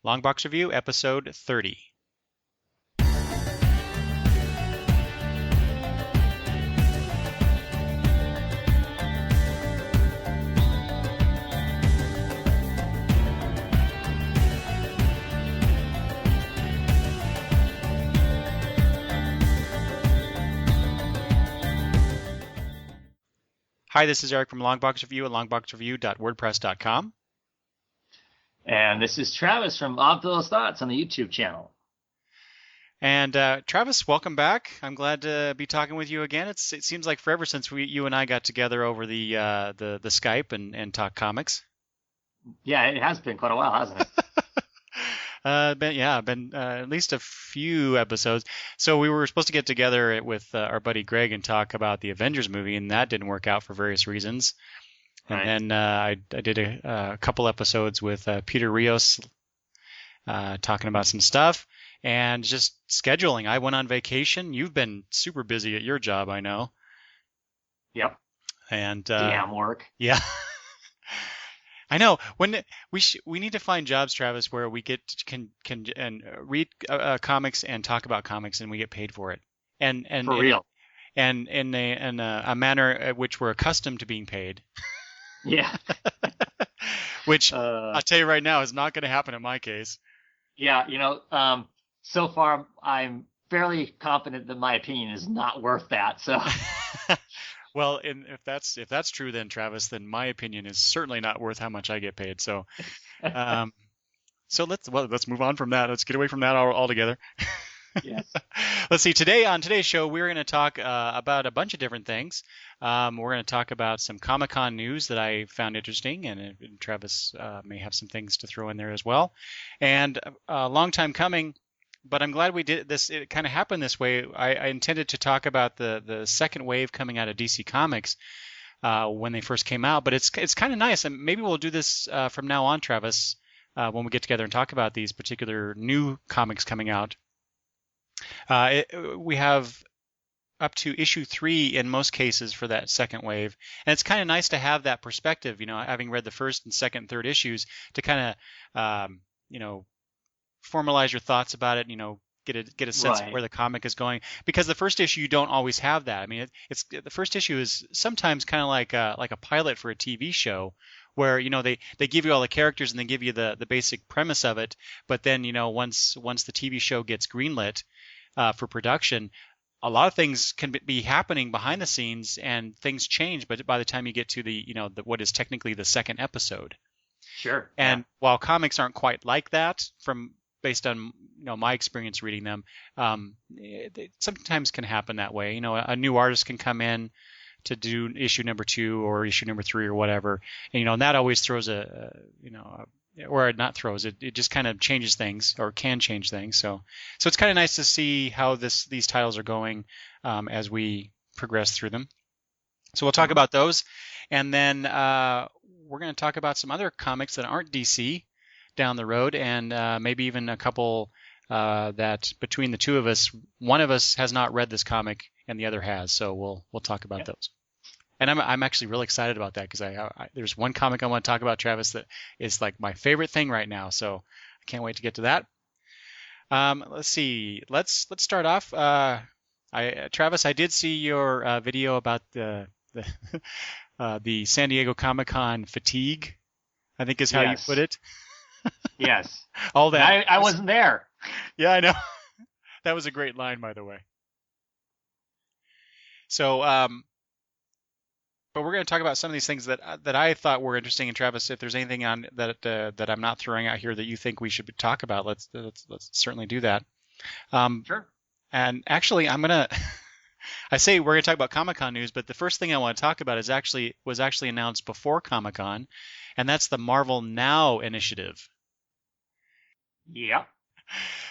Longbox Review, episode 30. Hi, this is Eric from Longbox Review at longboxreview.wordpress.com. And this is Travis from Oddfellow's Thoughts on the YouTube channel. And Travis, welcome back. I'm glad to be talking with you again. It seems like forever since you and I got together over the Skype and talk comics. Yeah, it has been quite a while, hasn't it? Been at least a few episodes. So we were supposed to get together with our buddy Greg and talk about the Avengers movie, and that didn't work out for various reasons. Right. And then I did a couple episodes with Peter Rios talking about some stuff and just scheduling. I went on vacation. You've been super busy at your job, I know. Yep. And damn work. Yeah. I know. When we need to find jobs, Travis, where we can read comics and talk about comics, and we get paid for it. And for real. And in a manner at which we're accustomed to being paid. Yeah. Which I'll tell you right now is not going to happen in my case. Yeah, so far I'm fairly confident that my opinion is not worth that. So. Well, if that's true, then Travis, then my opinion is certainly not worth how much I get paid. So, so let's move on from that. Let's get away from that altogether. Yes. Let's see. On today's show, we're going to talk about a bunch of different things. We're going to talk about some Comic-Con news that I found interesting, and Travis may have some things to throw in there as well. And a long time coming. But I'm glad we did this. It kind of happened this way. I intended to talk about the second wave coming out of DC Comics when they first came out. But it's kind of nice, and maybe we'll do this from now on, Travis, when we get together and talk about these particular new comics coming out. We have up to issue 3 in most cases for that second wave, and it's kind of nice to have that perspective. Having read the first and second and third issues, to kind of formalize your thoughts about it, get a sense of where the comic is going, because the first issue you don't always have that. I mean, it's the first issue is sometimes kind of like a pilot for a TV show, where they give you all the characters and they give you the basic premise of it, but then once the TV show gets greenlit for production, a lot of things can be happening behind the scenes and things change, but by the time you get to the what is technically the second episode. Sure. And while comics aren't quite like that, based on my experience reading them, it sometimes can happen that way. A new artist can come in to do issue number 2 or issue number 3 or whatever, and that always throws or not throws it. It just kind of changes things, or can change things. So it's kind of nice to see how these titles are going as we progress through them. So we'll talk about those, and then we're going to talk about some other comics that aren't DC down the road, and maybe even a couple that between the two of us, one of us has not read this comic and the other has. So we'll talk about those. And I'm actually really excited about that, because there's one comic I want to talk about, Travis, that is like my favorite thing right now. So I can't wait to get to that. Let's see. Let's start off. Travis, I did see your video about the San Diego Comic-Con fatigue, I think is how you put it. Yes. All that. I wasn't there. Yeah, I know. That was a great line, by the way. So, but we're going to talk about some of these things that I thought were interesting. And Travis, if there's anything on that I'm not throwing out here that you think we should talk about, let's certainly do that. Sure. And actually, I say we're going to talk about Comic-Con news, but the first thing I want to talk about was actually announced before Comic-Con, and that's the Marvel Now initiative. Yep.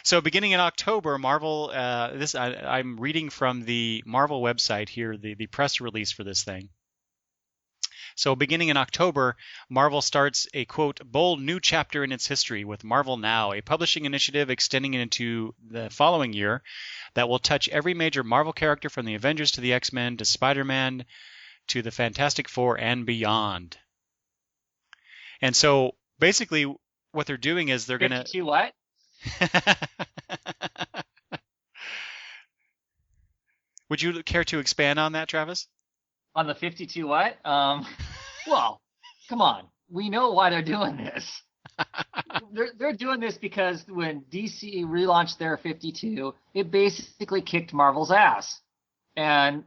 So beginning in October, Marvel, I'm reading from the Marvel website here, the press release for this thing. So beginning in October, Marvel starts a, quote, bold new chapter in its history with Marvel Now, a publishing initiative extending into the following year that will touch every major Marvel character from the Avengers to the X-Men to Spider-Man to the Fantastic Four and beyond. And so basically what they're doing is they're going to 52 what? Would you care to expand on that, Travis? On the 52 what? Well, come on. We know why they're doing this. They're doing this because when DC relaunched their 52, it basically kicked Marvel's ass. And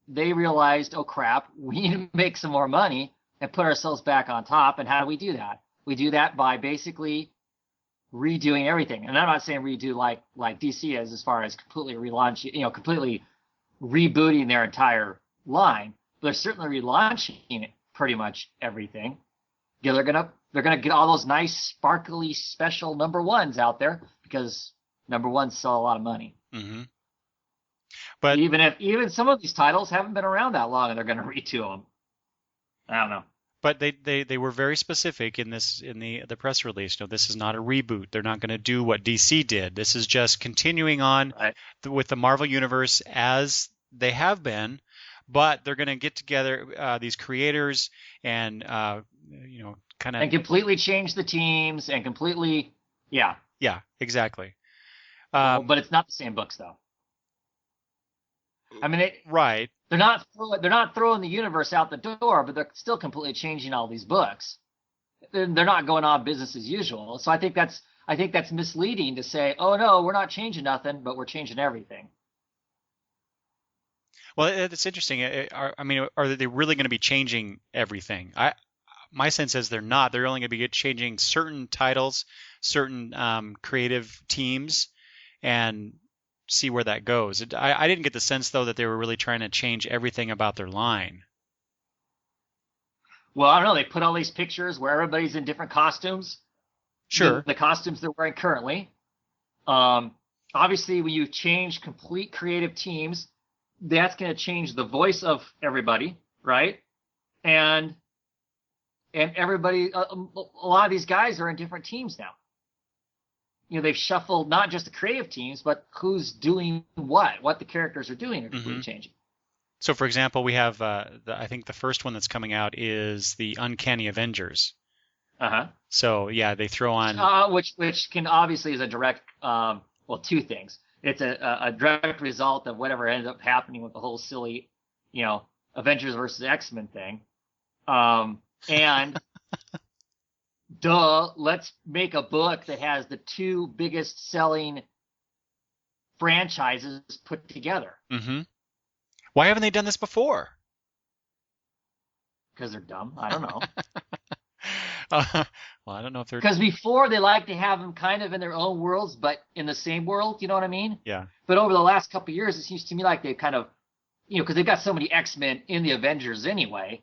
they realized, oh crap, we need to make some more money and put ourselves back on top. And how do we do that? We do that by basically redoing everything. And I'm not saying redo like DC is as far as completely relaunching, completely rebooting their entire line. But they're certainly relaunching pretty much everything. Yeah, they're gonna get all those nice, sparkly, special number ones out there because number ones sell a lot of money. Mm-hmm. But even some of these titles haven't been around that long, and they're gonna redo them. I don't know. But they were very specific in the press release. No, this is not a reboot. They're not going to do what DC did. This is just continuing on with the Marvel universe as they have been. But they're going to get together these creators and kind of and completely change the teams and completely yeah exactly. But it's not the same books though. I mean, right. They're not throwing the universe out the door, but they're still completely changing all these books. They're not going on business as usual. So I think that's misleading to say, oh no, we're not changing nothing, but we're changing everything. Well, it's interesting. Are they really going to be changing everything? My sense is they're not. They're only going to be changing certain titles, certain creative teams, and see where that goes. I didn't get the sense, though, that they were really trying to change everything about their line. Well, I don't know. They put all these pictures where everybody's in different costumes. Sure. The costumes they're wearing currently. Obviously, when you change complete creative teams, that's going to change the voice of everybody, right? And everybody, a lot of these guys are in different teams now. They've shuffled not just the creative teams, but who's doing what the characters are doing are completely changing. So, for example, we have, I think the first one that's coming out is the Uncanny Avengers. Uh-huh. So, yeah, they throw on... which can obviously is a direct, two things. It's a direct result of whatever ended up happening with the whole silly, Avengers versus X-Men thing. And... Duh, let's make a book that has the two biggest selling franchises put together. Mm-hmm. Why haven't they done this before? Because they're dumb. I don't know. Well, I don't know if they're... Because before they like to have them kind of in their own worlds, but in the same world, you know what I mean? Yeah. But over the last couple of years, it seems to me like they've kind of, because they've got so many X-Men in the Avengers anyway,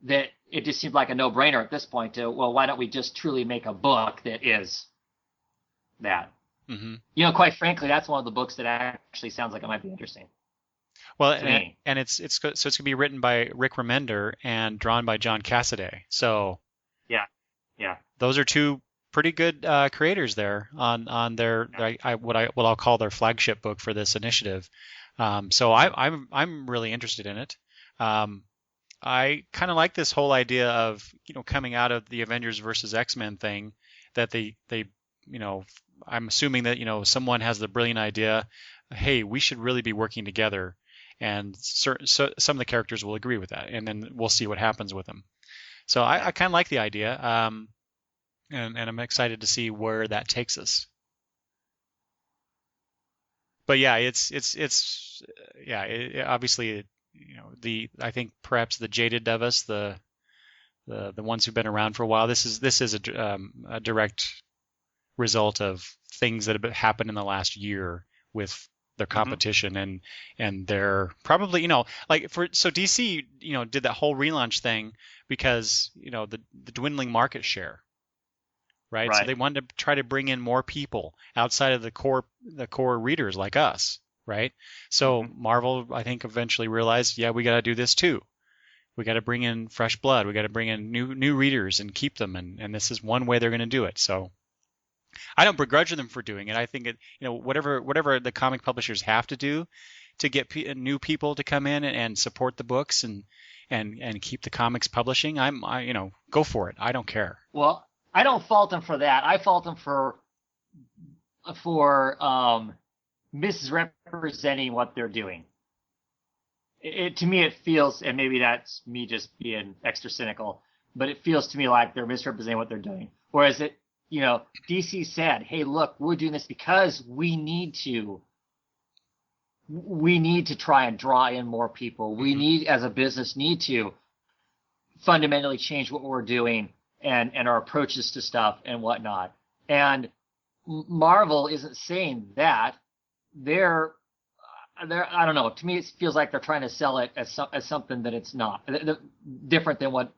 that it just seemed like a no-brainer at this point to, well, why don't we just truly make a book that is that? Mm-hmm. Quite frankly, that's one of the books that actually sounds like it might be interesting. Well, and it's going to be written by Rick Remender and drawn by John Cassaday. So yeah, those are two pretty good creators there on their what I'll call their flagship book for this initiative. So I'm really interested in it. I kind of like this whole idea of, coming out of the Avengers versus X-Men thing, that they I'm assuming that, someone has the brilliant idea, hey, we should really be working together, and so some of the characters will agree with that, and then we'll see what happens with them. So I kind of like the idea, and I'm excited to see where that takes us. But yeah, obviously. I think perhaps the jaded of us, the ones who've been around for a while, this is a direct result of things that have happened in the last year with their competition, and they're probably so DC did that whole relaunch thing because the dwindling market share, right? So they wanted to try to bring in more people outside of the core readers like us. Right. So Marvel, I think, eventually realized, we got to do this too. We got to bring in fresh blood. We got to bring in new readers and keep them. And this is one way they're going to do it. So I don't begrudge them for doing it. I think whatever the comic publishers have to do to get new people to come in and support the books and keep the comics publishing, go for it. I don't care. Well, I don't fault them for that. I fault them for misrepresenting what they're doing. To me, it feels, and maybe that's me just being extra cynical, but it feels to me like they're misrepresenting what they're doing. Whereas DC said, hey, look, we're doing this because we need to try and draw in more people. We need, as a business, need to fundamentally change what we're doing and our approaches to stuff and whatnot. And Marvel isn't saying that. They're I don't know. To me, it feels like they're trying to sell it as something that it's not. Different than what,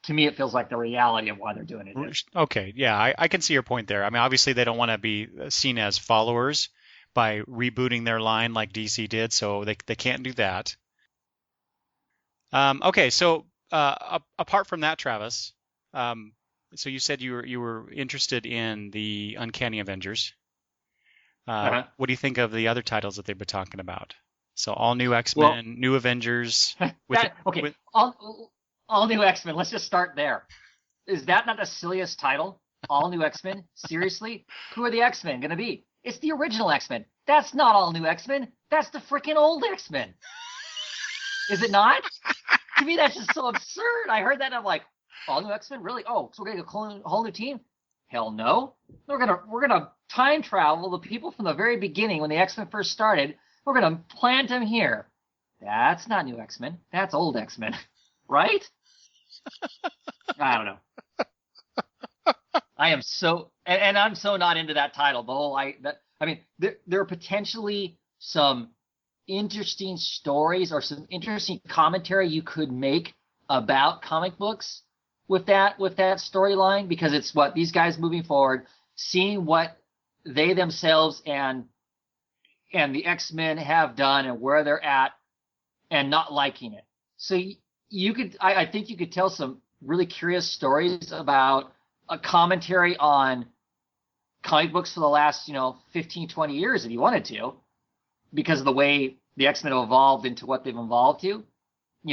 to me, it feels like the reality of why they're doing it is. Okay, yeah, I can see your point there. I mean, obviously they don't want to be seen as followers by rebooting their line like DC did, so they can't do that. Okay, so apart from that, Travis, so you said you were interested in the Uncanny Avengers. What do you think of the other titles that they've been talking about? So all new X-Men, new Avengers. All new X-Men. Let's just start there. Is that not the silliest title? All new X-Men? Seriously? Who are the X-Men going to be? It's the original X-Men. That's not all new X-Men. That's the freaking old X-Men. Is it not? To me, that's just so absurd. I heard that and I'm like, all new X-Men? Really? Oh, so we're going to get a whole new team? Hell no. We're gonna time travel the people from the very beginning when the X-Men first started. We're gonna plant them here. That's not new X-Men. That's old X-Men, right? I don't know. I am so, and I'm so not into that title. The whole there are potentially some interesting stories or some interesting commentary you could make about comic books with that storyline, because it's what these guys moving forward, seeing what they themselves and the X-Men have done and where they're at, and not liking it. So I think you could tell some really curious stories about a commentary on comic books for the last 15, 20 years if you wanted to, because of the way the X-Men have evolved into what they've evolved to.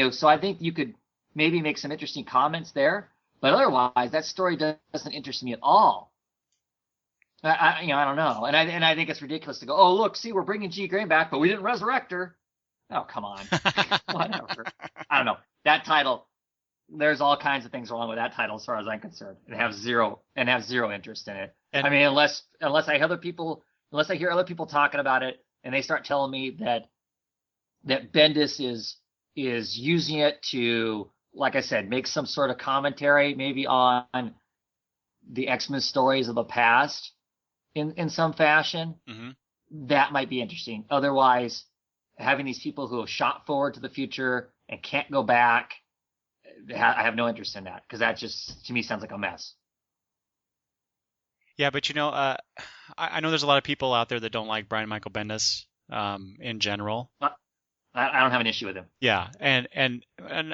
So I think you could maybe make some interesting comments there, but otherwise that story doesn't interest me at all. I don't know, and I think it's ridiculous to go, oh look, see, we're bringing Jean Grey back, but we didn't resurrect her. Oh come on, whatever. I don't know, that title. There's all kinds of things wrong with that title as far as I'm concerned, and have zero interest in it. I mean, unless I hear other people talking about it, and they start telling me that Bendis is using it to, like I said, make some sort of commentary maybe on the X-Men stories of the past in some fashion, that might be interesting. Otherwise, having these people who have shot forward to the future and can't go back, I have no interest in that, because that just, to me, sounds like a mess. Yeah, but I know there's a lot of people out there that don't like Brian Michael Bendis in general. I don't have an issue with him. Yeah, and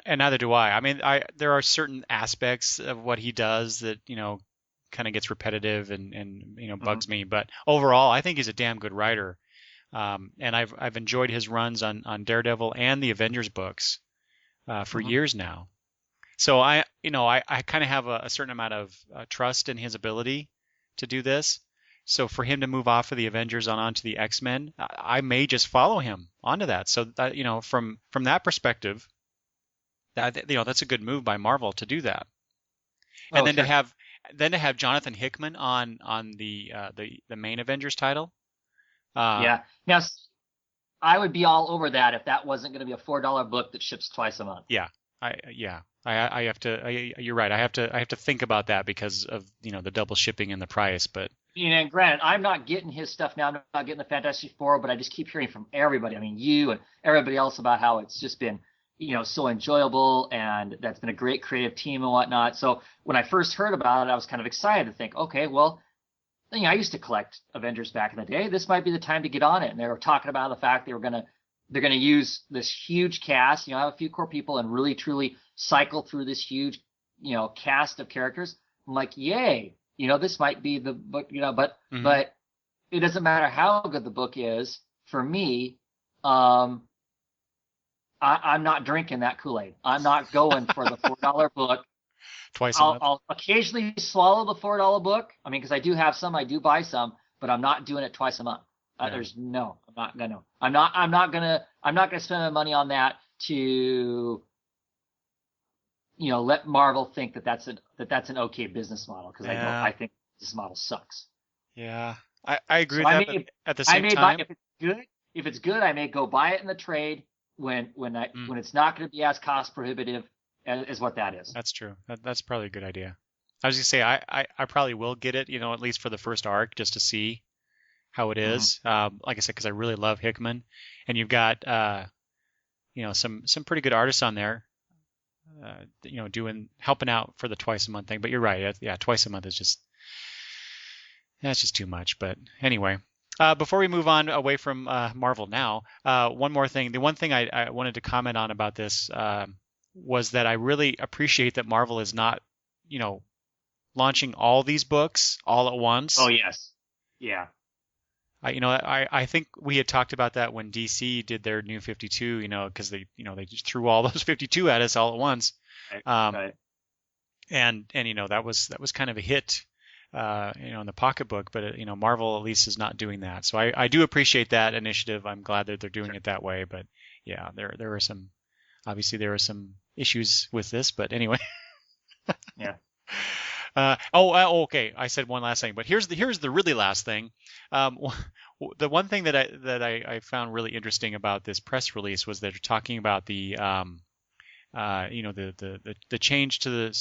neither do I. I mean, there are certain aspects of what he does that kind of gets repetitive and bugs me. But overall, I think he's a damn good writer. And I've enjoyed his runs on Daredevil and the Avengers books for years now. So I kind of have a certain amount of trust in his ability to do this. So for him to move off of the Avengers onto the X-Men, I may just follow him onto that. So that, from that perspective, that's a good move by Marvel to do that. And then to have Jonathan Hickman on the main Avengers title. Yeah. Now, I would be all over that if that wasn't going to be a $4 book that ships twice a month. Yeah. I have to. You're right. I have to think about that because of the double shipping and the price. But and granted, I'm not getting his stuff now. I'm not getting the Fantastic Four, but I just keep hearing from everybody. I mean, you and everybody else about how it's just been so enjoyable, and that's been a great creative team and whatnot. So when I first heard about it, I was kind of excited to think, okay, well, I used to collect Avengers back in the day. This might be the time to get on it. And they were talking about the fact they're gonna use this huge cast, have a few core people and really truly cycle through this huge, cast of characters. I'm like, yay, this might be the book, but it doesn't matter how good the book is. For me, I'm not drinking that Kool-Aid. I'm not going for the $4 book Twice a month. I'll occasionally swallow the $4 book. I mean, because I do have some, I do buy some, but I'm not doing it twice a month. Yeah. There's no, I'm not gonna. I'm not gonna spend my money on that to, let Marvel think that that's an okay business model, because I think this model sucks. Yeah, I agree So with that. But at the same time, if it's good, I may go buy it in the trade when it's not going to be as cost prohibitive as what that is. That's true. That's probably a good idea. I was gonna say I probably will get it, at least for the first arc, just to see how it is. Like I said, because I really love Hickman, and you've got some pretty good artists on there, helping out for the twice a month thing. But you're right. Yeah, twice a month is that's just too much. But anyway, before we move on away from Marvel now, one more thing. The one thing I wanted to comment on about this was that I really appreciate that Marvel is not, launching all these books all at once. Oh yes, yeah. I think we had talked about that when DC did their new 52, because they just threw all those 52 at us all at once. Right. And that was kind of a hit, in the pocketbook, but Marvel at least is not doing that. So I do appreciate that initiative. I'm glad that they're doing it that way. But yeah, there are some issues with this, but anyway. Yeah. Okay. I said one last thing, but here's the really last thing. The one thing that I found really interesting about this press release was that they're talking about the change to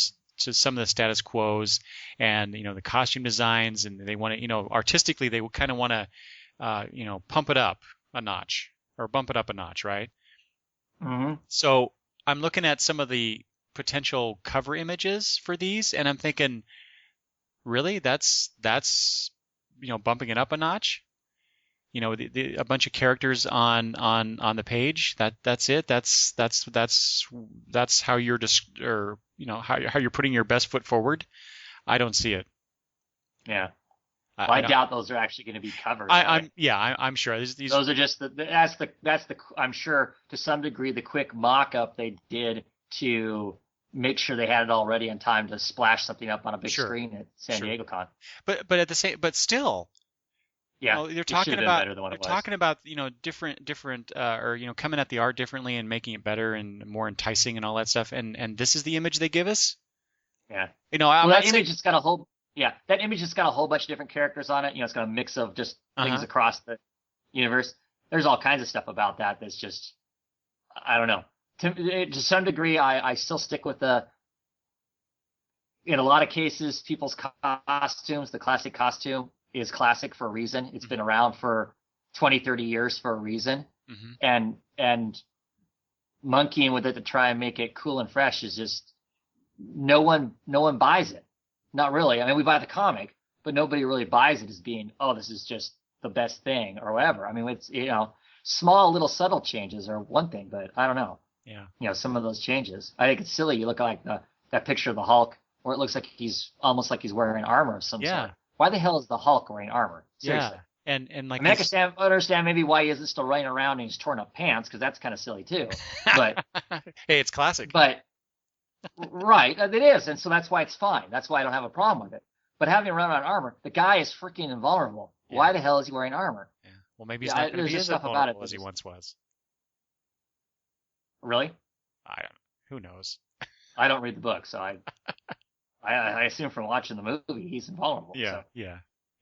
some of the status quos, and the costume designs, and they want to artistically they kind of want to pump it up a notch, or bump it up a notch, right? Mm-hmm. So I'm looking at some of the potential cover images for these, and I'm thinking, really, that's bumping it up a notch. A bunch of characters on the page. That's it. That's how you're how you're putting your best foot forward. I don't see it. Yeah. I doubt those are actually going to be covered. I'm sure those are just that's the I'm sure to some degree the quick mock-up they did to make sure they had it all ready in time to splash something up on a big screen at San Diego Con. But still, they're talking about different or coming at the art differently and making it better and more enticing and all that stuff. And this is the image they give us. Yeah. That image has got a whole bunch of different characters on it. It's got a mix of just things across the universe. There's all kinds of stuff about that that's just, I don't know. To some degree, I still stick with in a lot of cases, people's costumes, the classic costume is classic for a reason. It's been around for 20, 30 years for a reason. Mm-hmm. And monkeying with it to try and make it cool and fresh is just, no one buys it. Not really. I mean, we buy the comic, but nobody really buys it as being, oh, this is just the best thing or whatever. I mean, it's, small little subtle changes are one thing, but I don't know. Yeah. Some of those changes. I think it's silly. You look at that picture of the Hulk where it looks like he's almost like he's wearing armor of some sort. Why the hell is the Hulk wearing armor? Seriously. Yeah. And like, I understand maybe why he isn't still running around in his torn up pants, because that's kind of silly too. But hey, it's classic. But right, it is, and so that's why it's fine. That's why I don't have a problem with it. But having him run around armor, the guy is freaking invulnerable. Yeah. Why the hell is he wearing armor? Yeah. Well, maybe he's not going to be as invulnerable as he once was. Really? Who knows? I don't read the book, so I assume from watching the movie he's invulnerable. Yeah, so.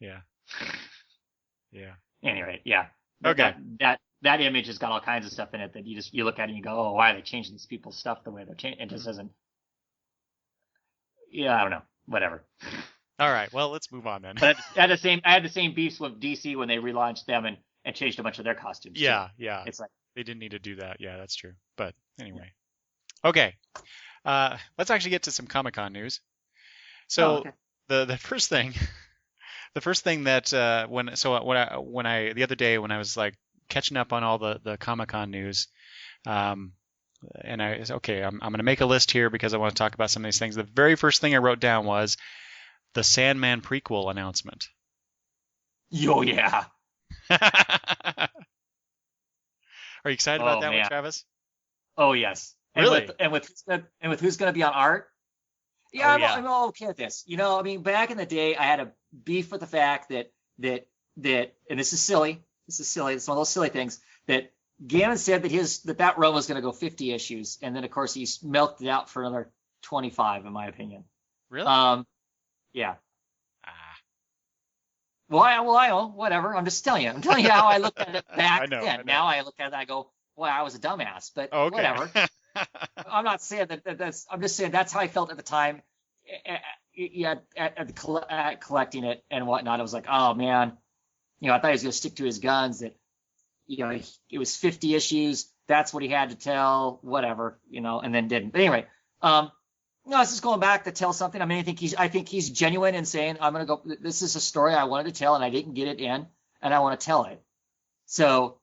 yeah. Anyway, yeah. Okay. That image has got all kinds of stuff in it that you look at it and you go, oh, why are they changing these people's stuff the way they're changing? It just doesn't. Yeah, I don't know. Whatever. All right. Well, let's move on then. But I had the same beefs with DC when they relaunched them and changed a bunch of their costumes. Yeah, too. yeah. It's like they didn't need to do that. Yeah, that's true. But anyway, okay. Let's actually get to some Comic-Con news. So the first thing that the other day when I was like catching up on all the Comic-Con news, and I said, okay, I'm going to make a list here because I want to talk about some of these things. The very first thing I wrote down was the Sandman prequel announcement. Yo, yeah. Are you excited about that one, Travis? Oh yes. Really? And with who's going to be on art? Yeah, I'm all okay with this. I mean, back in the day, I had a beef with the fact that, and this is silly. This is silly. It's one of those silly things that Gaiman said that run was going to go 50 issues, and then of course he milked it out for another 25, in my opinion. Really? Yeah. Well, I know, whatever. I'm just telling you. I'm telling you how I looked at it back then. I know. Now I look at it, I go, well, I was a dumbass, but whatever. I'm not saying that's. I'm just saying that's how I felt at the time. At collecting it and whatnot, I was like, oh man, I thought he was going to stick to his guns. That it was 50 issues. That's what he had to tell. Whatever, and then didn't. But anyway, it's just going back to tell something. I mean, I think he's genuine in saying, I'm going to go. This is a story I wanted to tell and I didn't get it in, and I want to tell it. So,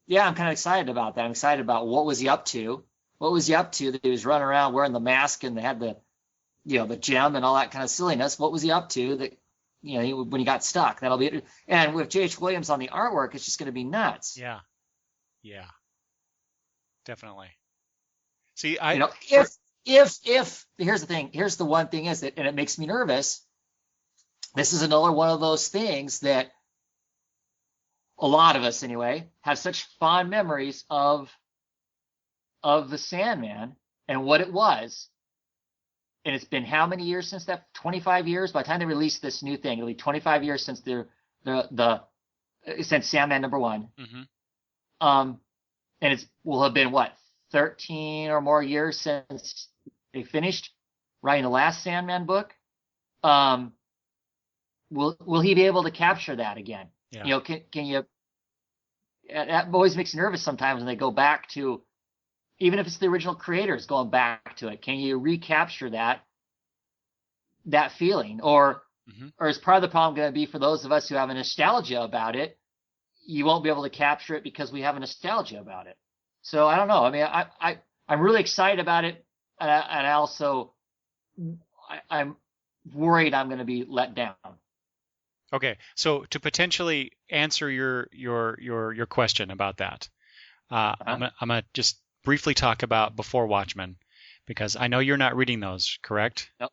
yeah, I'm kind of excited about that. I'm excited about what was he up to. What was he up to that he was running around wearing the mask and they had the gem and all that kind of silliness? What was he up to that, when he got stuck? That'll be it. And with J.H. Williams on the artwork, it's just going to be nuts. Yeah. Yeah. Definitely. See, if here's the thing. Here's the one thing is that, and it makes me nervous. This is another one of those things that a lot of us, anyway, have such fond memories of the Sandman and what it was. And it's been how many years since that? 25 years? By the time they release this new thing, it'll be 25 years since since Sandman #1. Mm-hmm. And will have been, 13 or more years since they finished writing the last Sandman book. Will he be able to capture that again? Yeah. Can you? That always makes me nervous sometimes when they go back to, even if it's the original creators going back to it. Can you recapture that feeling, or is part of the problem going to be for those of us who have a nostalgia about it? You won't be able to capture it because we have a nostalgia about it. So I don't know. I mean, I'm really excited about it, and I also I'm worried I'm going to be let down. Okay, so to potentially answer your question about that, I'm gonna just briefly talk about Before Watchmen, because I know you're not reading those, correct? Nope.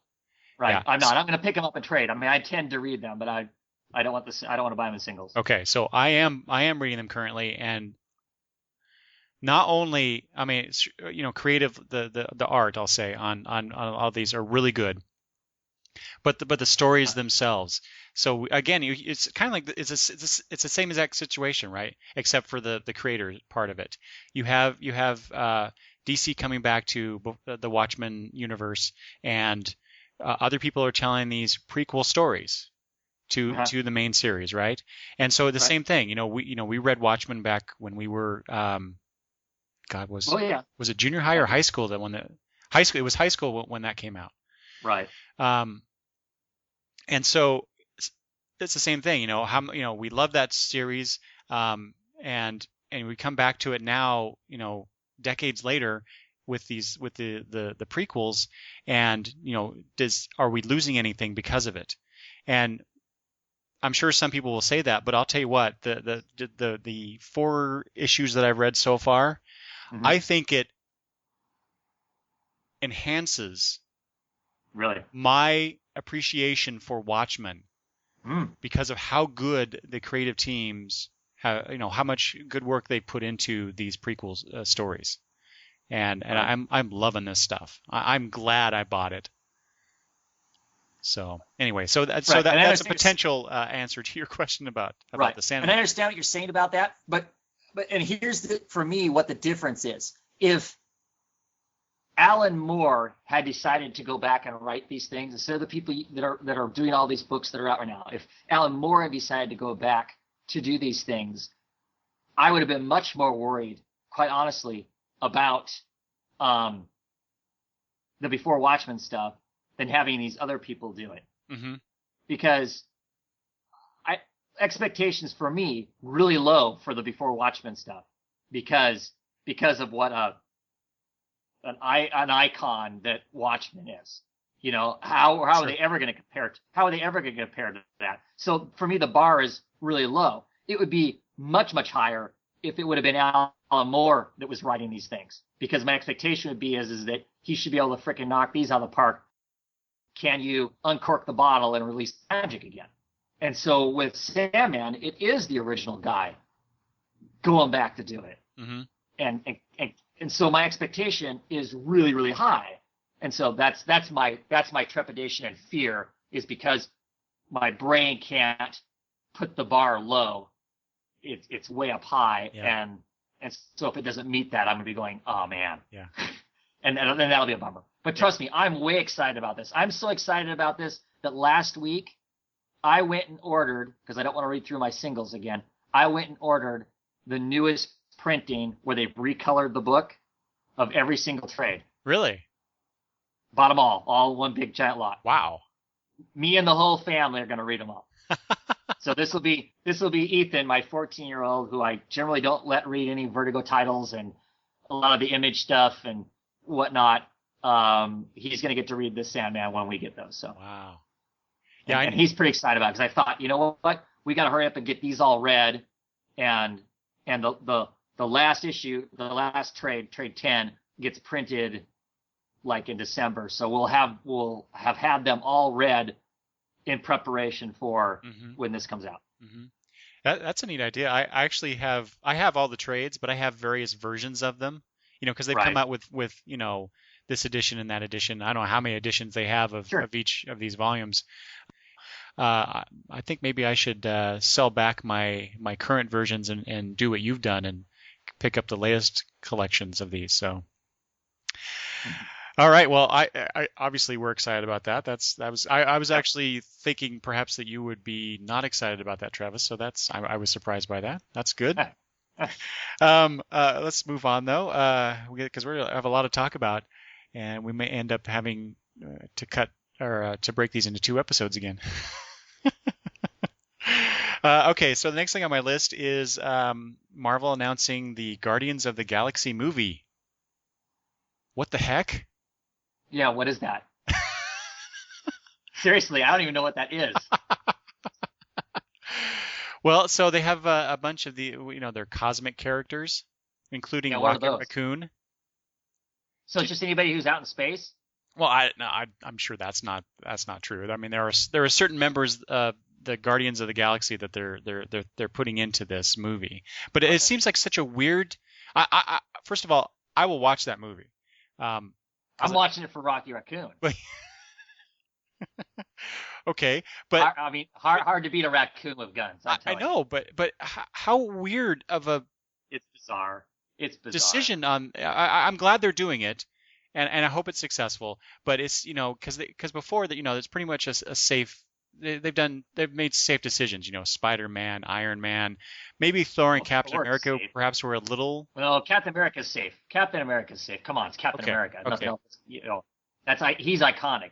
Right. Yeah. I'm not. I'm going to pick them up and trade. I mean, I tend to read them, but I don't want I don't want to buy them in singles. Okay, so I am reading them currently, and not only, I mean, creative, the art, I'll say, on all these are really good, but the stories themselves. So again, it's kind of like it's the same exact situation, right? Except for the creator part of it. You have DC coming back to the Watchmen universe, and other people are telling these prequel stories to the main series, right? And so the same thing. We read Watchmen back when we were was it junior high or high school that when high school? It was high school when that came out. Right. And so it's the same thing, we love that series, and we come back to it now, decades later with the prequels, and are we losing anything because of it? And I'm sure some people will say that, but I'll tell you what, the 4 issues that I've read so far, I think it enhances my appreciation for Watchmen. Because of how good the creative teams have, how much good work they put into these prequel stories, and I'm loving this stuff. I'm glad I bought it. So anyway, that's a potential answer to your question about the Sandman. And I understand what you're saying about that, but here's for me what the difference is. If Alan Moore had decided to go back and write these things instead of the people that are doing all these books that are out right now. If Alan Moore had decided to go back to do these things, I would have been much more worried, quite honestly, about the Before Watchmen stuff than having these other people do it. Because expectations for me really low for the Before Watchmen stuff because of what an icon that Watchmen is. How are they ever going to compare? How are they ever going to compare to that? So for me, the bar is really low. It would be much, much higher if it would have been Alan Moore that was writing these things, because my expectation would be is that he should be able to freaking knock these out of the park can you uncork the bottle and release magic again? And so with Sandman, it is the original guy going back to do it. Mm-hmm. And so my expectation is really, really high. And so that's my trepidation and fear, is because my brain can't put the bar low. It's way up high. Yeah. And so if it doesn't meet that, I'm going to be going, oh man. Yeah. And then that'll be a bummer. But trust me, I'm way excited about this. I'm so excited about this that last week I went and ordered, because I don't want to read through my singles again, I went and ordered the newest printing where they've recolored the book of every single trade. Really? Bought them all one big giant lot. Wow. Me and the whole family are going to read them all. So this will be Ethan, my 14-year-old, who I generally don't let read any Vertigo titles and a lot of the Image stuff and whatnot. He's going to get to read this Sandman when we get those. So wow. Yeah, and he's pretty excited about it, because I thought, you know what, we got to hurry up and get these all read, and the last issue, the last trade 10, gets printed like in December, so we'll have had them all read in preparation for when this comes out. Mm-hmm. That's a neat idea. I actually have all the trades, but I have various versions of them. Because they've come out with this edition and that edition. I don't know how many editions they have of each of these volumes. I think maybe I should sell back my current versions and do what you've done and pick up the latest collections of these. So, all right. Well, I obviously we're excited about that. I was actually thinking perhaps that you would be not excited about that, Travis. So I was surprised by that. That's good. Let's move on though, because we're gonna have a lot to talk about, and we may end up having to cut or to break these into 2 episodes again. Okay, so the next thing on my list is Marvel announcing the Guardians of the Galaxy movie. What the heck? Yeah, what is that? Seriously, I don't even know what that is. Well, so they have a bunch of their cosmic characters, including Rocket Raccoon. So it's just anybody who's out in space? Well, I'm sure that's not true. I mean, there are certain members of the Guardians of the Galaxy that they're putting into this movie, but it seems like such a weird. First of all, I will watch that movie. I'm watching it for Rocky Raccoon. Okay, but I mean, hard to beat a raccoon with guns. I know, but how weird of a it's bizarre. Decision on. I'm glad they're doing it, and I hope it's successful. But it's because before that it's pretty much a safe. They've made safe decisions. Spider-Man, Iron Man, maybe Thor and Captain America perhaps were a little. Well, Captain America's safe. Come on, it's Captain America. Nothing else. He's iconic.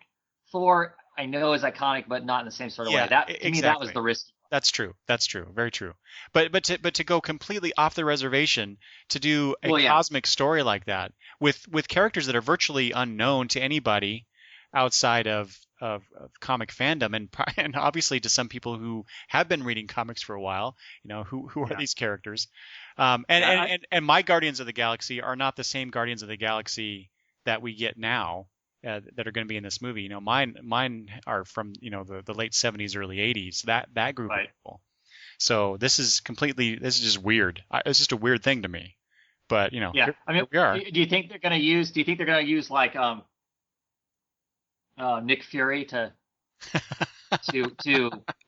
Thor, I know, is iconic, but not in the same sort of way. To me, that was the risky. That's true. Very true. But to go completely off the reservation to do a cosmic story like that with characters that are virtually unknown to anybody outside of comic fandom and obviously to some people who have been reading comics for a while, who are these characters? And my Guardians of the Galaxy are not the same Guardians of the Galaxy that we get now. That are going to be in this movie. Mine are from the late 70s, early 80s. That group of people. So this is just weird. It's just a weird thing to me. But here we are. Do you think they're going to use like Nick Fury to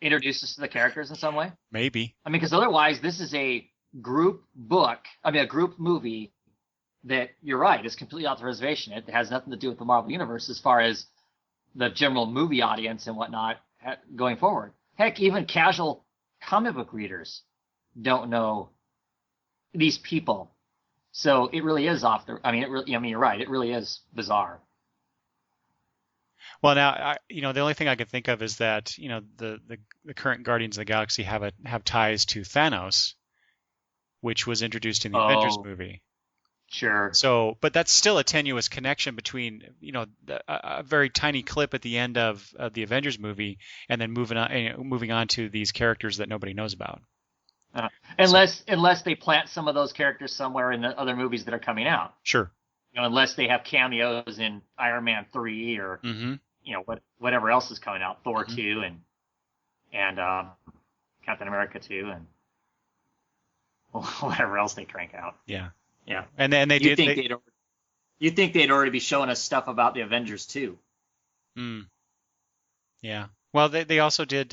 introduce us to the characters in some way? Maybe. I mean, because otherwise this is a group book. I mean, a group movie. That you're right, is completely off the reservation. It has nothing to do with the Marvel Universe as far as the general movie audience and whatnot going forward. Heck, even casual comic book readers don't know these people. So it really is off the. I mean, you're right. It really is bizarre. Well, now the only thing I could think of is that the current Guardians of the Galaxy have ties to Thanos, which was introduced in the Avengers movie. Sure. So, but that's still a tenuous connection between, a very tiny clip at the end of the Avengers movie, and then moving on to these characters that nobody knows about. Unless they plant some of those characters somewhere in the other movies that are coming out. Sure. Unless they have cameos in Iron Man 3 or whatever else is coming out, Thor Mhm. 2 and Captain America 2 and whatever else they crank out. Yeah. Yeah. And then they You did. think they'd already be showing us stuff about the Avengers too? Yeah. Well, they also did.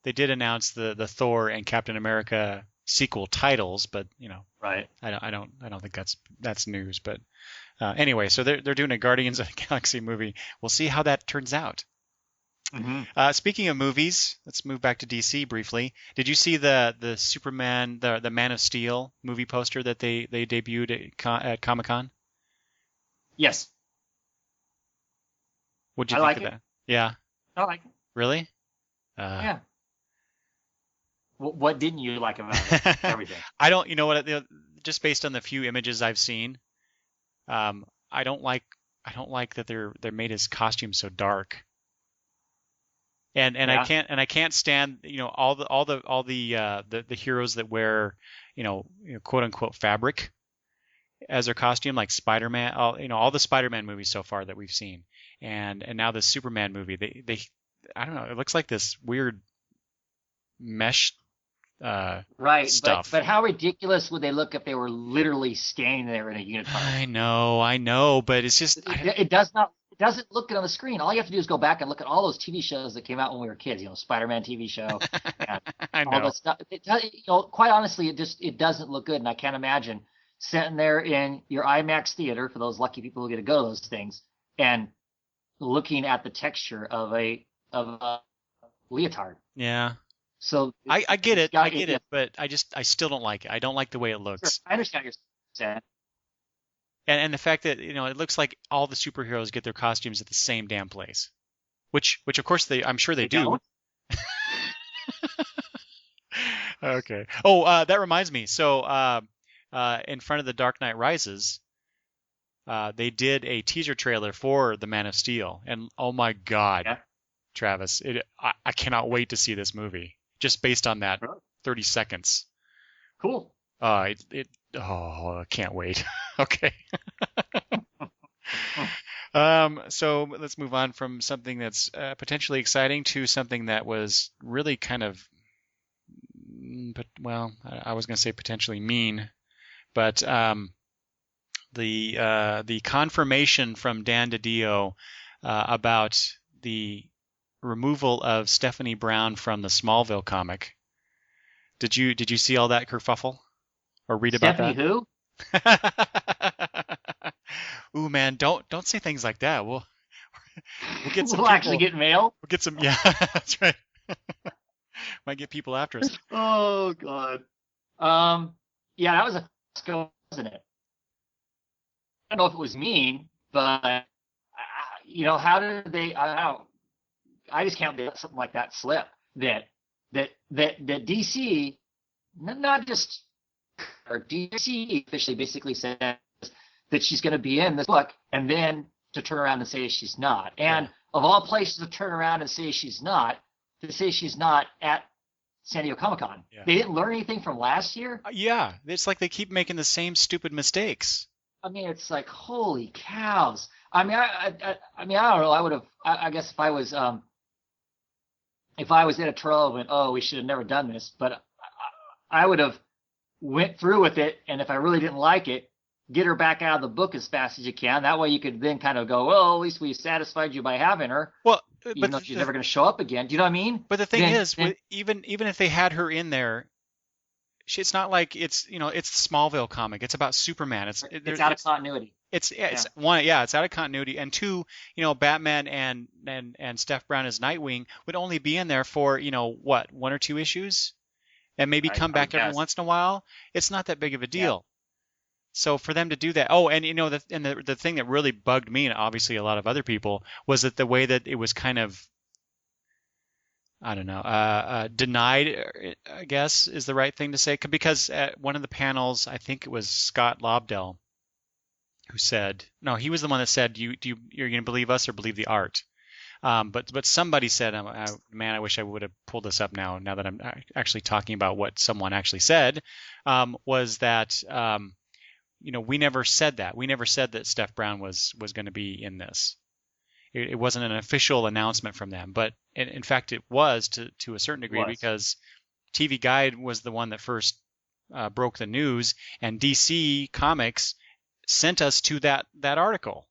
They did announce the Thor and Captain America sequel titles, but Right. I don't think that's news. But anyway, so they're doing a Guardians of the Galaxy movie. We'll see how that turns out. Mm-hmm. Speaking of movies, let's move back to DC briefly. Did you see the Superman, the Man of Steel movie poster that they debuted at Comic-Con? Yes. What'd you I think like of it. that? Yeah, I like it. really? Yeah. What didn't you like about it? Everything. I don't. You know what? Just based on the few images I've seen, I don't like that they're made his costume so dark. And Yeah. I can't stand all the heroes that wear quote unquote fabric as their costume, like Spider-Man, all the Spider-Man movies so far that we've seen, and now this Superman movie, they I don't know, it looks like this weird mesh Right, stuff. but how ridiculous would they look if they were literally standing there in a unitard? I know, but it's just It doesn't look good on the screen. All you have to do is go back and look at all those TV shows that came out when we were kids. Spider-Man TV show, and I all know. that stuff. Quite honestly, it doesn't look good, and I can't imagine sitting there in your IMAX theater for those lucky people who get to go to those things and looking at the texture of a leotard. Yeah. So I get it, but I still don't like it. I don't like the way it looks. Sure, I understand what you're saying. And the fact that it looks like all the superheroes get their costumes at the same damn place, which of course I'm sure they do. Okay. Oh, that reminds me. So in front of the Dark Knight Rises, they did a teaser trailer for the Man of Steel, and oh my God, Yeah. Travis, I cannot wait to see this movie just based on that 30 seconds. Cool. I can't wait. Okay. So let's move on from something that's potentially exciting to something that was really kind of, I was going to say potentially mean, but the confirmation from Dan DiDio about the removal of Stephanie Brown from the Smallville comic. Did you see all that kerfuffle or read Stephanie about that? Who? Ooh, man, don't say things like that. We'll get some. We'll actually get mail. We'll get some. Yeah, that's right. Might get people after us. Oh God. Yeah, that was a fiasco, wasn't it? I don't know if it was mean, but how did they? I don't know. I just can't let something like that slip. That DC, not just or DC officially basically said that she's going to be in this book, and then to turn around and say she's not. And of all places to turn around and say she's not, to say she's not at San Diego Comic-Con. Yeah. They didn't learn anything from last year? Yeah. It's like they keep making the same stupid mistakes. I mean, it's like, holy cows. I mean, I don't know. I would have, I guess if I was editorial and went, oh, we should have never done this, but I would have went through with it, and if I really didn't like it, get her back out of the book as fast as you can. That way you could then kind of go, well, at least we satisfied you by having her. Well, even though she's never going to show up again. Do you know what I mean? But the thing is, even if they had her in there, it's not like it's it's the Smallville comic. It's about Superman. It's out of continuity. It's one, it's out of continuity, and two, Batman and Steph Brown as Nightwing would only be in there for what, 1 or 2 issues, and maybe come back every once in a while. It's not that big of a deal. Yeah. So for them to do that, the thing that really bugged me, and obviously a lot of other people, was that the way that it was kind of, I don't know, denied, I guess is the right thing to say, because at one of the panels, I think it was Scott Lobdell, who said, no, he was the one that said, you're going to believe us or believe the art. But somebody said, man, I wish I would have pulled this up now that I'm actually talking about what someone actually said, was that, we never said that. We never said that Steph Brown was going to be in this. it wasn't an official announcement from them, but in fact it was to a certain degree because TV Guide was the one that first broke the news, and DC Comics sent us to that article.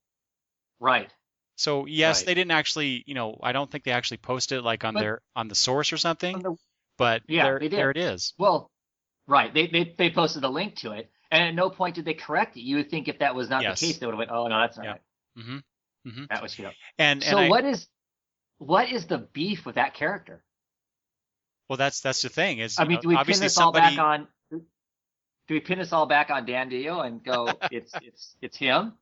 Right. So yes, they didn't actually, I don't think they actually posted it like on the source or something. But there it is. Well, right. They posted a link to it, and at no point did they correct it. You would think if that was not the case, they would have went, "Oh no, that's not right." Mm-hmm. Mm-hmm. That was true. And what is the beef with that character? Well, that's the thing. Is do we pin this all back on? Do we pin this all back on Dan Dio and go, it's him?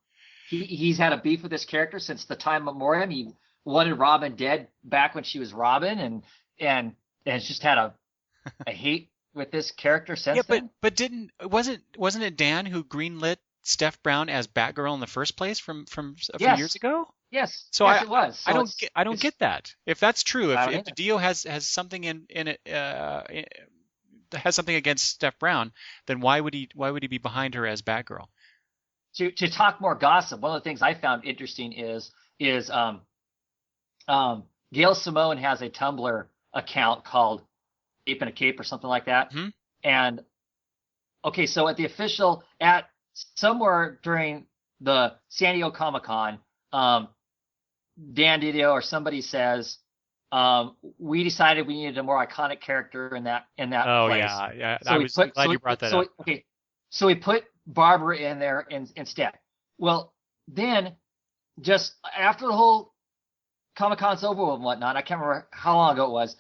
He's had a beef with this character since the time memoriam. He wanted Robin dead back when she was Robin, and has just had a hate with this character since then. But wasn't it Dan who greenlit Steph Brown as Batgirl in the first place from a few years ago? Yes. So it was. So I don't get that. If that's true, if Dio has something in it has something against Steph Brown, then why would he be behind her as Batgirl? To talk more gossip, one of the things I found interesting is Gail Simone has a Tumblr account called Ape in a Cape or something like that. Mm-hmm. And okay, so at somewhere during the San Diego Comic-Con, Dan Didio or somebody says, we decided we needed a more iconic character in that place. Yeah. So I was glad you brought that up. Okay, so we put Barbara in there instead. Well, then just after the whole Comic-Con's over and whatnot, I can't remember how long ago it was,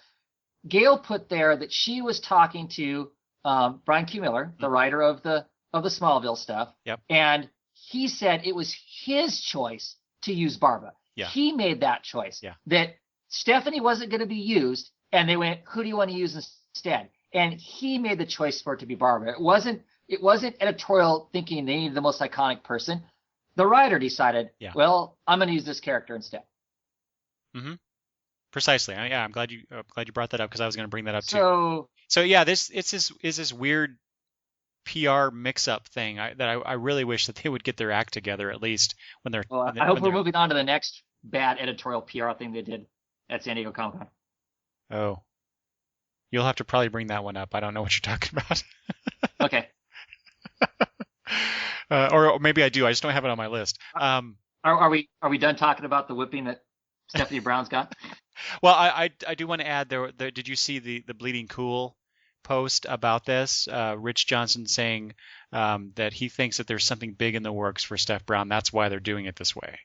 Gail put there that she was talking to Brian Q. Miller, the writer of the Smallville stuff. Yep. And he said it was his choice to use Barbara. Yeah. He made that choice. Yeah. That Stephanie wasn't going to be used, and they went, who do you want to use instead? And he made the choice for it to be Barbara. It wasn't editorial thinking they needed the most iconic person. The writer decided, well, I'm going to use this character instead. Mm-hmm. Precisely. Yeah, I'm glad you brought that up because I was going to bring that up too. So yeah, this weird PR mix-up thing that I really wish that they would get their act together at least when they're. Well, I hope we're moving on to the next bad editorial PR thing they did at San Diego Comic-Con. Oh, you'll have to probably bring that one up. I don't know what you're talking about. Okay. Or maybe I do. I just don't have it on my list. Are we done talking about the whipping that Stephanie Brown's got? Well, I do want to add there. Did you see the Bleeding Cool post about this? Rich Johnson saying that he thinks that there's something big in the works for Steph Brown. That's why they're doing it this way.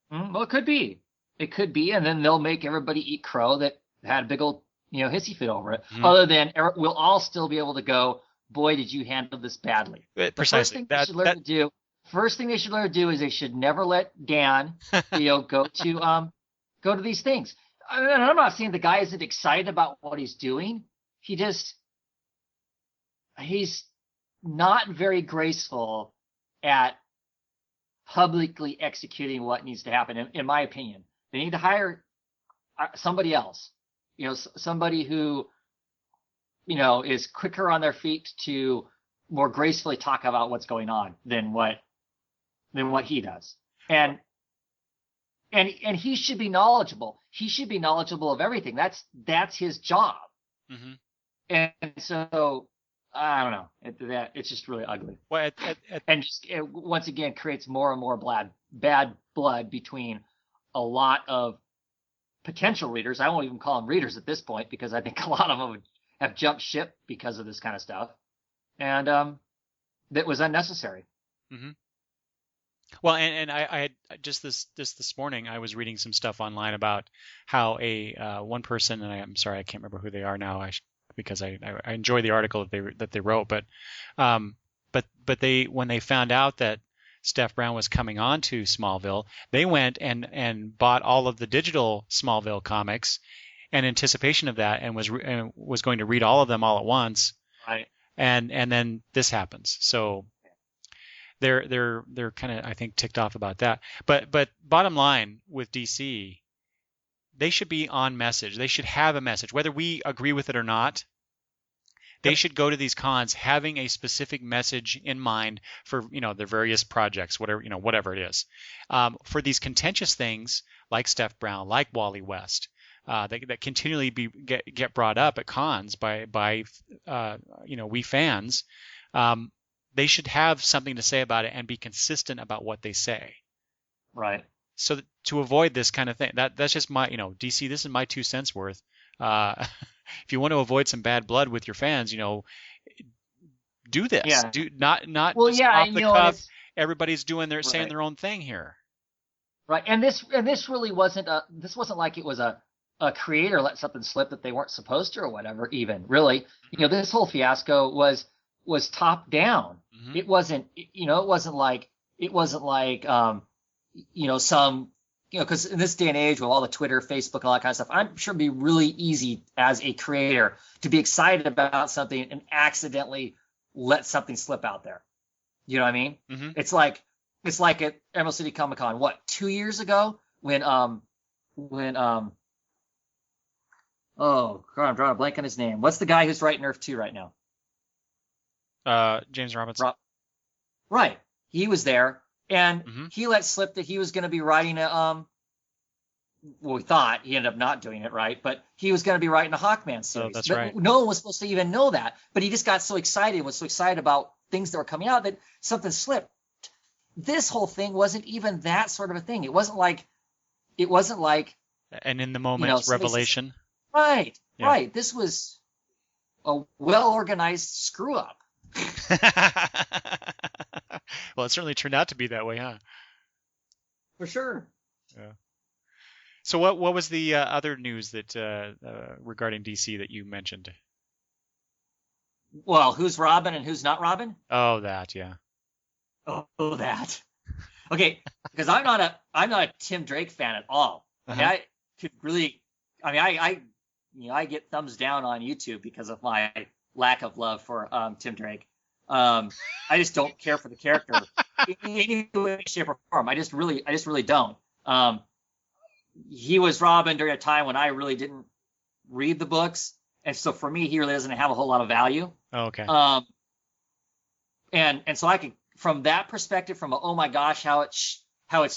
Well, it could be. It could be, and then they'll make everybody eat crow that had a big old hissy fit over it. Mm-hmm. Other than we'll all still be able to go, boy, did you handle this badly. Precisely. First thing they should learn to do is they should never let Dan go to these things. I'm not saying the guy isn't excited about what he's doing. He's not very graceful at publicly executing what needs to happen, in my opinion. They need to hire somebody else, somebody who, is quicker on their feet to more gracefully talk about what's going on than what he does. And he should be knowledgeable. He should be knowledgeable of everything. That's his job. Mm-hmm. And so I don't know. It's just really ugly. Well, and it once again creates more and more bad blood between a lot of potential readers. I won't even call them readers at this point because I think a lot of them have jumped ship because of this kind of stuff, and that was unnecessary. Mm-hmm. Well, and I had just this morning I was reading some stuff online about how one person, and I'm sorry I can't remember who they are now. Because I enjoy the article that they wrote, but they, when they found out that Steph Brown was coming on to Smallville, they went and bought all of the digital Smallville comics in anticipation of that, and was going to read all of them all at once. Right. And then this happens. So they're kind of, I think, ticked off about that. But bottom line with DC, they should be on message. They should have a message, whether we agree with it or not. They should go to these cons having a specific message in mind for, their various projects, whatever it is. For these contentious things like Steph Brown, like Wally West, that continually get brought up at cons by we fans, they should have something to say about it and be consistent about what they say. Right. So to avoid this kind of thing, that's just my, DC, this is my 2 cents worth. If you want to avoid some bad blood with your fans, do this. Yeah. Do not well, just yeah, off the cuff. Everybody's doing saying their own thing here. Right. And this really wasn't like it was a creator let something slip that they weren't supposed to or whatever, even really. This whole fiasco was top down. Mm-hmm. It wasn't like some, because in this day and age with all the Twitter, Facebook, and all that kind of stuff, I'm sure it'd be really easy as a creator to be excited about something and accidentally let something slip out there. You know what I mean? Mm-hmm. It's like at Emerald City Comic Con, 2 years ago when oh God, I'm drawing a blank on his name. What's the guy who's writing Earth 2 right now? James Robinson. Right. He was there. And mm-hmm. he let slip that he was going to be writing we thought he ended up not doing it, right? But he was going to be writing a Hawkman series. Oh, that's but right. No one was supposed to even know that. But he just got so excited, was so excited about things that were coming out that something slipped. This whole thing wasn't even that sort of a thing. It wasn't like. And in the moment, revelation. Right. Yeah. Right. This was a well-organized screw up. Well, it certainly turned out to be that way, huh? For sure. Yeah. So what was the other news that regarding DC that you mentioned? Well, who's Robin and who's not Robin? Oh, that, yeah. Oh, that. Okay, because I'm not a Tim Drake fan at all. Uh-huh. I get thumbs down on YouTube because of my lack of love for Tim Drake. I just don't care for the character in any way, shape, or form. I just really don't. He was Robin during a time when I really didn't read the books, and so for me, he really doesn't have a whole lot of value. Oh, okay. And so I could, from that perspective, from oh my gosh, how it's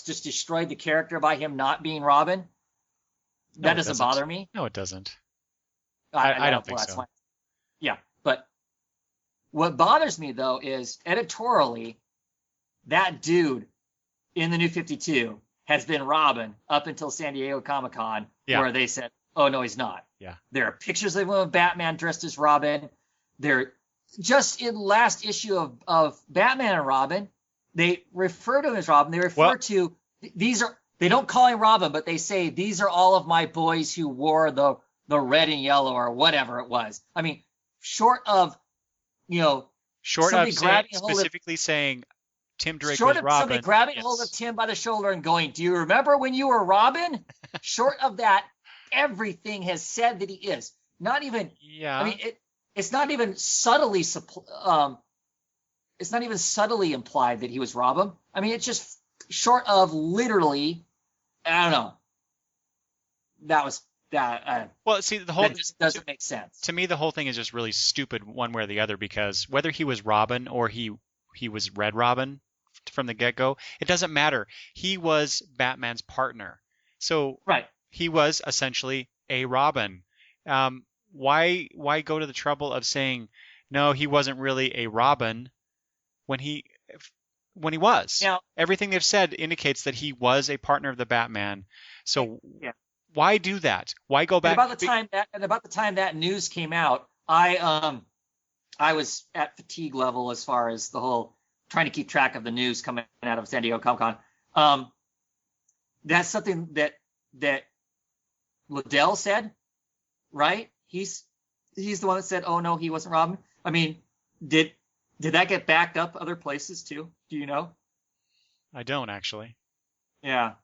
just destroyed the character by him not being Robin. That doesn't bother me. No, it doesn't. I don't think so. Yeah, but what bothers me though is editorially, that dude in the New 52 has been Robin up until San Diego Comic-Con, where they said, "Oh no, he's not." Yeah. There are pictures of him with Batman dressed as Robin. They're just in last issue of Batman and Robin. They refer to him as Robin. They refer to these are. They don't call him Robin, but they say these are all of my boys who wore the red and yellow or whatever it was. I mean, short of specifically saying Tim Drake was Robin. Somebody grabbing hold of Tim by the shoulder and going, "Do you remember when you were Robin?" Short of that, everything has said that he is. Not even. Yeah. I mean, it's not even subtly. It's not even subtly implied that he was Robin. I mean, it's just short of literally. I don't know. That was that. Well, see, the whole that just doesn't make sense. To me, the whole thing is just really stupid, one way or the other, because whether he was Robin or he was Red Robin from the get-go, it doesn't matter. He was Batman's partner, so right. He was essentially a Robin. Why go to the trouble of saying no? He wasn't really a Robin when he was. Now, everything they've said indicates that he was a partner of the Batman. So why do that? Why go back? And about the time that news came out, I was at fatigue level as far as the whole trying to keep track of the news coming out of San Diego Comic-Con. That's something that Liddell said, right? He's the one that said, "Oh no, he wasn't Robin." I mean, did that get backed up other places too? Do you know? I don't actually. Yeah.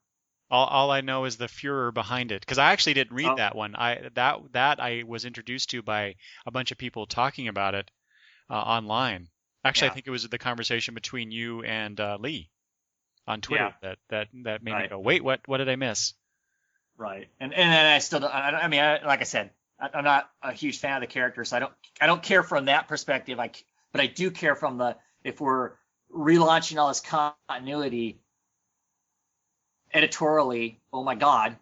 All I know is the furor behind it, because I actually didn't read that one. I was introduced to by a bunch of people talking about it online. Actually, I think it was the conversation between you and Lee on Twitter that made me go, "Wait, what did I miss?" Right. And I still don't. I mean, like I said, I'm not a huge fan of the character, so I don't care from that perspective. But I do care from if we're relaunching all this continuity editorially. Oh my God,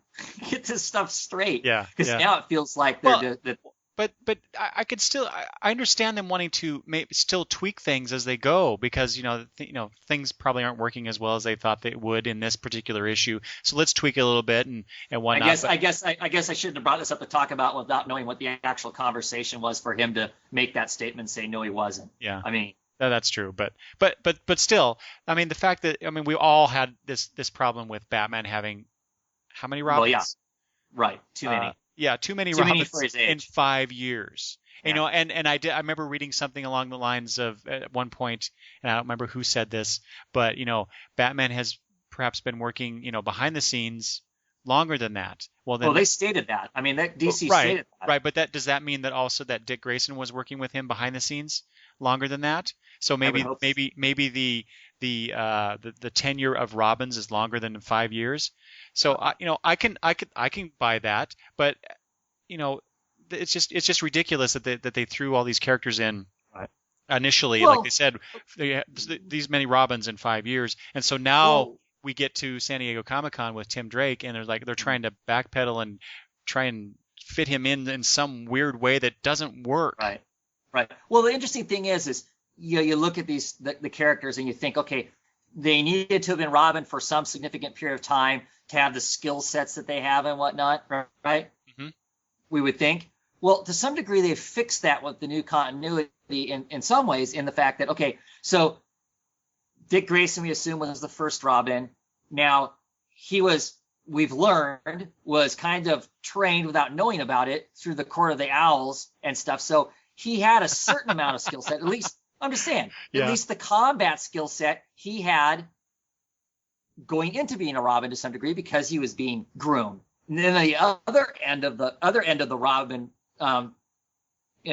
get this stuff straight. Yeah. Because Yeah. now it feels like But I could still I understand them wanting to still tweak things as they go because things probably aren't working as well as they thought they would in this particular issue. So let's tweak it a little bit and whatnot. I guess I shouldn't have brought this up to talk about without knowing what the actual conversation was for him to make that statement and say no, he wasn't. Yeah. I mean, that's true, but still, I mean the fact that we all had this problem with Batman having how many Robins? Well, yeah, right, too many. Yeah, too many Robins in 5 years. Yeah. And I remember reading something along the lines of at one point, and I don't remember who said this, but Batman has perhaps been working behind the scenes longer than that. Well, they stated that. I mean, that DC right, stated that. Right, but does that mean that also that Dick Grayson was working with him behind the scenes longer than that? So maybe the tenure of Robins is longer than 5 years. So I can buy that, but it's just ridiculous that they threw all these characters in initially, like they said, these many Robins in 5 years, and so now we get to San Diego Comic-Con with Tim Drake, and they're trying to backpedal and try and fit him in some weird way that doesn't work. Right. Well, the interesting thing is you look at the characters and you think, okay, they needed to have been Robin for some significant period of time to have the skill sets that they have and whatnot, right? Mm-hmm. We would think. Well, to some degree, they've fixed that with the new continuity in some ways, in the fact that, okay, so Dick Grayson, we assume, was the first Robin. Now, we've learned, was kind of trained without knowing about it through the Court of the Owls and stuff. So he had a certain amount of skill set, at least, I'm just saying, at least the combat skill set he had going into being a Robin to some degree because he was being groomed. And then the other end of the Robin,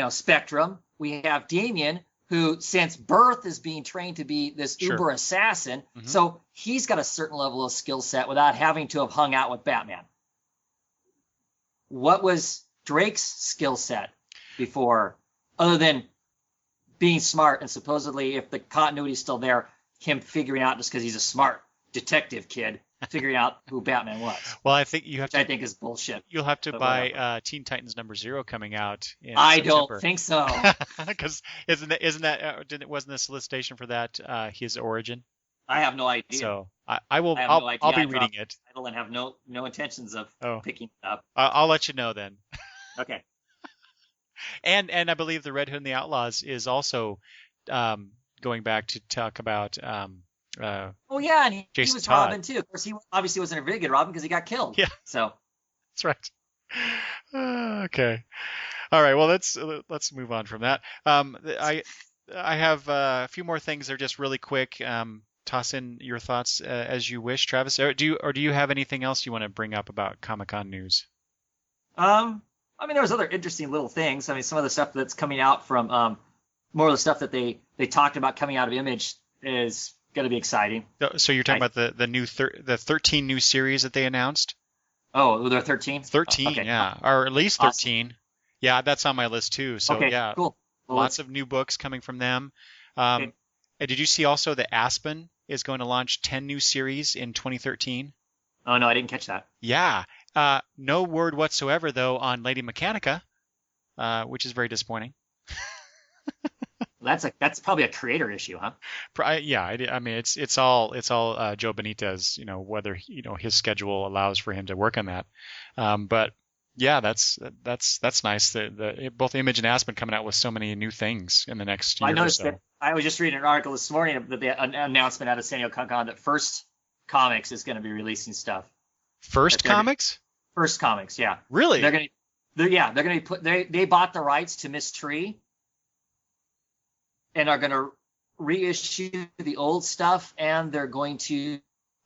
spectrum, we have Damian, who since birth is being trained to be this uber assassin. Mm-hmm. So he's got a certain level of skill set without having to have hung out with Batman. What was Drake's skill set before, other than being smart and supposedly, if the continuity is still there, him figuring out just because he's a smart detective kid, figuring out who Batman was. Well, I think I think is bullshit. You'll have to buy Teen Titans #0 coming out in I September. Don't think so. Because wasn't the solicitation for that his origin? I have no idea. So I'll be reading it. I have no intentions of picking it up. I'll let you know then. Okay. And I believe the Red Hood and the Outlaws is also going back to talk about. And he was Todd. Robin too. Of course, he obviously wasn't a very good Robin because he got killed. Yeah, so that's right. Okay, all right. Well, let's move on from that. I have a few more things. They're just really quick. Toss in your thoughts as you wish, Travis. Do you have anything else you want to bring up about Comic-Con news? There was other interesting little things. Some of the stuff that's coming out from more of the stuff that they talked about coming out of Image is going to be exciting. So you're talking about the 13 new series that they announced? Oh, there are 13? 13, okay. Yeah. Or at least 13. Awesome. Yeah, that's on my list too. So yeah, cool. Well, lots of new books coming from them. Did you see also that Aspen is going to launch 10 new series in 2013? Oh, no, I didn't catch that. Yeah. No word whatsoever, though, on Lady Mechanica, which is very disappointing. That's probably a creator issue, huh? Yeah, it's all Joe Benitez, whether his schedule allows for him to work on that. But yeah, that's nice. Both Image and Aspen coming out with so many new things in the next year. I noticed that. I was just reading an article this morning that the announcement out of San Diego Comic-Con that First Comics is going to be releasing stuff. First Comics? First Comics, yeah. Really? They're going to they bought the rights to Miss Tree and are going to reissue the old stuff, and they're going to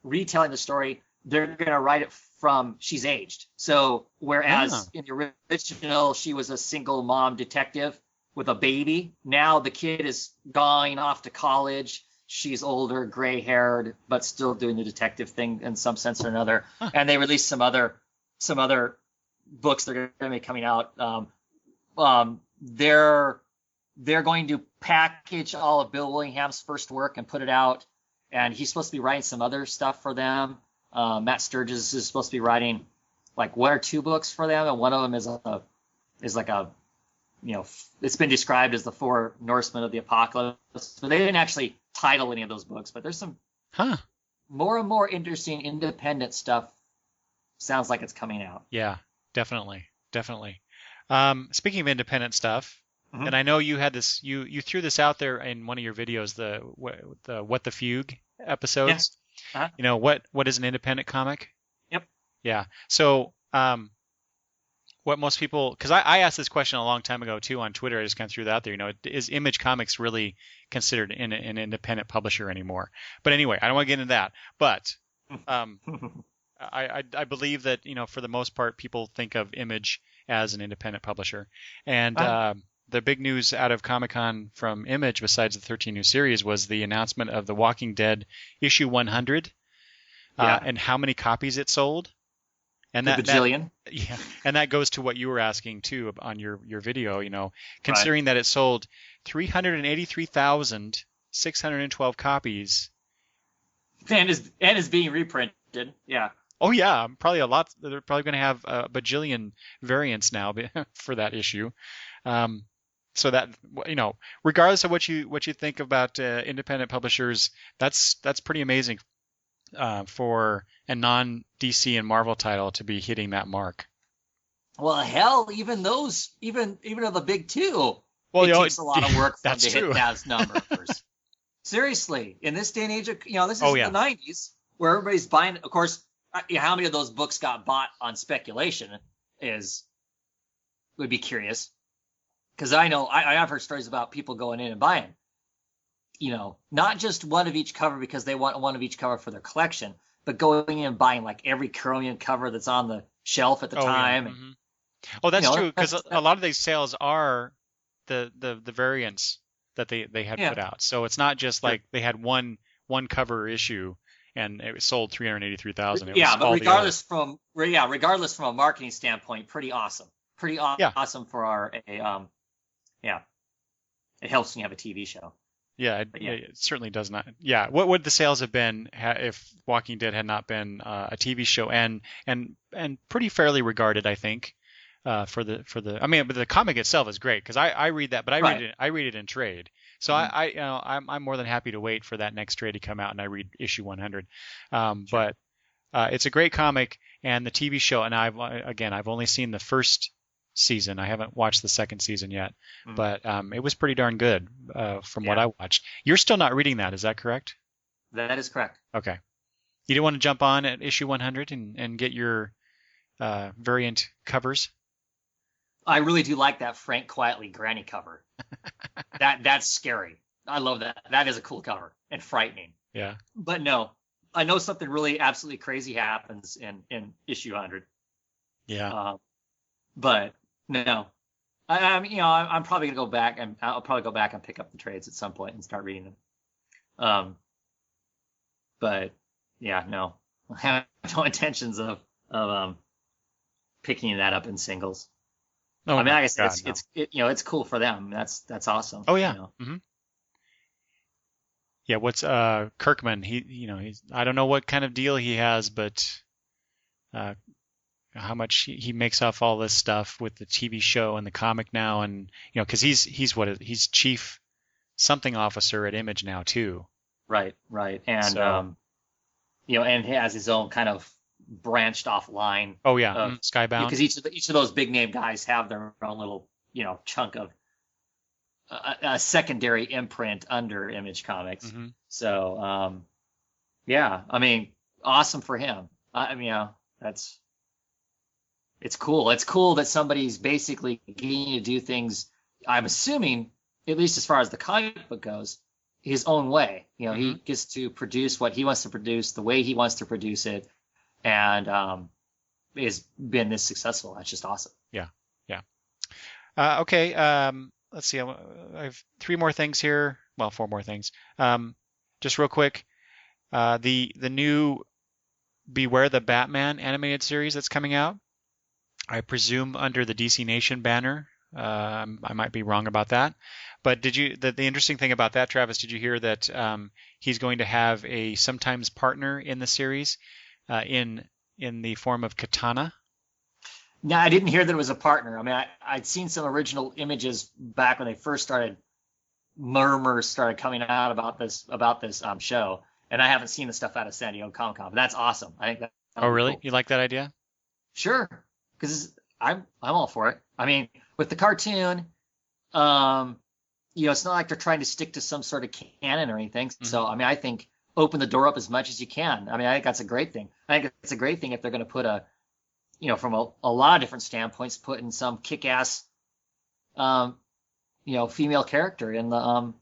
retelling the story. They're going to write it from she's aged. So whereas in the original she was a single mom detective with a baby, now the kid is going off to college. She's older, gray-haired, but still doing the detective thing in some sense or another. And they released some other books that are going to be coming out. They're going to package all of Bill Willingham's first work and put it out, and he's supposed to be writing some other stuff for them. Matt Sturges is supposed to be writing like 1 or 2 books for them, and one of them is like a, it's been described as the 4 Norsemen of the Apocalypse, but they didn't actually title any of those books. But there's some more and more interesting independent stuff. Sounds like it's coming out. Yeah, definitely. Speaking of independent stuff, and I know you had this, you threw this out there in one of your videos, the What the Fugue episodes. Yeah. What is an independent comic? Yep. Yeah. So, what most people, because I asked this question a long time ago too on Twitter. I just kind of threw that out there. Is Image Comics really considered an independent publisher anymore? But anyway, I don't want to get into that. But I believe that for the most part, people think of Image as an independent publisher. And the big news out of Comic-Con from Image, besides the 13 new series, was the announcement of The Walking Dead issue 100, and how many copies it sold. And a bajillion. And that goes to what you were asking too on your video. Considering that it sold 383,612 copies, and is being reprinted. Yeah. Oh yeah, probably a lot. They're probably going to have a bajillion variants now for that issue. So that regardless of what you think about independent publishers, that's pretty amazing for a non-DC and Marvel title to be hitting that mark. Well, hell, even of the big 2, it takes a lot of work for them to hit those numbers. Seriously, in this day and age, this is the 90s where everybody's buying. Of course, how many of those books got bought on speculation would be curious. Because I know I've heard stories about people going in and buying, not just one of each cover because they want one of each cover for their collection, but going in and buying like every Chromium cover that's on the shelf at the time. Yeah. Mm-hmm. Oh, that's true, because a lot of these sales are the variants that they had put out. So it's not just like they had one cover issue and it sold 383,000. But regardless from a marketing standpoint, pretty awesome. Pretty awesome for it helps when you have a TV show. Yeah, it certainly does not. Yeah, what would the sales have been if Walking Dead had not been a TV show and pretty fairly regarded, I think, for the. I mean, but the comic itself is great because I read that, but I read it in trade. So I'm more than happy to wait for that next trade to come out and I read issue 100. But it's a great comic, and the TV show, and I've only seen the first season. I haven't watched the second season yet, but it was pretty darn good from what I watched. You're still not reading that, is that correct? That is correct. Okay. You didn't want to jump on at issue 100 and get your variant covers? I really do like that Frank Quietly Granny cover. That's scary. I love that. That is a cool cover and frightening. Yeah. But no, I know something really absolutely crazy happens in issue 100. Yeah. But no, I'm probably gonna go back and I'll probably go back and pick up the trades at some point and start reading them. But yeah, no, I have no intentions of picking that up in singles. Oh, I mean, I guess it's cool for them. That's awesome. Oh yeah. Mm-hmm. Yeah. What's Kirkman? He's I don't know what kind of deal he has, but how much he makes off all this stuff with the TV show and the comic now, and because he's chief something officer at Image now too. Right, and so, and he has his own kind of branched off line. Oh yeah, Skybound. Because each of those big name guys have their own little chunk of a secondary imprint under Image Comics. Mm-hmm. So yeah, I mean, awesome for him. I mean, it's cool. It's cool that somebody's basically getting to do things, I'm assuming, at least as far as the comic book goes, his own way. He gets to produce what he wants to produce, the way he wants to produce it, and has been this successful. That's just awesome. Yeah. Okay. Let's see. I have 3 more things here. Well, 4 more things. Just real quick. The new Beware the Batman animated series that's coming out. I presume under the DC Nation banner. I might be wrong about that. But the interesting thing about that, Travis, did you hear that he's going to have a sometimes partner in the series in the form of Katana? No, I didn't hear that it was a partner. I mean, I'd seen some original images back when they first started. Murmurs started coming out about this show, and I haven't seen the stuff out of San Diego Comic-Con. But that's awesome. I think that. Oh, really? Cool. You like that idea? Sure, because I'm all for it. I mean, with the cartoon, it's not like they're trying to stick to some sort of canon or anything. Mm-hmm. So, I mean, I think open the door up as much as you can. I mean, I think that's a great thing. I think it's a great thing if they're going to put from a lot of different standpoints, put in some kick-ass, female character in the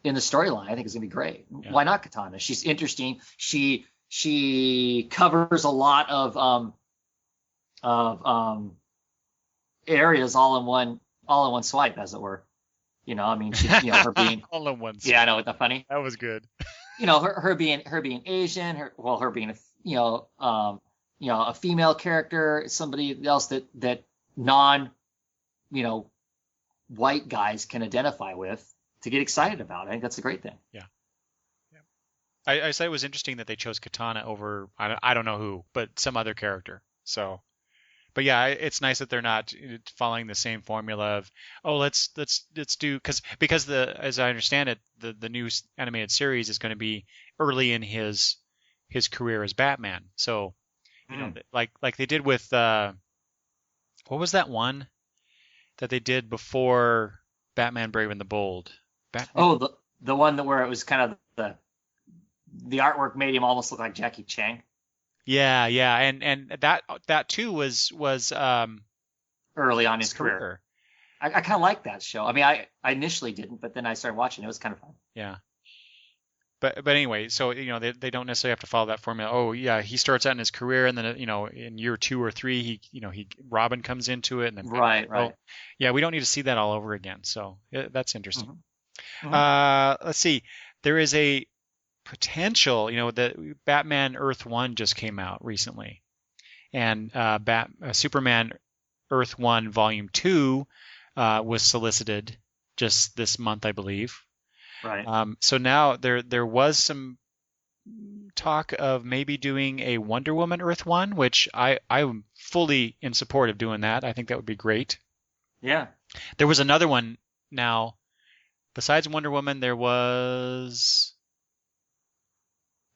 storyline. I think it's gonna be great. Yeah. Why not Katana? She's interesting. She covers a lot of areas all in one swipe, as it were. I mean, her being all in one swipe. Yeah, I know. Isn't that funny? That was good. Her being Asian, her being a female character, somebody else that non white guys can identify with to get excited about. I think that's a great thing. Yeah. I said it was interesting that they chose Katana over I don't know who, but some other character. So, but yeah, it's nice that they're not following the same formula of let's do because as I understand it, the new animated series is going to be early in his career as Batman. So, like they did with what was that one that they did before Batman Brave and the Bold? The one where it was kind of the artwork made him almost look like Jackie Chan. Yeah, and that too was early on his career. I kind of like that show. I mean, I initially didn't, but then I started watching. It was kind of fun. Yeah. But anyway, so they don't necessarily have to follow that formula. Oh yeah, he starts out in his career, and then in year 2 or 3, Robin comes into it, and then right. Yeah, we don't need to see that all over again. So that's interesting. Mm-hmm. Let's see. There is a potential. The Batman Earth 1 just came out recently, and Superman Earth 1 Volume 2 was solicited just this month, I believe. Right. So now there was some talk of maybe doing a Wonder Woman Earth 1, which I'm fully in support of doing that. I think that would be great. Yeah. There was another one now. Besides Wonder Woman, there was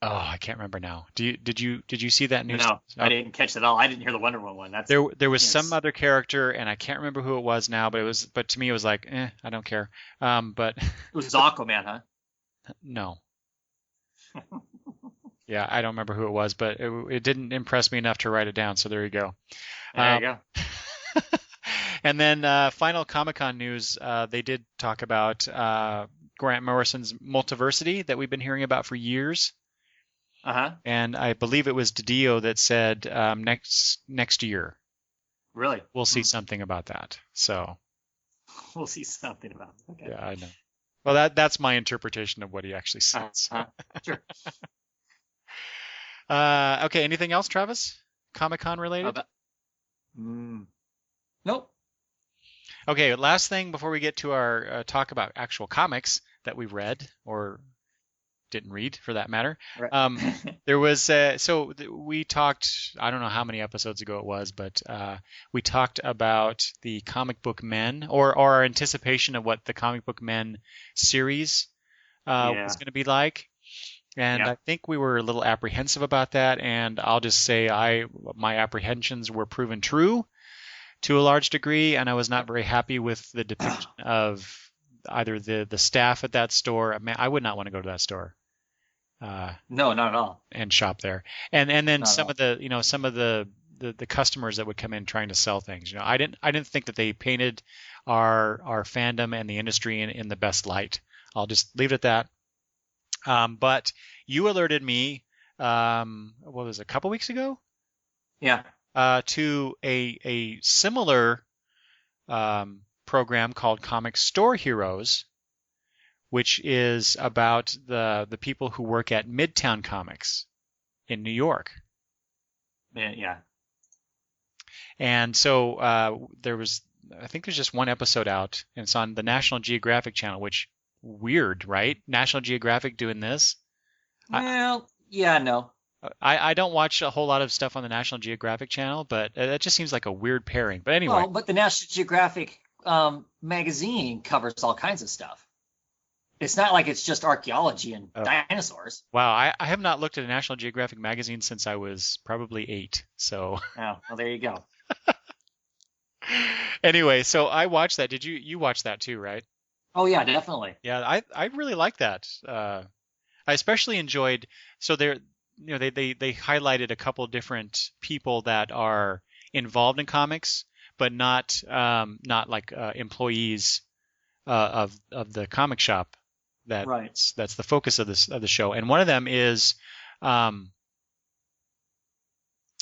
I can't remember now. Did you see that news? No, I didn't catch it all. I didn't hear the Wonder Woman one. There was some other character, and I can't remember who it was now. But to me it was like, I don't care. But it was Aquaman, huh? No. Yeah, I don't remember who it was, but it didn't impress me enough to write it down. So there you go. There you go. And then final Comic-Con news. They did talk about Grant Morrison's Multiversity that we've been hearing about for years. Uh-huh. And I believe it was Didio that said next year. Really? We'll see something about that. So we'll see something about it. Okay. Yeah, I know. Well, that's my interpretation of what he actually says. Sure. Okay, anything else, Travis? Comic-Con related? Nope. Okay, last thing before we get to our talk about actual comics that we've read or didn't read, for that matter. Right. There was we talked, I don't know how many episodes ago it was, but we talked about the Comic Book Men or our anticipation of what the Comic Book Men series was going to be like. And I think we were a little apprehensive about that, and I'll just say my apprehensions were proven true to a large degree, and I was not very happy with the depiction of either the staff at that store. Man, I would not want to go to that store. No, not at all. And shop there, and then not some of the customers that would come in trying to sell things. I didn't think that they painted our fandom and the industry in the best light. I'll just leave it at that. But you alerted me, what was it, a couple weeks ago? Yeah. To a similar program called Comic Store Heroes, which is about the people who work at Midtown Comics in New York. Yeah. And so I think there's just one episode out, and it's on the National Geographic channel, which weird, right? National Geographic doing this. Well, yeah, no. I don't watch a whole lot of stuff on the National Geographic channel, but it just seems like a weird pairing. But anyway. Well, but the National Geographic magazine covers all kinds of stuff. It's not like it's just archaeology and dinosaurs. Wow, I have not looked at a National Geographic magazine since I was probably 8. So. Oh, well, there you go. Anyway, so I watched that. Did you watch that too, right? Oh yeah, definitely. Yeah, I really like that. I especially enjoyed. So they highlighted a couple different people that are involved in comics, but not like employees of the comic shop. That's the focus of the show. And one of them is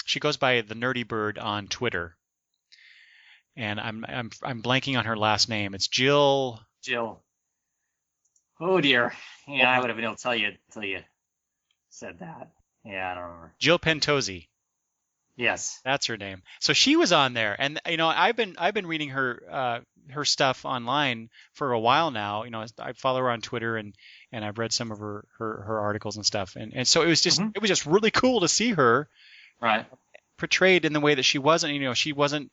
she goes by the Nerdy Bird on Twitter. And I'm blanking on her last name. It's Jill. Jill. Oh dear. Yeah, I would have been able to tell you until you said that. Yeah, I don't remember. Jill Pentozzi. Yes, that's her name. So she was on there, and I've been reading her stuff online for a while now. I follow her on Twitter, and I've read some of her articles and stuff, and so it was just really cool to see her portrayed in the way that she wasn't. She wasn't.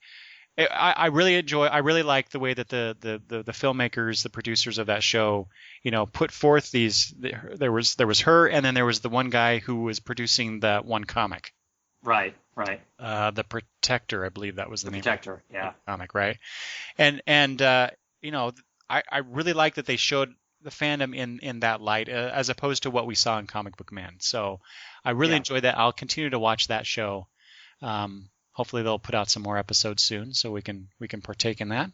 I really like the way that the filmmakers, the producers of that show, put forth these. There was her, and then there was the one guy who was producing that one comic. Right. The Protector, I believe that was the name. Protector, yeah. Of the comic, right? And I really like that they showed the fandom in that light as opposed to what we saw in Comic Book Man. So I really enjoyed that. I'll continue to watch that show. Hopefully they'll put out some more episodes soon, so we can partake in that.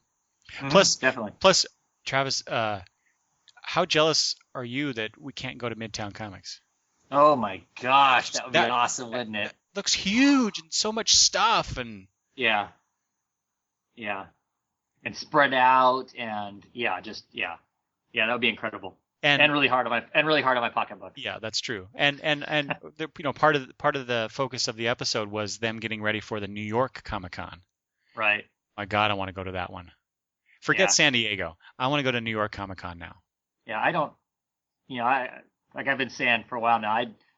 Definitely. Plus, Travis, how jealous are you that we can't go to Midtown Comics? Oh my gosh, that would be awesome, wouldn't it? Looks huge and so much stuff and yeah, and spread out and that would be incredible. And really hard on my pocketbook. Yeah, that's true. And part of the focus of the episode was them getting ready for the New York Comic-Con. Right. My God, I want to go to that one. Forget San Diego. I want to go to New York Comic-Con now. Yeah, I don't. I've been saying for a while now.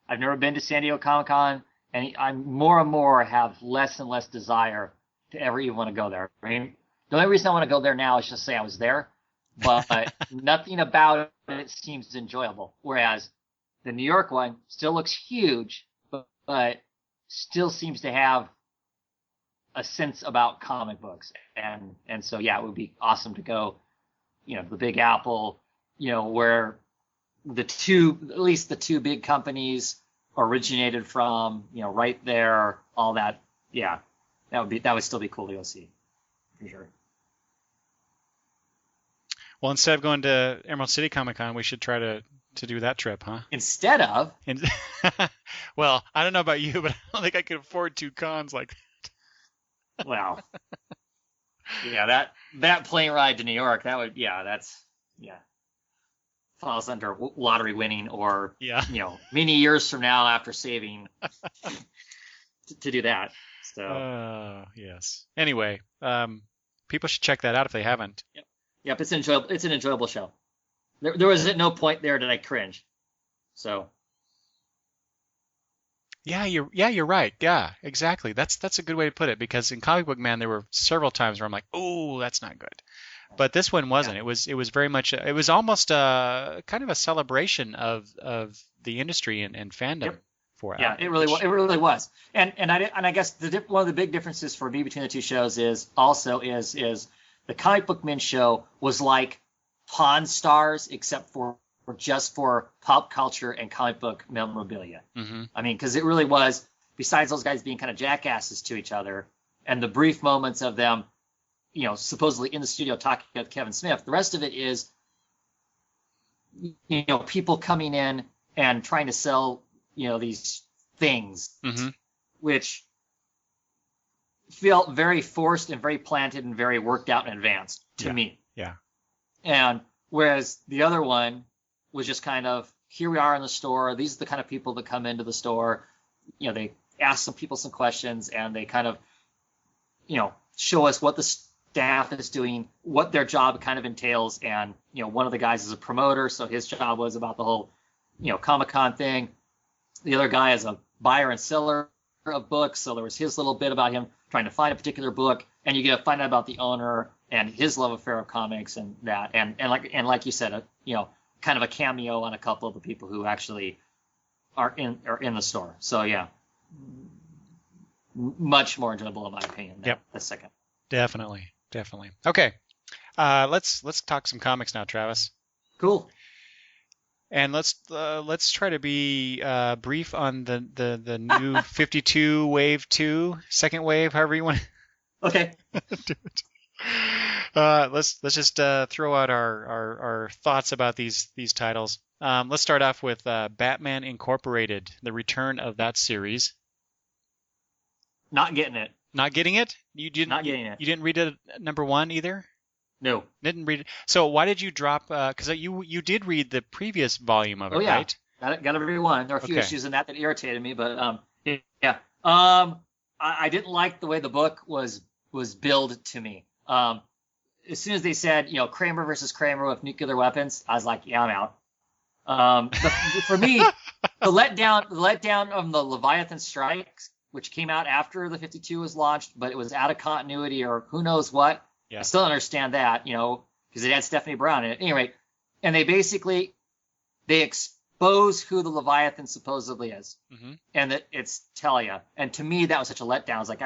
I've never been to San Diego Comic-Con, and I'm more and more have less and less desire to ever even want to go there. I mean, the only reason I want to go there now is just say I was there. But nothing about it seems enjoyable. Whereas the New York one still looks huge, but still seems to have a sense about comic books. And so, it would be awesome to go, the Big Apple, where at least the two big companies originated from, right there, all that. Yeah, that would still be cool to go see, for sure. Well, instead of going to Emerald City Comic Con, we should try to do that trip, huh? Instead of? Well, I don't know about you, but I don't think I could afford 2 cons like that. Well, that plane ride to New York, that would, falls under lottery winning or, many years from now after saving to do that. So. Yes. Anyway, people should check that out if they haven't. Yep, it's an enjoyable show. There was at no point there did I cringe. So. Yeah, you're right. Yeah, exactly. That's a good way to put it, because in Comic Book Man there were several times where I'm like, oh, that's not good. But this one wasn't. Yeah. It was very much. It was almost kind of a celebration of the industry and fandom for it. Yeah, it really was. And I guess one of the big differences for me between the two shows is the Comic Book Men show was like Pawn Stars, except for just for pop culture and comic book memorabilia. Mm-hmm. I mean, because it really was, besides those guys being kind of jackasses to each other and the brief moments of them, supposedly in the studio talking with Kevin Smith, the rest of it is, people coming in and trying to sell, these things, mm-hmm. which felt very forced and very planted and very worked out in advance to me. Yeah. And whereas the other one was just kind of, here we are in the store. These are the kind of people that come into the store. They ask some people some questions and they kind of, show us what the staff is doing, what their job kind of entails. And, one of the guys is a promoter, so his job was about the whole, Comic-Con thing. The other guy is a buyer and seller of books, so there was his little bit about him trying to find a particular book, and you get to find out about the owner and his love affair of comics and that, and like you said, kind of a cameo on a couple of the people who actually are in the store. So yeah, much more enjoyable in my opinion. Yep. The second. Definitely. Okay, let's talk some comics now, Travis. Cool. And let's try to be brief on the new 52 wave 2, second wave, however you want. Okay. Do it. Let's just throw out our thoughts about these titles. Let's start off with Batman Incorporated, the return of that series. Not getting it. Not getting it? You didn't. Not getting it. You didn't read it number 1 either? No. Didn't read it. So why did you drop? Because you did read the previous volume of it, right? Got to read one. There are a few Okay. issues in that irritated me, but yeah. I didn't like the way the book was billed to me. As soon as they said, Kramer versus Kramer with nuclear weapons, I was like, yeah, I'm out. For me, the letdown of the Leviathan strikes, which came out after the 52 was launched, but it was out of continuity or who knows what. Yeah. I still don't understand that, because it had Stephanie Brown in it. Anyway, and they expose who the Leviathan supposedly is, and that it's Talia. And to me, that was such a letdown. I was like,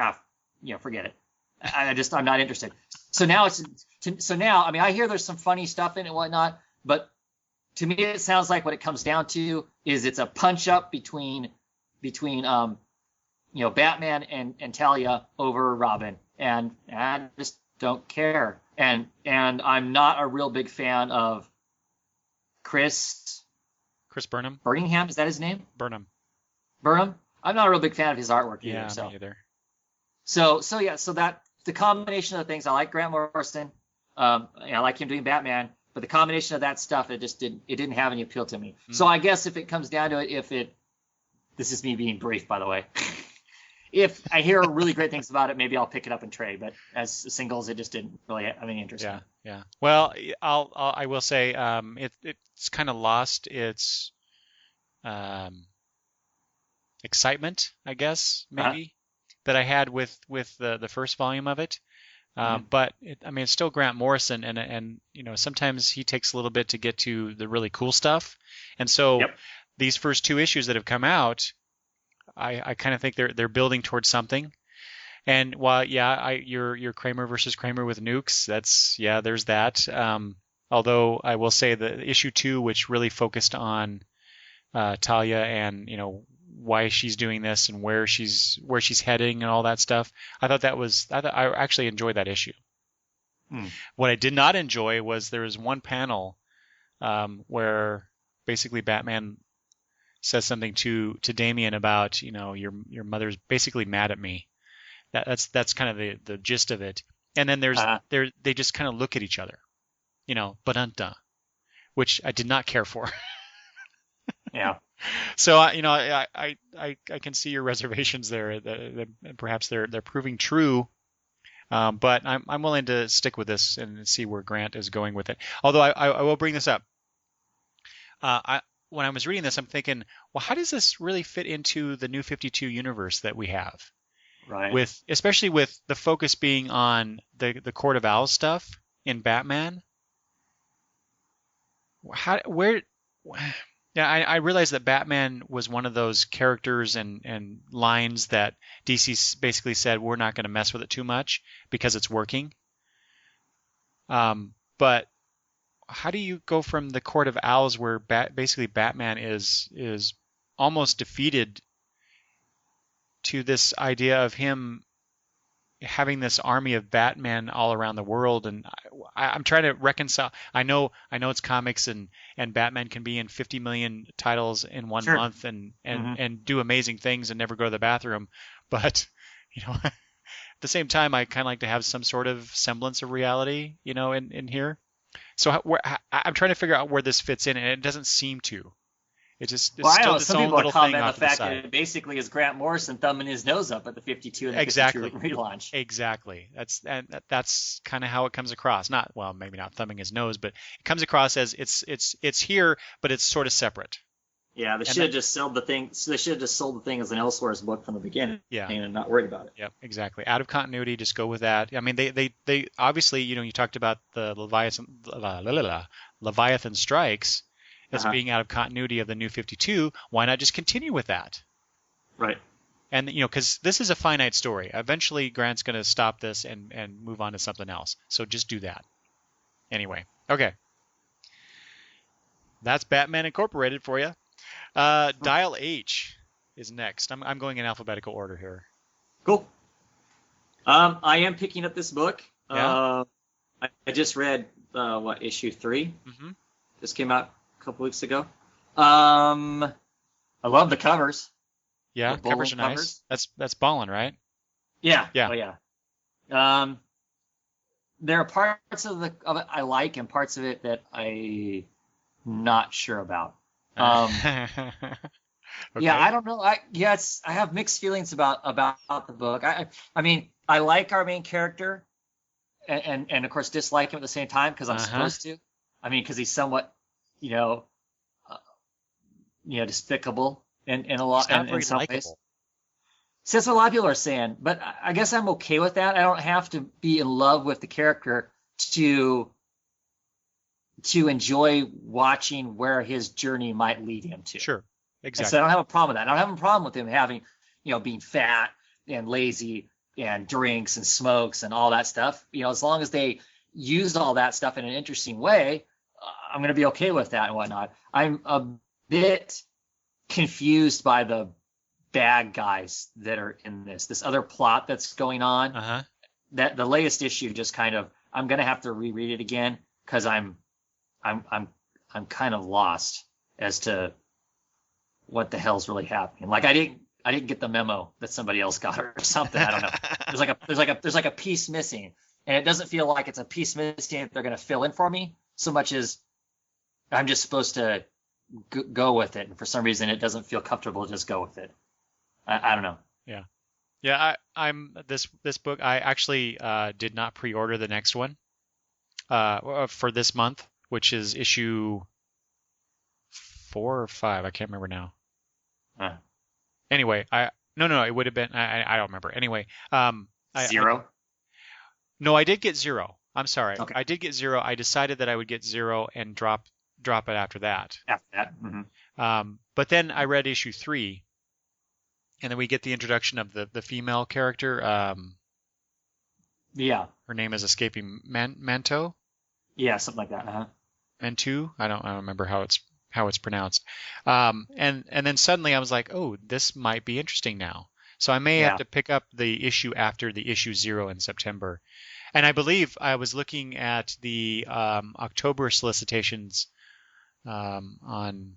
forget it. I'm not interested. So now I hear there's some funny stuff in it and whatnot, but to me, it sounds like what it comes down to is it's a punch up between Batman and Talia over Robin, and I just don't care. And I'm not a real big fan of Chris Burnham. Birmingham, is that his name? Burnham. I'm not a real big fan of his artwork either. Yeah, me either. So that the combination of things, I like Grant Morrison, I like him doing Batman, but the combination of that stuff, it didn't have any appeal to me. So I guess if it comes down to it, this is me being brief, by the way. If I hear really great things about it, maybe I'll pick it up and trade. But as singles, it just didn't really have any interest. Yeah. Well, I will say it's kind of lost its excitement, I guess, maybe that I had with the first volume of it. But it's still Grant Morrison, and sometimes he takes a little bit to get to the really cool stuff. And so these first 2 issues that have come out, I kind of think they're building towards something. And while your Kramer versus Kramer with nukes, there's that. Although I will say the issue 2, which really focused on Talia and why she's doing this and where she's heading and all that stuff, I actually enjoyed that issue. What I did not enjoy was there was one panel where basically Batman says something to Damian about your mother's basically mad at me. That's kind of the gist of it. And then they just kind of look at each other, badunta, which I did not care for. Yeah. So I can see your reservations there. That perhaps they're proving true. But I'm willing to stick with this and see where Grant is going with it. Although I will bring this up. When I was reading this, I'm thinking, well, how does this really fit into the New 52 universe that we have? Right. Especially with the focus being on the Court of Owls stuff in Batman. I realized that Batman was one of those characters and lines that DC basically said we're not going to mess with it too much because it's working. But how do you go from the Court of Owls, where basically Batman is almost defeated, to this idea of him having this army of Batman all around the world? And I'm trying to reconcile. I know it's comics, and Batman can be in 50 million titles in one month and do amazing things and never go to the bathroom. But at the same time, I kind of like to have some sort of semblance of reality, in here. So I'm trying to figure out where this fits in, and it doesn't seem to. It's Well, I still know its some own people are little thing commenting on off the to the fact side. that it basically is Grant Morrison thumbing his nose up at the 52 and the Exactly. 52 relaunch. Exactly. That's kind of how it comes across. Not well, maybe not thumbing his nose, but it comes across as it's here, but it's sort of separate. Yeah, they should have just sold the thing. So they should have just sold the thing as an Elseworlds book from the beginning, and not worried about it. Yep, exactly. Out of continuity, just go with that. I mean, they obviously, you talked about the Leviathan Strikes as being out of continuity of the New 52. Why not just continue with that? Right. And because this is a finite story. Eventually, Grant's going to stop this and move on to something else. So just do that. Anyway, okay. That's Batman Incorporated for you. Dial H is next. I'm going in alphabetical order here. Cool. I am picking up this book. Yeah. I just read issue 3. Mm-hmm. This came out a couple weeks ago. I love the covers. Yeah, the covers are nice. That's Ballin, right? Yeah. Yeah. Oh yeah. There are parts of it I like and parts of it that I'm not sure about. Okay. Yeah, I don't know. I have mixed feelings about the book. I mean, I like our main character, and of course dislike him at the same time because I'm supposed to. I mean, because he's somewhat, despicable in a lot in some ways. So that's what a lot of people are saying, but I guess I'm okay with that. I don't have to be in love with the character to enjoy watching where his journey might lead him to. Sure, exactly. And so I don't have a problem with that. I don't have a problem with him having, being fat and lazy and drinks and smokes and all that stuff. As long as they used all that stuff in an interesting way, I'm going to be okay with that and whatnot. I'm a bit confused by the bad guys that are in this other plot that's going on. That the latest issue just kind of, I'm going to have to reread it again because I'm kind of lost as to what the hell's really happening. Like I didn't get the memo that somebody else got or something. I don't know. There's like a piece missing, and it doesn't feel like it's a piece missing that they're going to fill in for me so much as I'm just supposed to go with it. And for some reason, it doesn't feel comfortable to just go with it. I don't know. Yeah. I'm this book. I actually did not pre-order the next one for this month, which is issue 4 or 5. I can't remember now. Anyway, no, it would have been. I don't remember. Anyway, 0. No, I did get 0. I'm sorry. Okay. I did get 0. I decided that I would get 0 and drop it after that. After that. Mm-hmm. But then I read issue 3, and then we get the introduction of the female character. Yeah. Her name is escaping Manto. Yeah, something like that. Mantu. I don't remember how it's pronounced. And then suddenly I was like, oh, this might be interesting now. So I may have to pick up the issue after the issue 0 in September. And I believe I was looking at the October solicitations on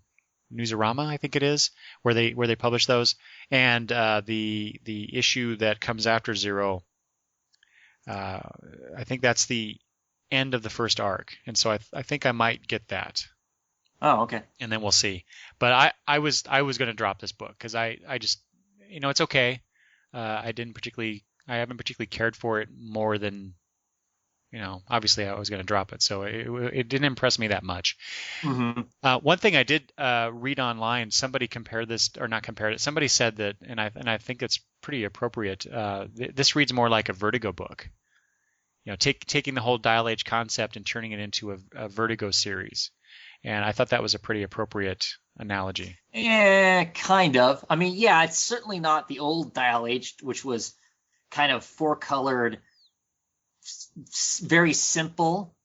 Newsarama, I think it is, where they publish those, and the issue that comes after 0. I think that's the end of the first arc, and so I think I might get that. Oh, okay. And then we'll see. But I was going to drop this book because I just it's okay. I haven't particularly cared for it more than obviously I was going to drop it, so it didn't impress me that much. Mm-hmm. One thing I did read online, somebody compared this, or not compared it. Somebody said that, and I think it's pretty appropriate. This reads more like a Vertigo book. Taking the whole Dial H concept and turning it into a Vertigo series. And I thought that was a pretty appropriate analogy. Yeah, kind of. I mean, yeah, it's certainly not the old Dial H, which was kind of 4-colored, very simple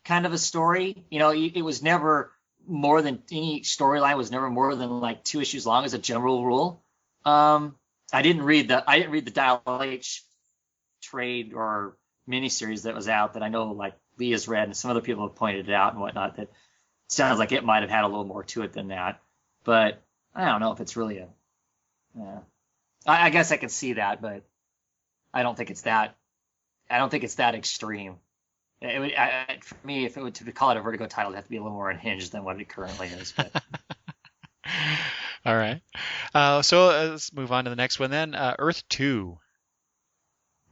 kind of a story. It was never more than, any storyline was never more than like 2 issues long as a general rule. I didn't read the Dial H trade or miniseries that was out that I know like Lee has read and some other people have pointed it out and whatnot, that sounds like it might have had a little more to it than that. But I don't know if it's really I guess I can see that, but I don't think it's that extreme. For me, if it would to call it a Vertigo title, it'd have to be a little more unhinged than what it currently is. But. All right. So let's move on to the next one then. Earth 2,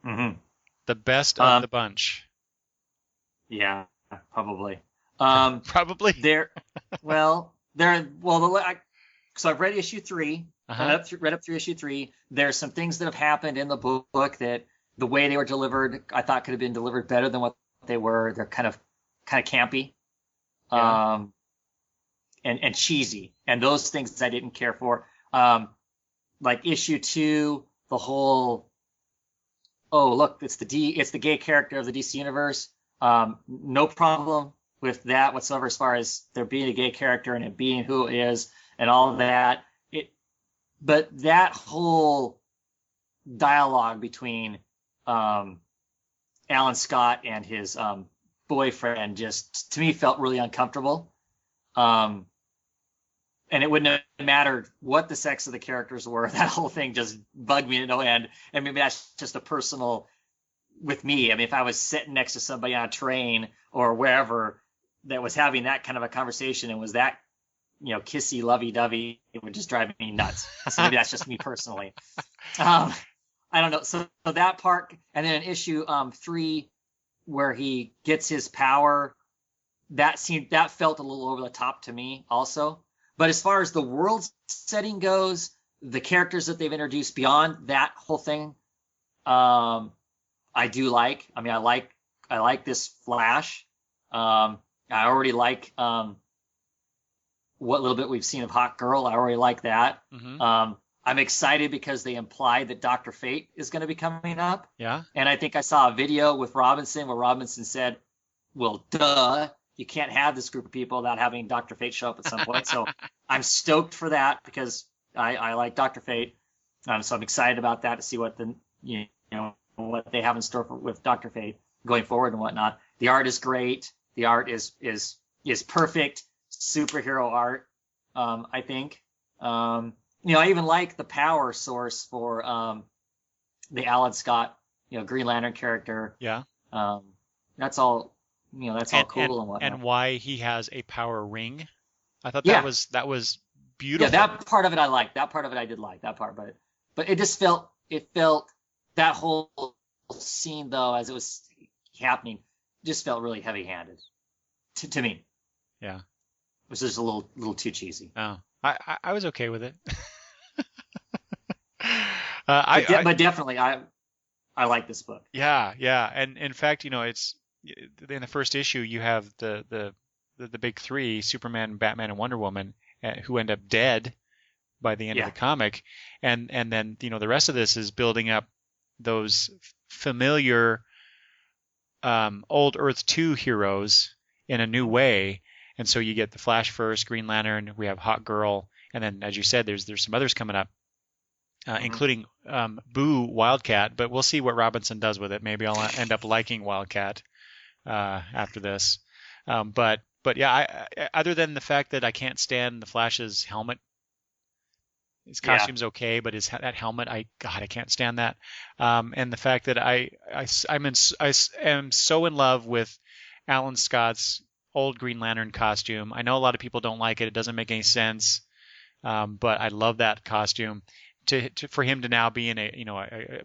Hmm. the best of Um, the bunch. yeah, probably. Um, Probably. there, well, so I've read issue 3. Uh-huh. Read up through issue 3. There's some things that have happened in the book that the way they were delivered, I thought could have been delivered better than what they were. They're kind of campy, Yeah. um, and cheesy, and those things I didn't care for. Like issue 2, the whole, oh look, it's the gay character of the DC universe. No problem with that whatsoever as far as there being a gay character and it being who it is and all of that. But that whole dialogue between Alan Scott and his boyfriend just to me felt really uncomfortable. Um, and it wouldn't have mattered what the sex of the characters were. That whole thing just bugged me to no end. And maybe that's just a personal with me. I mean, if I was sitting next to somebody on a train or wherever that was having that kind of a conversation and was that, kissy, lovey-dovey, it would just drive me nuts. So maybe that's just me personally. I don't know. So that part, and then in issue 3, where he gets his power, that felt a little over the top to me also. But as far as the world setting goes, the characters that they've introduced beyond that whole thing, I do like. I mean, I like this Flash. I already like what little bit we've seen of Hawk Girl. I already like that. Mm-hmm. I'm excited because they implied that Dr. Fate is going to be coming up. Yeah. And I think I saw a video with Robinson where Robinson said, well, duh, you can't have this group of people without having Dr. Fate show up at some point. So I'm stoked for that because I like Dr. Fate. So I'm excited about that to see what what they have in store with Dr. Fate going forward and whatnot. The art is great. The art is perfect superhero art. I think. I even like the power source for the Alan Scott, Green Lantern character. Yeah. That's all. That's all cool and whatnot. And why he has a power ring. I thought Yeah. that was beautiful. Yeah, that part of it I liked. That part of it I did like. That part, but it just felt that whole scene though, as it was happening, just felt really heavy-handed to me. Yeah. It was just a little too cheesy. Oh, I was okay with it. But definitely, I like this book. Yeah, and in fact, it's in the first issue you have the big three, Superman, Batman, and Wonder Woman, who end up dead by the end of the comic, and then the rest of this is building up those familiar old Earth 2 heroes in a new way, and so you get the Flash first, Green Lantern, we have Hawk Girl, and then as you said, there's some others coming up. Including Boo Wildcat, but we'll see what Robinson does with it. Maybe I'll end up liking Wildcat after this. But yeah, other than the fact that I can't stand the Flash's helmet, his costume's okay, but that helmet, I can't stand that. And the fact that I am so in love with Alan Scott's old Green Lantern costume. I know a lot of people don't like it; it doesn't make any sense, but I love that costume. For him to now be in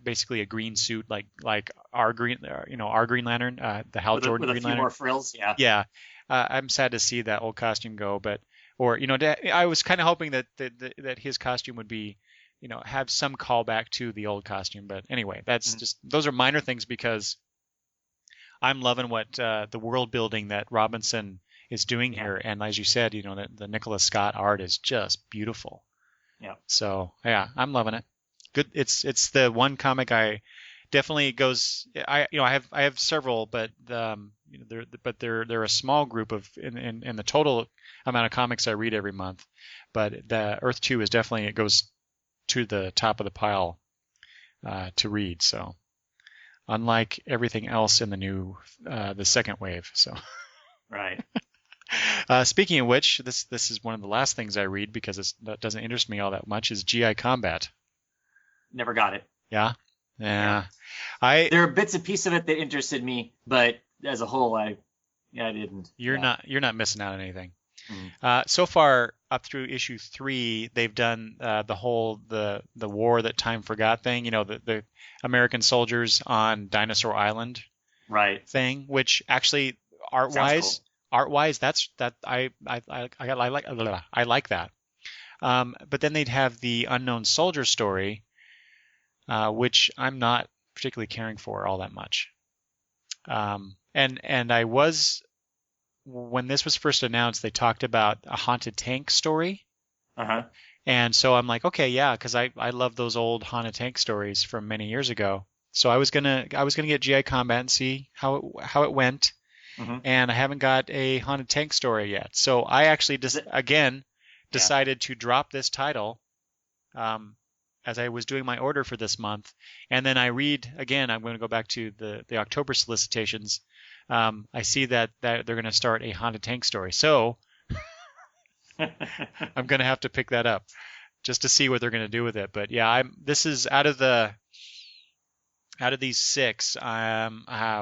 basically a green suit like our Green Lantern, the Hal Jordan with Green a few Lantern. more frills, yeah. Yeah, I'm sad to see that old costume go, I was kind of hoping that his costume would be, have some callback to the old costume. But anyway, that's just those are minor things because I'm loving what the world building that Robinson is doing here, and as you said, the Nicholas Scott art is just beautiful. Yeah. So yeah, I'm loving it. Good. It's the one comic I definitely goes. I have several, but they're a small group of in the total amount of comics I read every month. But the Earth 2 is definitely, it goes to the top of the pile to read. So unlike everything else in the second wave. So right. Speaking of which, this is one of the last things I read because that doesn't interest me all that much. Is GI Combat. Never got it. Yeah. There are bits and pieces of it that interested me, but as a whole, I didn't. You're not missing out on anything. Mm. So far, up through issue 3, they've done the whole the war that time forgot thing. The American soldiers on Dinosaur Island Right. thing, which actually Sounds art-wise, I like that. But then they'd have the Unknown Soldier story, which I'm not particularly caring for all that much. And I was, when this was first announced, they talked about a haunted tank story. Uh-huh. And so I'm like, okay, yeah, because I love those old haunted tank stories from many years ago. So I was gonna get GI Combat and see how it went. Mm-hmm. And I haven't got a haunted tank story yet. So I actually decided to drop this title as I was doing my order for this month. And then I read again. I'm going to go back to the October solicitations. I see that they're going to start a haunted tank story. So I'm going to have to pick that up just to see what they're going to do with it. But yeah, this is out of these 6.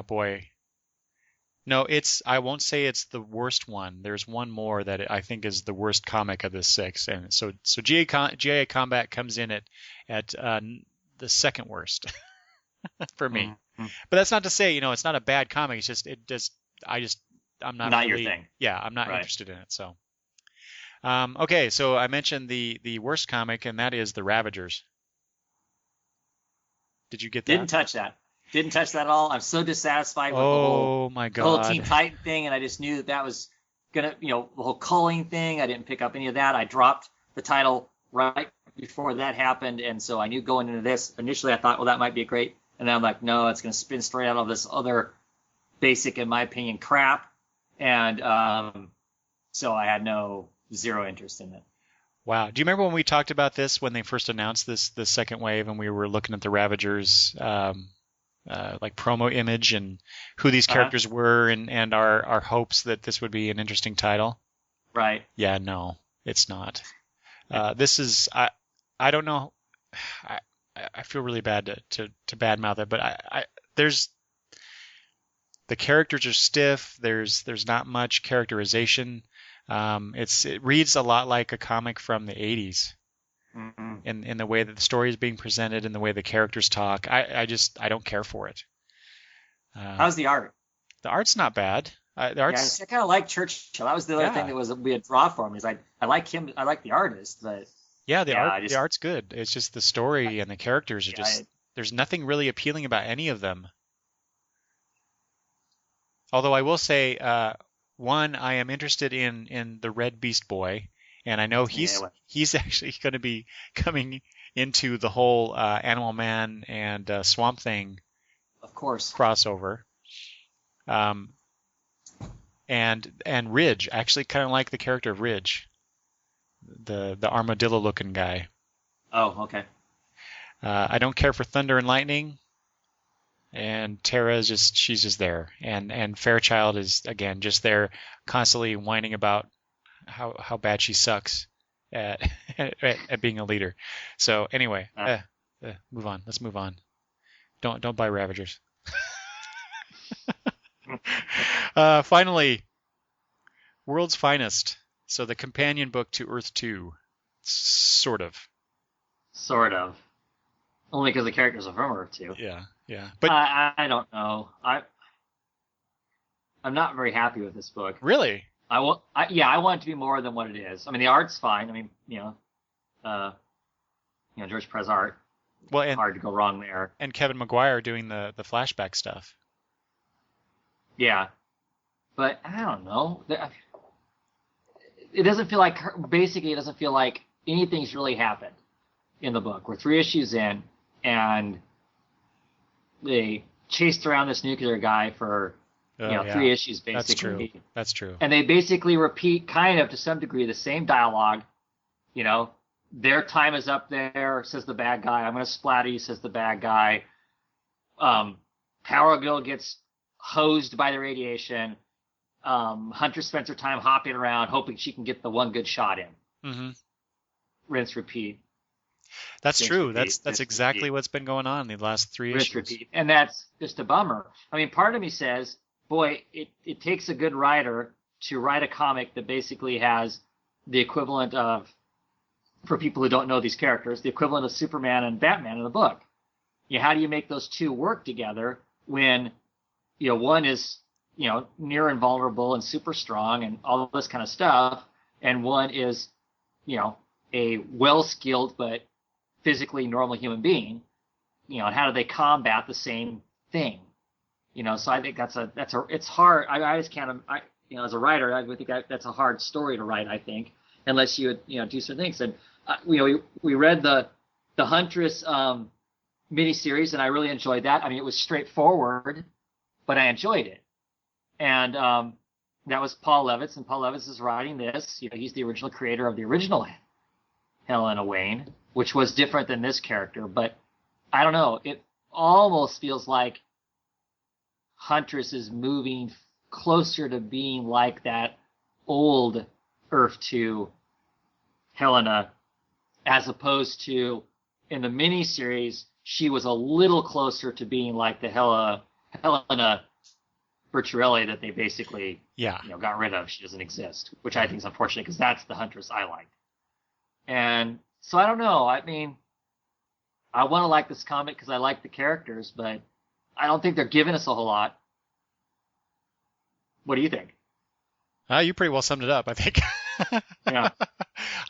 Boy. No, I won't say it's the worst one. There's one more that I think is the worst comic of the 6, and so GA Combat comes in at the second worst for me. Mm-hmm. But that's not to say it's not a bad comic. It's just I'm not really, your thing. Yeah, I'm not interested in it. So okay, so I mentioned the worst comic, and that is the Ravagers. Did you get that? Didn't touch that at all. I'm so dissatisfied with the whole Teen Titan thing, and I just knew that was gonna, the whole culling thing. I didn't pick up any of that. I dropped the title right before that happened, and so I knew going into this, initially I thought, well, that might be great, and then I'm like, no, it's gonna spin straight out of this other basic, in my opinion, crap, and so I had zero interest in it. Wow. Do you remember when we talked about this when they first announced this second wave, and we were looking at the Ravagers like promo image and who these characters were, and our hopes that this would be an interesting title? Right. Yeah, no, it's not. This is I don't know. I feel really bad to badmouth it, but there's the characters are stiff. There's not much characterization. It reads a lot like a comic from the 80s. Mm-hmm. In the way that the story is being presented and the way the characters talk. I don't care for it. How's the art? The art's not bad. The art's... Yeah, I kind of like Churchill. That was the other thing that was a draw for me. Is I like him. I like the artist, but the art's good. It's just the story and the characters are there's nothing really appealing about any of them. Although I will say, one, I am interested in the Red Beast Boy. And I know he's actually going to be coming into the whole Animal Man and Swamp Thing, of course, crossover. And Ridge, I actually kind of like the character of Ridge, the armadillo-looking guy. Oh, okay. I don't care for Thunder and Lightning, and Tara she's just there, and Fairchild is again just there, constantly whining about how bad she sucks at being a leader. So anyway, move on. Let's move on. Don't buy Ravagers. Finally, World's Finest. So the companion book to Earth 2, sort of. Sort of. Only because the characters are from Earth 2. Yeah. But I don't know. I'm not very happy with this book. Really? I want it to be more than what it is. I mean, the art's fine. I mean, George Perez art. Well, hard to go wrong there. And Kevin Maguire doing the flashback stuff. Yeah, but I don't know. It doesn't feel like basically it doesn't feel like anything's really happened in the book. We're 3 issues in, and they chased around this nuclear guy for 3 issues basically. That's true. And they basically repeat kind of to some degree the same dialogue. Their time is up there, says the bad guy. I'm going to splatter you, says the bad guy. Power Girl gets hosed by the radiation. Hunter spends her time hopping around, hoping she can get the one good shot in. Mm-hmm. Rinse, repeat. That's true. That's exactly what's been going on in the last 3 issues. Repeat. And that's just a bummer. I mean, part of me says, boy, it takes a good writer to write a comic that basically has the equivalent of, for people who don't know these characters, the equivalent of Superman and Batman in the book. How do you make those two work together when, one is, near invulnerable and super strong and all this kind of stuff, and one is, a well-skilled but physically normal human being, and how do they combat the same thing? So I think it's hard. I just can't, as a writer, I would think that's a hard story to write, I think, unless you would, do certain things. And, we read the Huntress miniseries, and I really enjoyed that. I mean, it was straightforward, but I enjoyed it. And that was Paul Levitz, and Paul Levitz is writing this. He's the original creator of the original Helena Wayne, which was different than this character. But I don't know. It almost feels like Huntress is moving closer to being like that old Earth 2 Helena, as opposed to in the miniseries, she was a little closer to being like the Helena Berturelli that they basically got rid of. She doesn't exist, which I think is unfortunate because that's the Huntress I liked. And so I don't know. I mean, I want to like this comic because I like the characters, but I don't think they're giving us a whole lot. What do you think? You pretty well summed it up, I think. Yeah.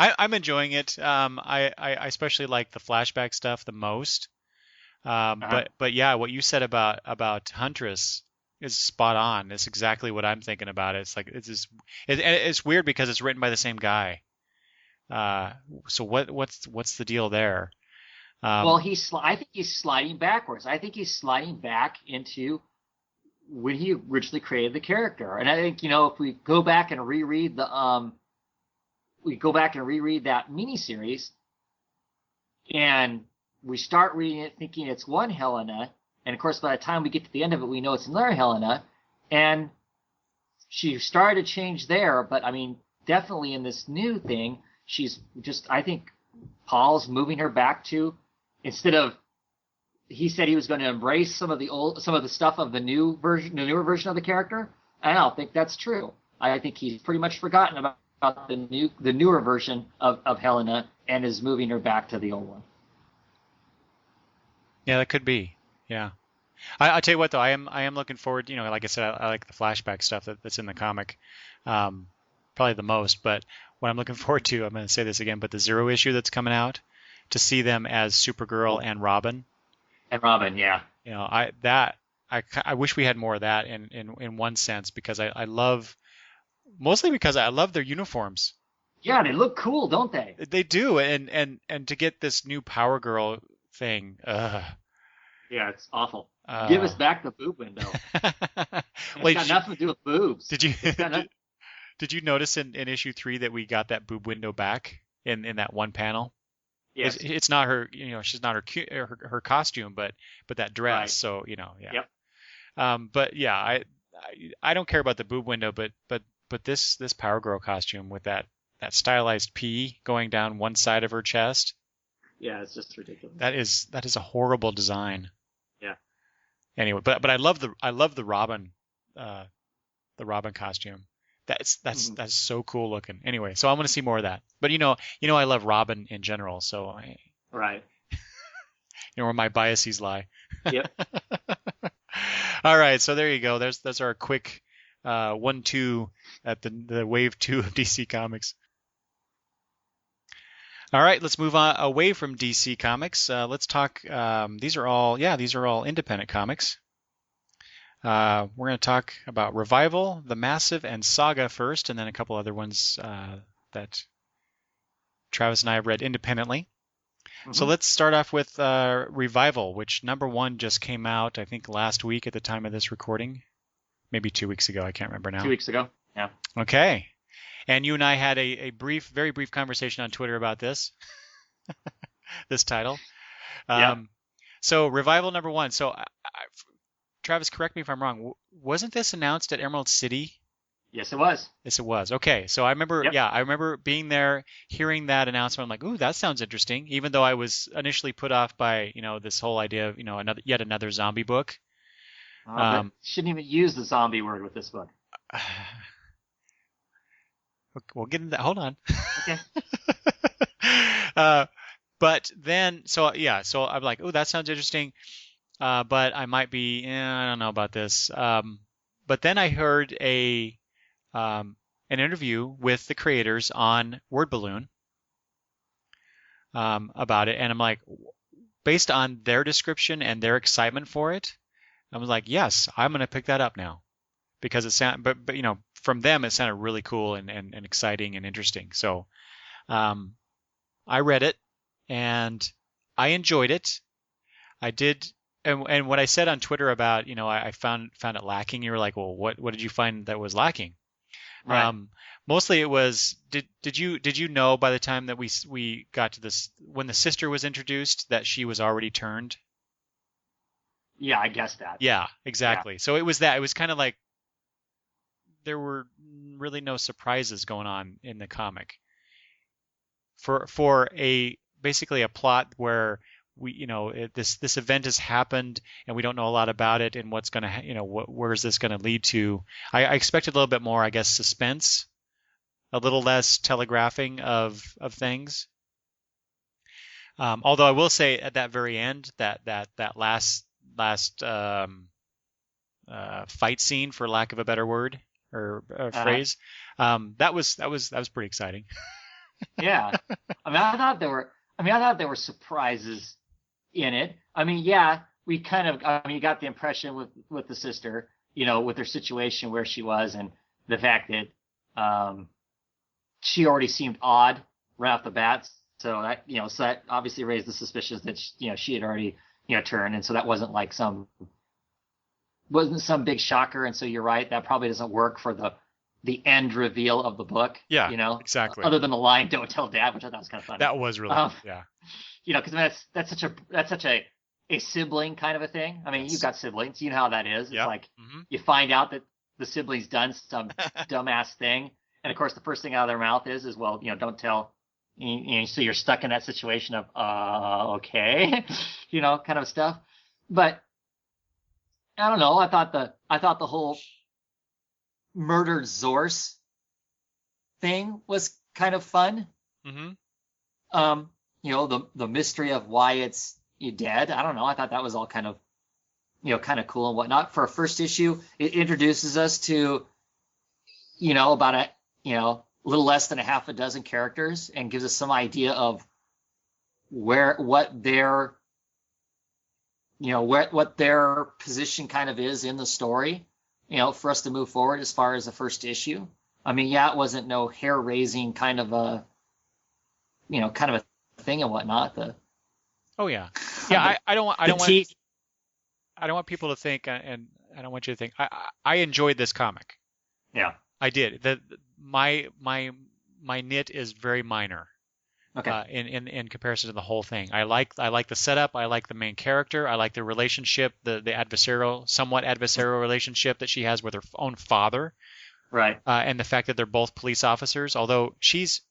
I'm enjoying it. I especially like the flashback stuff the most. But yeah, what you said about Huntress is spot on. It's exactly what I'm thinking about. It's like it's weird because it's written by the same guy. So what's the deal there? Well, I think he's sliding backwards. I think he's sliding back into when he originally created the character. And I think, if we go back and reread that miniseries, and we start reading it thinking it's one Helena, and of course by the time we get to the end of it, we know it's another Helena, and she started to change there, but I mean, definitely in this new thing, she's just, I think Paul's moving her back to, instead of, he said he was going to embrace some of the stuff of the newer version of the character. I don't think that's true. I think he's pretty much forgotten about the newer version of Helena and is moving her back to the old one. Yeah, that could be. Yeah. I'll tell you what though, I am looking forward, like I said, I like the flashback stuff that's in the comic. Probably the most, but what I'm looking forward to, I'm going to say this again, but the Zero issue that's coming out, to see them as Supergirl and Robin. And Robin, yeah. I wish we had more of that in one sense, because mostly because I love their uniforms. Yeah, they look cool, don't they? They do, and to get this new Power Girl thing. Yeah, it's awful. Give us back the boob window. It's got nothing to do with boobs. Did you notice in issue 3 that we got that boob window back in that one panel? Yes. It's not her, she's not her costume, but that dress. Right. So yeah. Yep. But yeah, I don't care about the boob window, but this Power Girl costume with that stylized P going down one side of her chest. Yeah, it's just ridiculous. That is a horrible design. Yeah. Anyway, but I love the Robin costume. That's so cool looking. Anyway, so I want to see more of that. But I love Robin in general, so right. Where my biases lie. Yep. All right, so there you go. That's our quick 1-2 at the wave 2 of DC Comics. All right, let's move on away from DC Comics. Let's talk. These are all independent comics. We're going to talk about Revival, The Massive, and Saga first, and then a couple other ones that Travis and I have read independently. Mm-hmm. So let's start off with Revival, which *1 just came out, I think, last week at the time of this recording. Maybe 2 weeks ago. I can't remember now. 2 weeks ago, yeah. Okay. And you and I had a very brief conversation on Twitter about this, this title. Yeah. So Revival #1. So Travis, correct me if I'm wrong. Wasn't this announced at Emerald City? Yes, it was. Yes, it was. Okay. So I remember, I remember being there, hearing that announcement. I'm like, ooh, that sounds interesting. Even though I was initially put off by, this whole idea of, yet another zombie book. But shouldn't even use the zombie word with this book. We'll get into that. Hold on. Okay. But then, so I'm like, oh, that sounds interesting. But I might be, I don't know about this. But then I heard an interview with the creators on Word Balloon about it, and I'm like, based on their description and their excitement for it, I was like, yes, I'm going to pick that up now because it sounded, but from them it sounded really cool and exciting and interesting. So I read it and I enjoyed it. I did. And what I said on Twitter about, I found it lacking. You were like, well, what did you find that was lacking? Right. Mostly it was, did you know by the time that we got to this, when the sister was introduced, that she was already turned? Yeah, I guessed that. Yeah, exactly. Yeah. So it was kind of like there were really no surprises going on in the comic for basically a plot where this event has happened and we don't know a lot about it and what's going to, where is this going to lead to? I expected a little bit more, I guess, suspense, a little less telegraphing of things. Although I will say at that very end, that last fight scene, for lack of a better word or phrase, that was pretty exciting. Yeah, I thought there were surprises in it. We you got the impression with the sister, with her situation where she was and the fact that she already seemed odd right off the bat. So that obviously raised the suspicions that she had already turned, and so that wasn't some big shocker. And so you're right, that probably doesn't work for the end reveal of the book. Yeah, exactly. Other than the line "Don't tell Dad," which I thought was kind of funny. That was really yeah. Because that's such a sibling kind of a thing. I mean, yes. You've got siblings, you know how that is. It's like you find out that the sibling's done some dumbass thing, and of course the first thing out of their mouth is well, don't tell. So you're stuck in that situation of okay, kind of stuff. But I don't know. I thought the whole murdered Zorse thing was kind of fun. Mm-hmm. The mystery of why it's dead. I don't know. I thought that was all kind of cool and whatnot. For a first issue, it introduces us to about a little less than a half a dozen characters and gives us some idea of what their position kind of is in the story, for us to move forward as far as the first issue. I mean, it wasn't no hair raising kind of a thing and whatnot. I don't want people to think, and I don't want you to think. I enjoyed this comic. Yeah, I did. My nit is very minor. Okay. In comparison to the whole thing, I like the setup. I like the main character. I like the relationship, the somewhat adversarial relationship that she has with her own father. Right. And the fact that they're both police officers. Although she's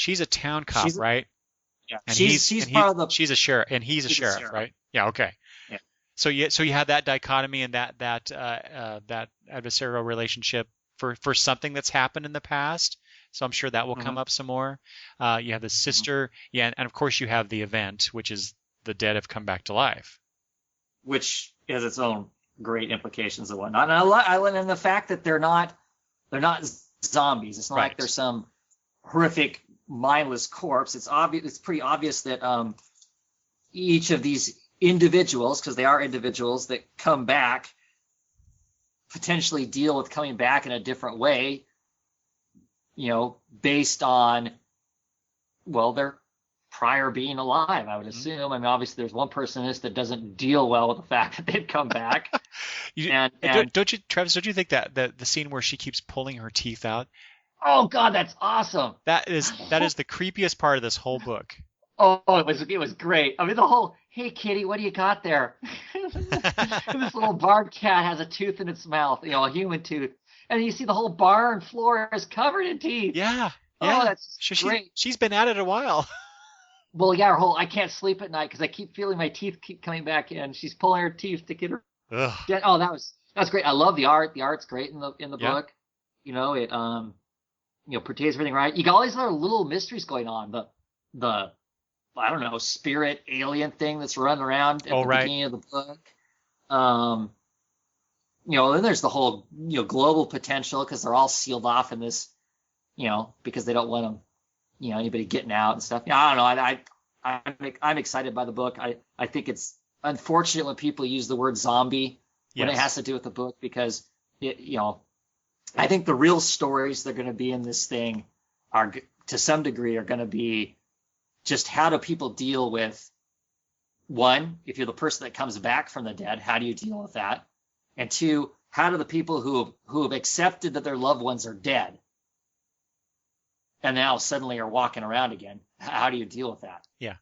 a town cop, right? Yeah. And she's a sheriff, and he's a sheriff, right? Yeah. Okay. Yeah. So you have that dichotomy and that adversarial relationship for something that's happened in the past. So I'm sure that will come up some more. You have the sister, and of course you have the event, which is the dead have come back to life, which has its own great implications and whatnot. And I like the fact that they're not zombies. It's not like they're some horrific mindless corpse. It's obvious. It's pretty obvious that each of these individuals, because they are individuals that come back, potentially deal with coming back in a different way. Based on, their prior being alive, I would assume. I mean, obviously, there's one person in this that doesn't deal well with the fact that they've come back. Don't you, Travis? Don't you think that the scene where she keeps pulling her teeth out? Oh God, that's awesome. That is the creepiest part of this whole book. Oh, it was great. I mean, the whole, hey kitty, what do you got there? This little barred cat has a tooth in its mouth, a human tooth. And you see the whole barn floor is covered in teeth. Yeah. Oh, that's great. She's been at it a while. Well, yeah, her whole, I can't sleep at night because I keep feeling my teeth keep coming back in. She's pulling her teeth to get her. Ugh. Oh, that's great. I love the art. The art's great in the book. portrays everything right. You got all these other little mysteries going on. The I don't know, spirit alien thing that's running around at the beginning of the book. Then there's the whole global potential because they're all sealed off in this, because they don't want them, anybody getting out and stuff. I don't know. I'm excited by the book. I think it's unfortunate when people use the word zombie when it has to do with the book because I think the real stories that are going to be in this thing are to some degree are going to be just how do people deal with, one, if you're the person that comes back from the dead, how do you deal with that? And two, how do the people who have accepted that their loved ones are dead and now suddenly are walking around again, how do you deal with that? Yeah.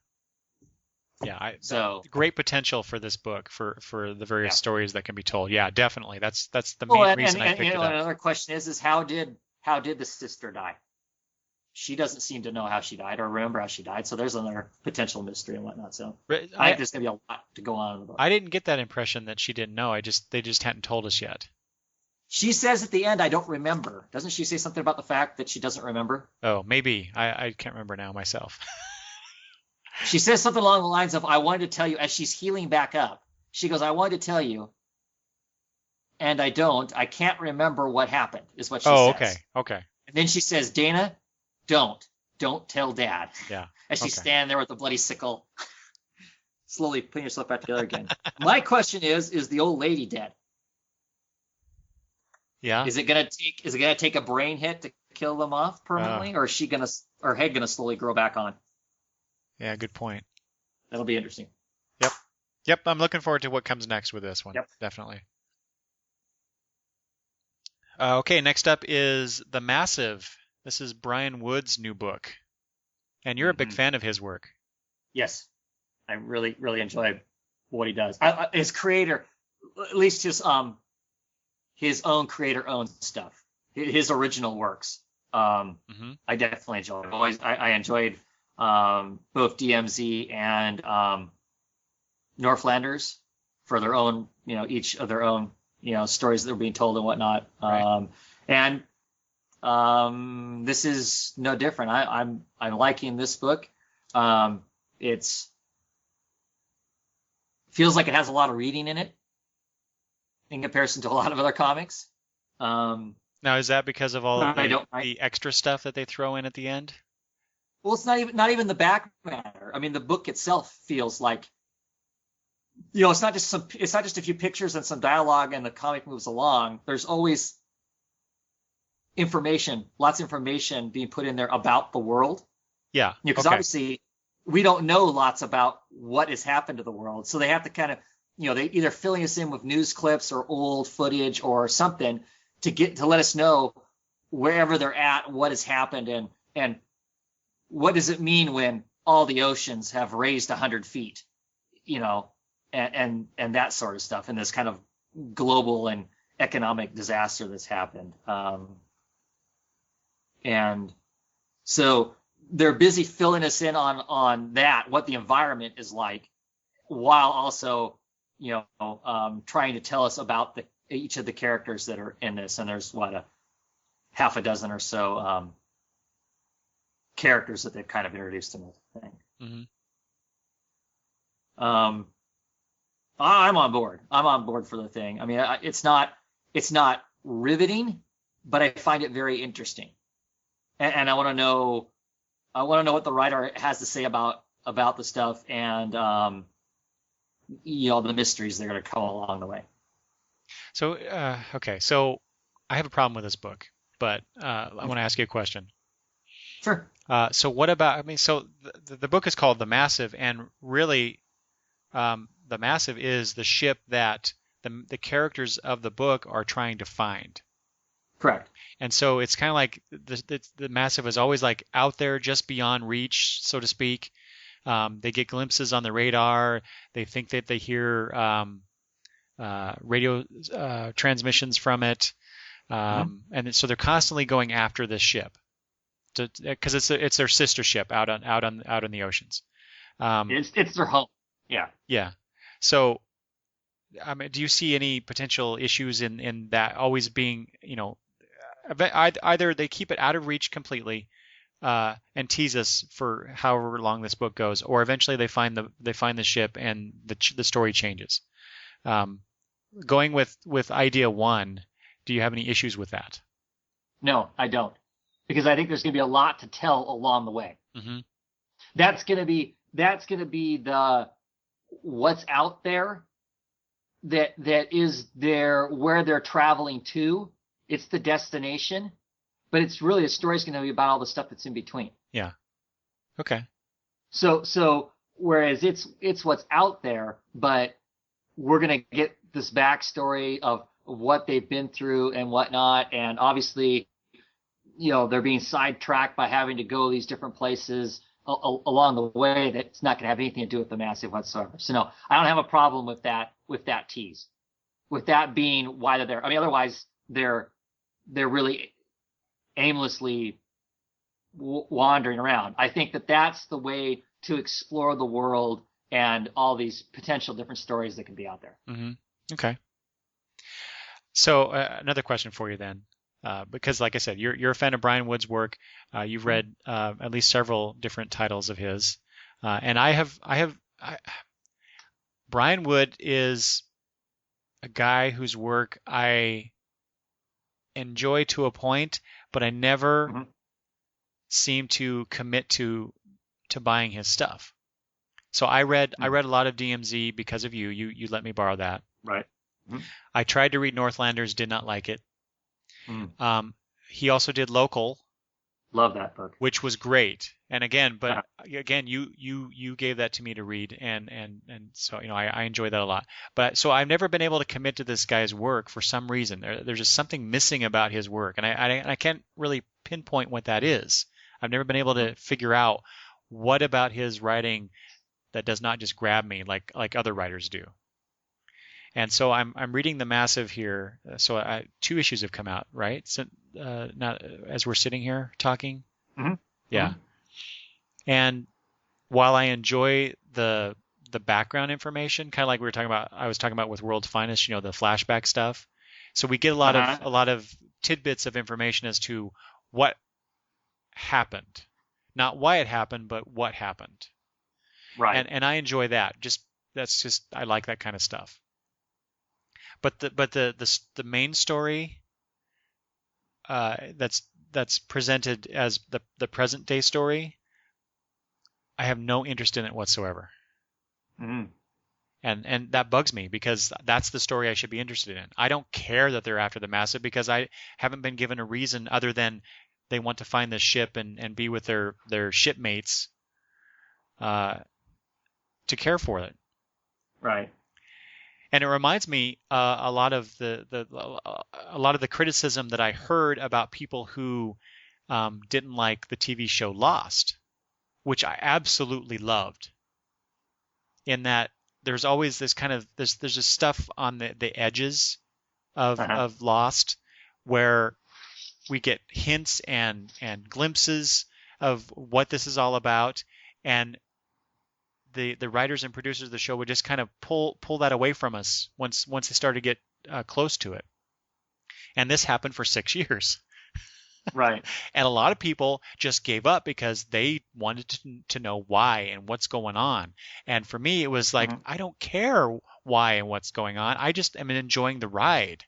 So great potential for this book for the various stories that can be told. Yeah, definitely. That's the main reason I picked it up. Another question is how did the sister die? She doesn't seem to know how she died or remember how she died. So there's another potential mystery and whatnot. So I think there's going to be a lot to go on in the book. I didn't get that impression that she didn't know. They just hadn't told us yet. She says at the end, I don't remember. Doesn't she say something about the fact that she doesn't remember? Oh, maybe. I can't remember now myself. She says something along the lines of, I wanted to tell you, as she's healing back up. She goes, I wanted to tell you, and I don't. I can't remember what happened, is what she says. Oh, okay. And then she says, Dana, don't tell Dad. Yeah. As she's standing there with the bloody sickle, slowly putting herself back together again. My question is the old lady dead? Yeah. Is it gonna take a brain hit to kill them off permanently, or is her head gonna slowly grow back on? Yeah, good point. That'll be interesting. Yep. I'm looking forward to what comes next with this one. Yep. Definitely. Okay, next up is The Massive. This is Brian Wood's new book. And you're a big fan of his work. Yes. I really, really enjoy what he does. His creator, at least his own creator-owned stuff, his original works. I definitely enjoy. I enjoyed both DMZ and Northlanders for their own, each of their own, stories that were being told and whatnot. Right. And this is no different. I'm liking this book. It's feels like it has a lot of reading in it in comparison to a lot of other comics. Now, is that because of all the extra stuff that they throw in at the end? Well, it's not even the back matter. I mean, the book itself feels like, it's not just a few pictures and some dialogue and the comic moves along. There's always information, lots of information being put in there about the world. Yeah. Because obviously we don't know lots about what has happened to the world. So they have to kind of, they either filling us in with news clips or old footage or something to let us know wherever they're at, what has happened and what does it mean when all the oceans have raised 100 feet, and that sort of stuff, and this kind of global and economic disaster that's happened. And so they're busy filling us in on that, what the environment is like, while also, trying to tell us about each of the characters that are in this. And there's a half a dozen or so characters that they've kind of introduced in the thing. Mm-hmm. I'm on board. I'm on board for the thing. I mean, it's not riveting, but I find it very interesting. And I want to know what the writer has to say about the stuff and the mysteries that are going to come along the way. So so I have a problem with this book, but I want to ask you a question. Sure. So what about? I mean, so the book is called The Massive, and really, The Massive is the ship that the characters of the book are trying to find. Correct. And so it's kind of like the Massive is always like out there, just beyond reach, so to speak. They get glimpses on the radar. They think that they hear radio transmissions from it, and so they're constantly going after this ship, because it's their sister ship out in the oceans. It's their home. Yeah. Yeah. So, do you see any potential issues in that always being, either they keep it out of reach completely and tease us for however long this book goes, or eventually they find the ship and the story changes. Going with idea one, do you have any issues with that? No, I don't, because I think there's going to be a lot to tell along the way. Mm-hmm. That's going to be the what's out there that is there where they're traveling to. It's the destination, but it's really the story's going to be about all the stuff that's in between. Yeah. Okay. So whereas it's what's out there, but we're going to get this backstory of what they've been through and whatnot, and obviously, they're being sidetracked by having to go these different places along the way. That's not going to have anything to do with the Massive whatsoever. So no, I don't have a problem with that tease, with that being why they're there. I mean, otherwise they're really aimlessly wandering around. I think that's the way to explore the world and all these potential different stories that can be out there. Mm-hmm. Okay. So another question for you then, because like I said, you're a fan of Brian Wood's work. You've read at least several different titles of his, and I have. Brian Wood is a guy whose work I enjoy to a point, but I never seem to commit to buying his stuff. So I read a lot of DMZ because of you. You let me borrow that. Right. I tried to read Northlanders, did not like it. He also did Local. Love that book. Which was great. And again, you gave that to me to read, and so I enjoy that a lot. But so I've never been able to commit to this guy's work for some reason. There's just something missing about his work, and I can't really pinpoint what that is. I've never been able to figure out what about his writing that does not just grab me like other writers do. And so I'm reading the Massive here. So 2 issues have come out, right? So, not as we're sitting here talking. Mm-hmm. Yeah. Mm-hmm. And while I enjoy the background information, kind of like I was talking about with World's Finest, the flashback stuff. So we get a lot of tidbits of information as to what happened, not why it happened, but what happened. Right. And I enjoy that. I like that kind of stuff. But the main story that's presented as the present day story, I have no interest in it whatsoever. Mm-hmm. And that bugs me, because that's the story I should be interested in. I don't care that they're after the Massive, because I haven't been given a reason other than they want to find this ship and be with their shipmates to care for it. Right. And it reminds me a lot of the criticism that I heard about people who didn't like the TV show Lost, which I absolutely loved. In that there's always this kind of there's just stuff on the edges of Lost, where we get hints and glimpses of what this is all about, and the writers and producers of the show would just kind of pull that away from us once they started to get close to it. And this happened for 6 years. Right. And a lot of people just gave up because they wanted to know why and what's going on. And for me, it was like, I don't care why and what's going on. I just am enjoying the ride.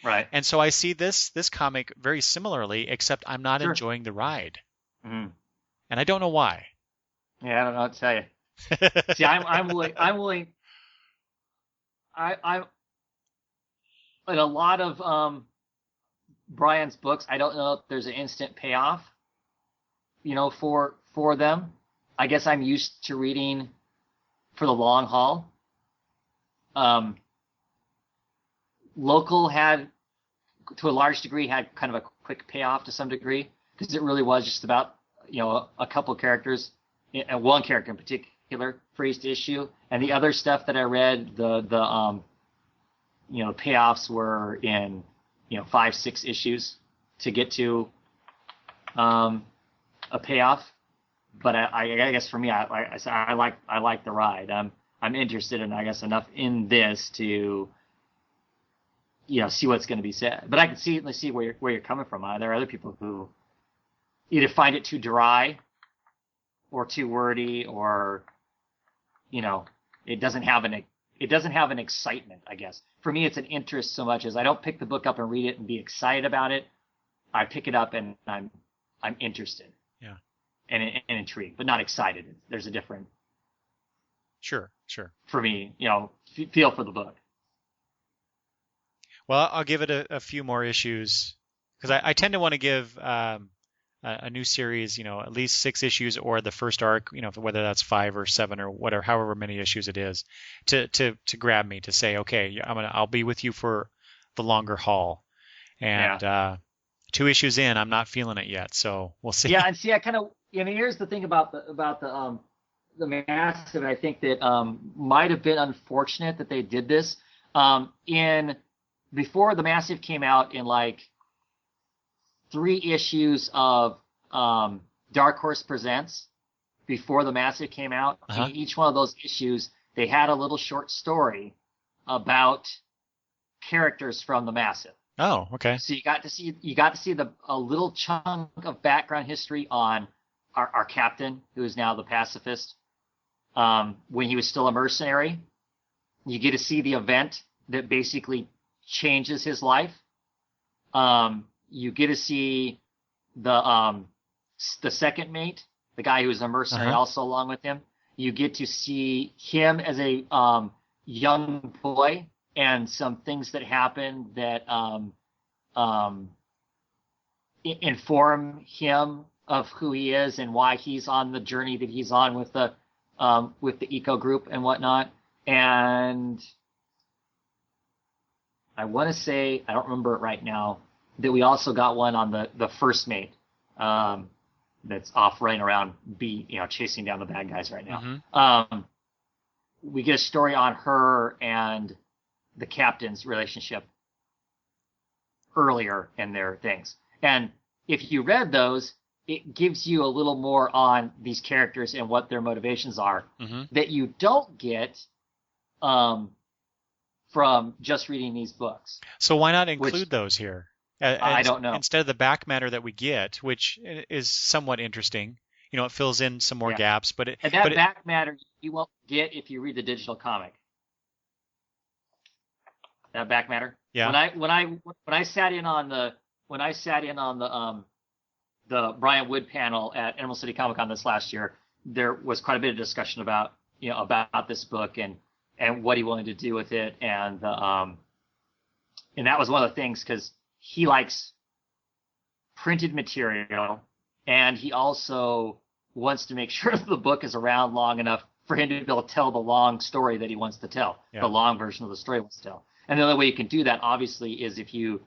Right. And so I see this comic very similarly, except I'm not enjoying the ride. Mm-hmm. And I don't know why. Yeah, I don't know what to tell you. See, I'm willing. I in a lot of Brian's books, I don't know if there's an instant payoff, for them. I guess I'm used to reading for the long haul. Local had, to a large degree, had kind of a quick payoff to some degree, because it really was just about a couple characters, and one character in particular for each issue, and the other stuff that I read, the payoffs were in 5-6 issues to get to a payoff. But I guess for me, I like the ride. I'm interested in, I guess, enough in this to see what's going to be said. But I can see where you're coming from. There are other people who either find it too dry or too wordy, or it doesn't have an excitement, I guess. For me, it's an interest so much as I don't pick the book up and read it and be excited about it. I pick it up and I'm interested. Yeah. And intrigued, but not excited. There's a different. Sure. For me, feel for the book. Well, I'll give it a few more issues because I tend to want to give a new series, at least 6 issues or the first arc, whether that's 5 or 7 or whatever, however many issues it is, to grab me, to say, okay, I'll be with you for the longer haul. And 2 issues in, I'm not feeling it yet, so we'll see. Yeah, and see, I kind of, here's the thing about the Massive. I think that might have been unfortunate that they did this. Before the Massive came out, in like 3 issues of Dark Horse Presents, before the Massive came out, in each one of those issues, they had a little short story about characters from the Massive. Oh, okay. So you got to see a little chunk of background history on our captain, who is now the pacifist, when he was still a mercenary. You get to see the event that basically changes his life. You get to see the second mate, the guy who was a mercenary, also along with him. You get to see him as a young boy, and some things that happen that inform him of who he is and why he's on the journey that he's on with the eco group and whatnot. And I want to say, I don't remember it right now, that we also got one on the first mate that's off running around, chasing down the bad guys right now. We get a story on her and the captain's relationship earlier in their things. And if you read those, it gives you a little more on these characters and what their motivations are that you don't get from just reading these books. So why not include those here? I don't know. Instead of the back matter that we get, which is somewhat interesting. It fills in some more gaps. But back matter you won't get if you read the digital comic. That back matter. Yeah. When I sat in on the Brian Wood panel at Emerald City Comic Con this last year, there was quite a bit of discussion about this book and what he wanted to do with it, and that was one of the things, because he likes printed material, and he also wants to make sure that the book is around long enough for him to be able to tell the long story that he wants to tell, the long version of the story he wants to tell. And the only way you can do that, obviously, is if you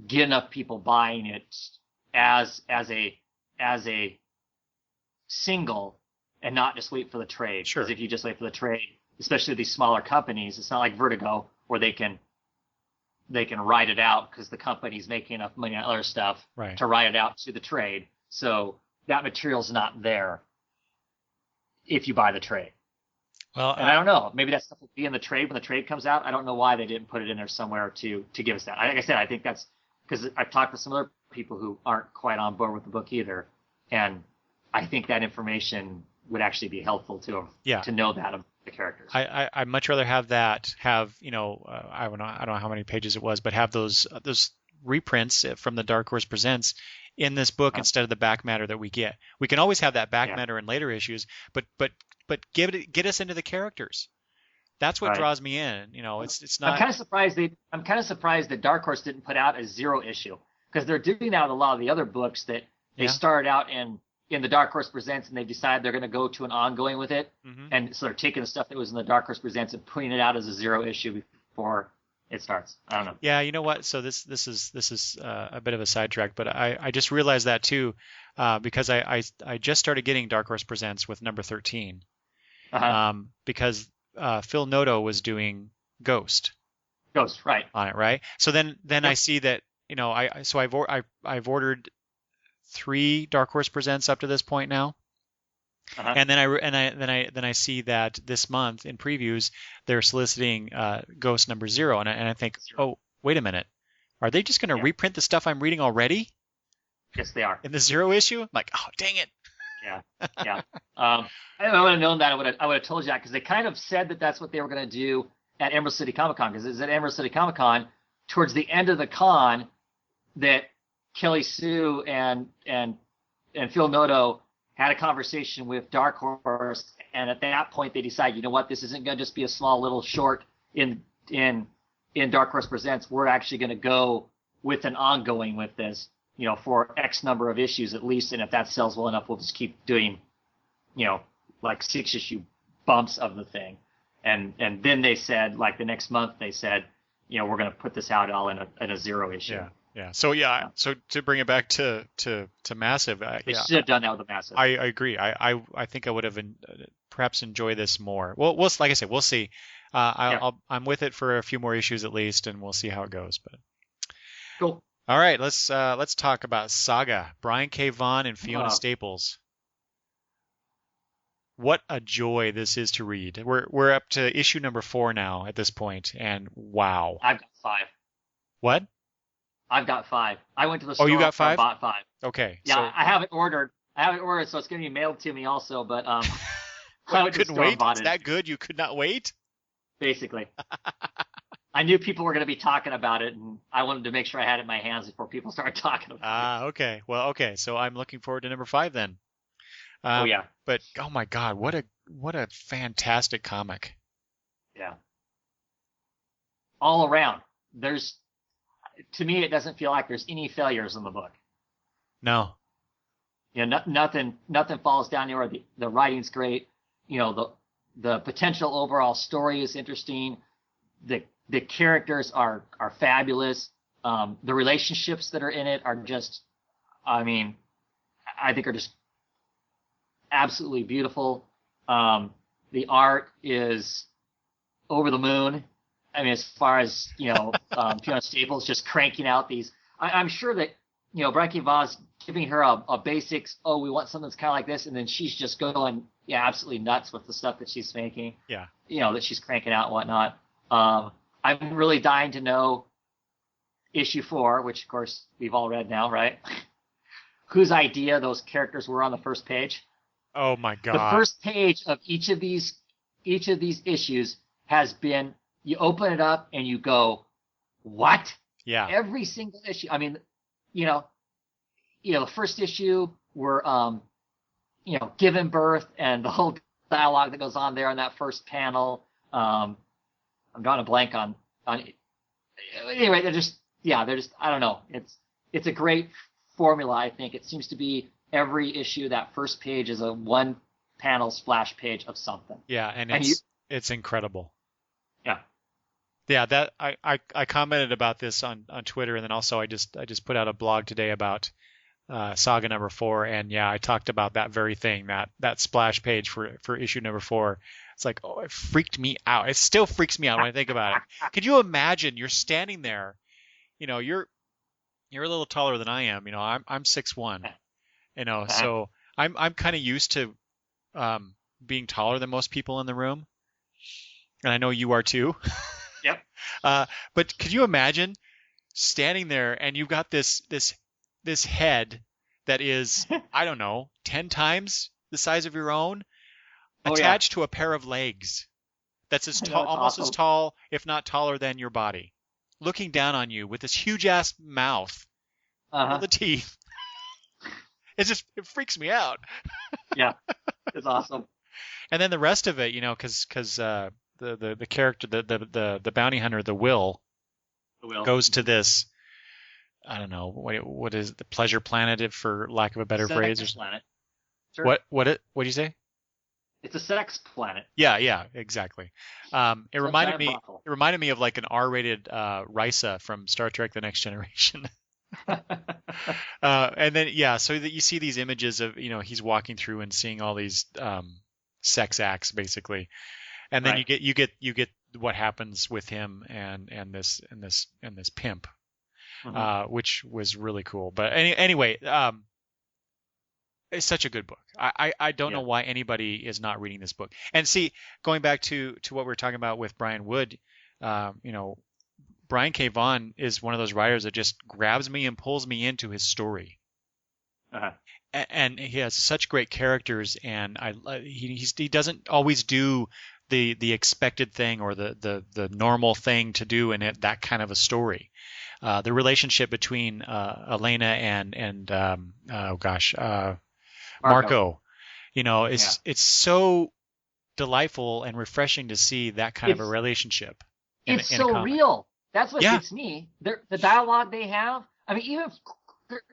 get enough people buying it as a single, and not just wait for the trade. Sure. Because if you just wait for the trade, especially these smaller companies, it's not like Vertigo where they can write it out because the company's making enough money on other stuff to write it out to the trade. So that material's not there if you buy the trade. Well, and I don't know. Maybe that stuff will be in the trade when the trade comes out. I don't know why they didn't put it in there somewhere to give us that. Like I said, I think that's because I've talked to some other people who aren't quite on board with the book either, and I think that information would actually be helpful to them to know that about the characters. I'd much rather have that. I don't know how many pages it was, but have those reprints from the Dark Horse Presents in this book instead of the back matter that we get. We can always have that back matter in later issues, but get us into the characters. That's what draws me in. It's not. I'm kind of surprised that Dark Horse didn't put out a 0 issue, because they're doing that with a lot of the other books that they started out in the Dark Horse Presents, and they decided they're going to go to an ongoing with it, and so they're taking the stuff that was in the Dark Horse Presents and putting it out as a 0 issue before it starts. I don't know. Yeah, you know what? So this is a bit of a sidetrack, but I just realized that too, because I just started getting Dark Horse Presents with number 13, because Phil Noto was doing Ghost, right, on it, right? So then I see that I've ordered 3 Dark Horse Presents up to this point now, Uh-huh. And then I see that this month in previews they're soliciting Ghost number 0, and I think, oh, wait a minute, are they just going to Yeah. reprint the stuff I'm reading already Yes, they are. in the 0 issue? I'm like, oh, dang it. Yeah, yeah. I would have known that. I would have told you that because they kind of said that that's what they were going to do at Emerald City Comic Con. Because it's at Emerald City Comic Con, towards the end of the con, that Kelly Sue and Phil Noto had a conversation with Dark Horse, and at that point they decided, you know what, this isn't going to just be a small little short in Dark Horse Presents. We're actually going to go with an ongoing with this, for X number of issues at least, and if that sells well enough, we'll just keep doing, like 6-issue bumps of the thing. And then they said, like the next month, they said, we're going to put this out all in a 0 issue. Yeah. Yeah. So so to bring it back to Massive, They should have done that with the Massive. I agree. I think I would have perhaps enjoyed this more. Well, like I said, we'll see. I'm with it for a few more issues at least, and we'll see how it goes. But cool. All right, let's talk about Saga. Brian K. Vaughan and Fiona Staples. What a joy this is to read. We're up to issue number 4 now at this point, and wow. I've got 5. What? I've got 5. I went to the store. Oh, you got 5? And bought 5. Okay. Yeah, so... I have it ordered. So it's going to be mailed to me also. But I went to the couldn't store wait. and bought It's it. that good? You could not wait? Basically. I knew people were going to be talking about it, and I wanted to make sure I had it in my hands before people started talking about it. Okay. Well, okay. So I'm looking forward to number 5 then. Oh yeah. But oh my God, what a fantastic comic. Yeah. All around, to me, it doesn't feel like there's any failures in the book. No. Nothing falls down here. The writing's great. The potential overall story is interesting. The characters are fabulous. The relationships that are in it are just, I think are just absolutely beautiful. The art is over the moon. As far as, Fiona Staples just cranking out these, I'm sure that, Brian K. Vaughan's giving her a basics, we want something that's kind of like this, and then she's just going, absolutely nuts with the stuff that she's making. Yeah. That she's cranking out and whatnot. I'm really dying to know issue 4, which of course we've all read now, right? Whose idea those characters were on the first page. Oh my God. The first page of each of these issues has been, you open it up and you go, what? Yeah. Every single issue. The first issue were, giving birth and the whole dialogue that goes on there in that first panel. I'm drawing a blank on anyway, they're just, I don't know. It's a great formula, I think. It seems to be every issue, that first page is a one panel splash page of something. Yeah, and it's incredible. Yeah. Yeah, that I commented about this on Twitter, and then also I just put out a blog today about Saga number 4, and I talked about that very thing, that splash page for issue number 4. It's like, it freaked me out. It still freaks me out when I think about it. Could you imagine you're standing there, you're a little taller than I am, I'm 6'1", so I'm kind of used to being taller than most people in the room, and I know you are too. Yep. But could you imagine standing there and you've got this head that is, I don't know, 10 times the size of your own, attached to a pair of legs that's as tall, almost as tall, if not taller than your body, looking down on you with this huge ass mouth, all the teeth. It freaks me out. Yeah, it's awesome. And then the rest of it, because the character, the bounty hunter, the Will goes to this, I don't know, what is the Pleasure Planet, for lack of a better phrase? Planet. Sure. What do you say? It's a sex planet. Yeah, exactly. It reminded me of like an R-rated Risa from Star Trek: The Next Generation. And then so that you see these images of, he's walking through and seeing all these sex acts basically, and then you get what happens with him and this pimp, which was really cool. But anyway, It's such a good book. I don't know Yeah. why anybody is not reading this book. And see, going back to what we were talking about with Brian Wood, you know, Brian K. Vaughan is one of those writers that just grabs me and pulls me into his story. Uh-huh. And he has such great characters, and he doesn't always do the expected thing or the normal thing to do in it, that kind of a story. The relationship between Elena and oh gosh, Marco, you know, Yeah. it's so delightful and refreshing to see that kind of a It's relationship it's in a so comic. real. That's what Yeah, gets me. The dialogue they have. I mean,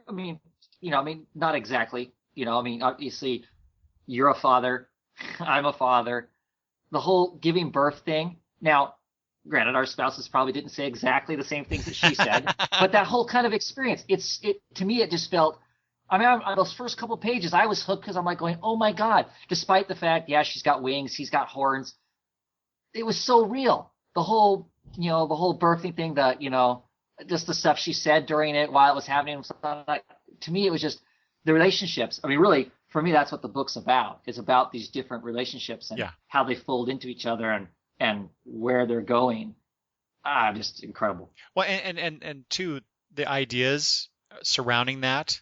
I mean, I mean, not exactly. I mean, obviously, you're a father. I'm a father. The whole giving birth thing. Now, granted, our spouses probably didn't say exactly the same things that she said, but that whole kind of experience, to me, it just felt. I mean, on those first couple pages, I was hooked because I'm like going, oh my God, despite the fact, yeah, she's got wings, he's got horns. It was so real. The whole birthing thing, just the stuff she said during it while it was happening. Like, to me, it was just the relationships. I mean, really, for me, that's what the book's about. It's about these different relationships and yeah. how they fold into each other and where they're going. Just incredible. Well, and two, the ideas surrounding that,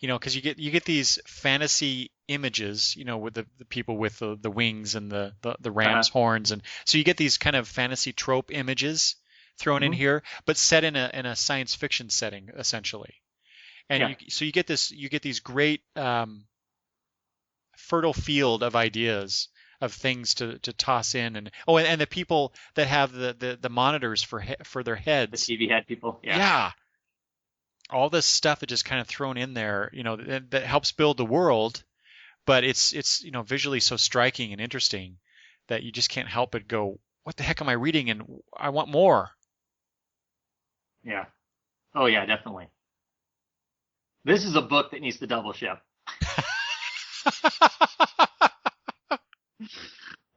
you know, because you get these fantasy images, you know, with the people with the wings and the ram's Uh-huh. horns, and so you get these kind of fantasy trope images thrown in Hmm. here, but set in a science fiction setting essentially. And Yeah. you get these great fertile field of ideas of things to toss in, and the people that have the monitors for their The heads. TV had people. Yeah. Yeah, all this stuff that just kind of thrown in there, you know, that helps build the world, but it's you know, visually so striking and interesting that you just can't help but go, what the heck am I reading? And I want more. Yeah. Oh yeah, definitely. This is a book that needs to double ship.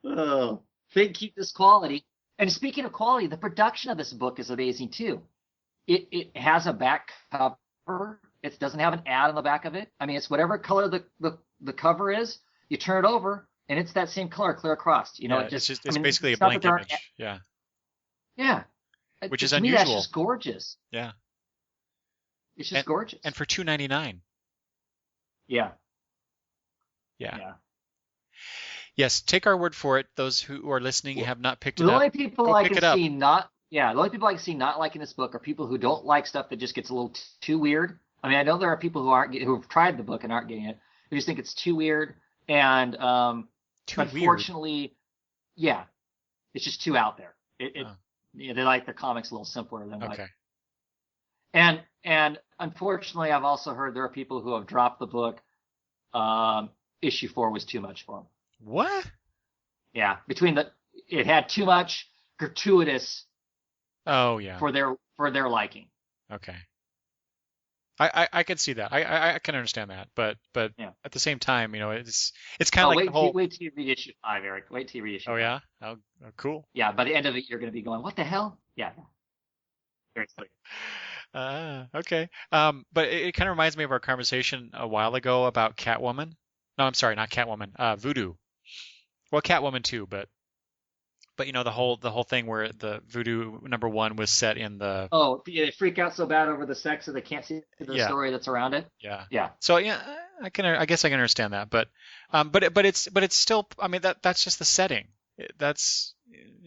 Oh, think keep this quality. And speaking of quality, the production of this book is amazing too. It has a back cover. It doesn't have an ad on the back of it. I mean, it's whatever color the cover is. You turn it over, and it's that same color clear across. Yeah, It just. I it's mean, basically a it's not that blank there aren't. image. Yeah, Yeah, which is to me that's unusual. just gorgeous. Yeah, It's just and gorgeous. for $2.99. Yeah, Yeah. yeah. Yes, take our word for it. Those who are listening Well, have not picked it the up. only people Go I pick can it up. see not. Yeah, the only people I can see not liking this book are people who don't like stuff that just gets a little too weird. I mean, I know there are people who've tried the book and aren't getting it. Who just think it's too weird, and Too weird. unfortunately, yeah, it's just too out there. Oh, They like the comics a little simpler than what. okay. And unfortunately, I've also heard there are people who have dropped the book. Issue 4 was too much for them. What? Yeah, it had too much gratuitous Oh yeah. for their liking. Okay. I can see that. I can understand that. But Yeah. at the same time, you know, it's kind of Oh, like the whole. wait till you read issue 5, Eric. Wait till you read issue Oh 5. yeah. Cool. Yeah, by the end of it, you're going to be going, "What the hell?" Yeah, seriously. Okay. But it kind of reminds me of our conversation a while ago about Catwoman. No, I'm sorry, not Catwoman. Voodoo. Well, Catwoman too, but you know, the whole thing where the Voodoo #1 was set in the. Oh, they freak out so bad over the sex that they can't see the Yeah. story that's around it. Yeah. Yeah, So yeah, I guess I can understand that, but it's still, I mean, that's just the setting. That's,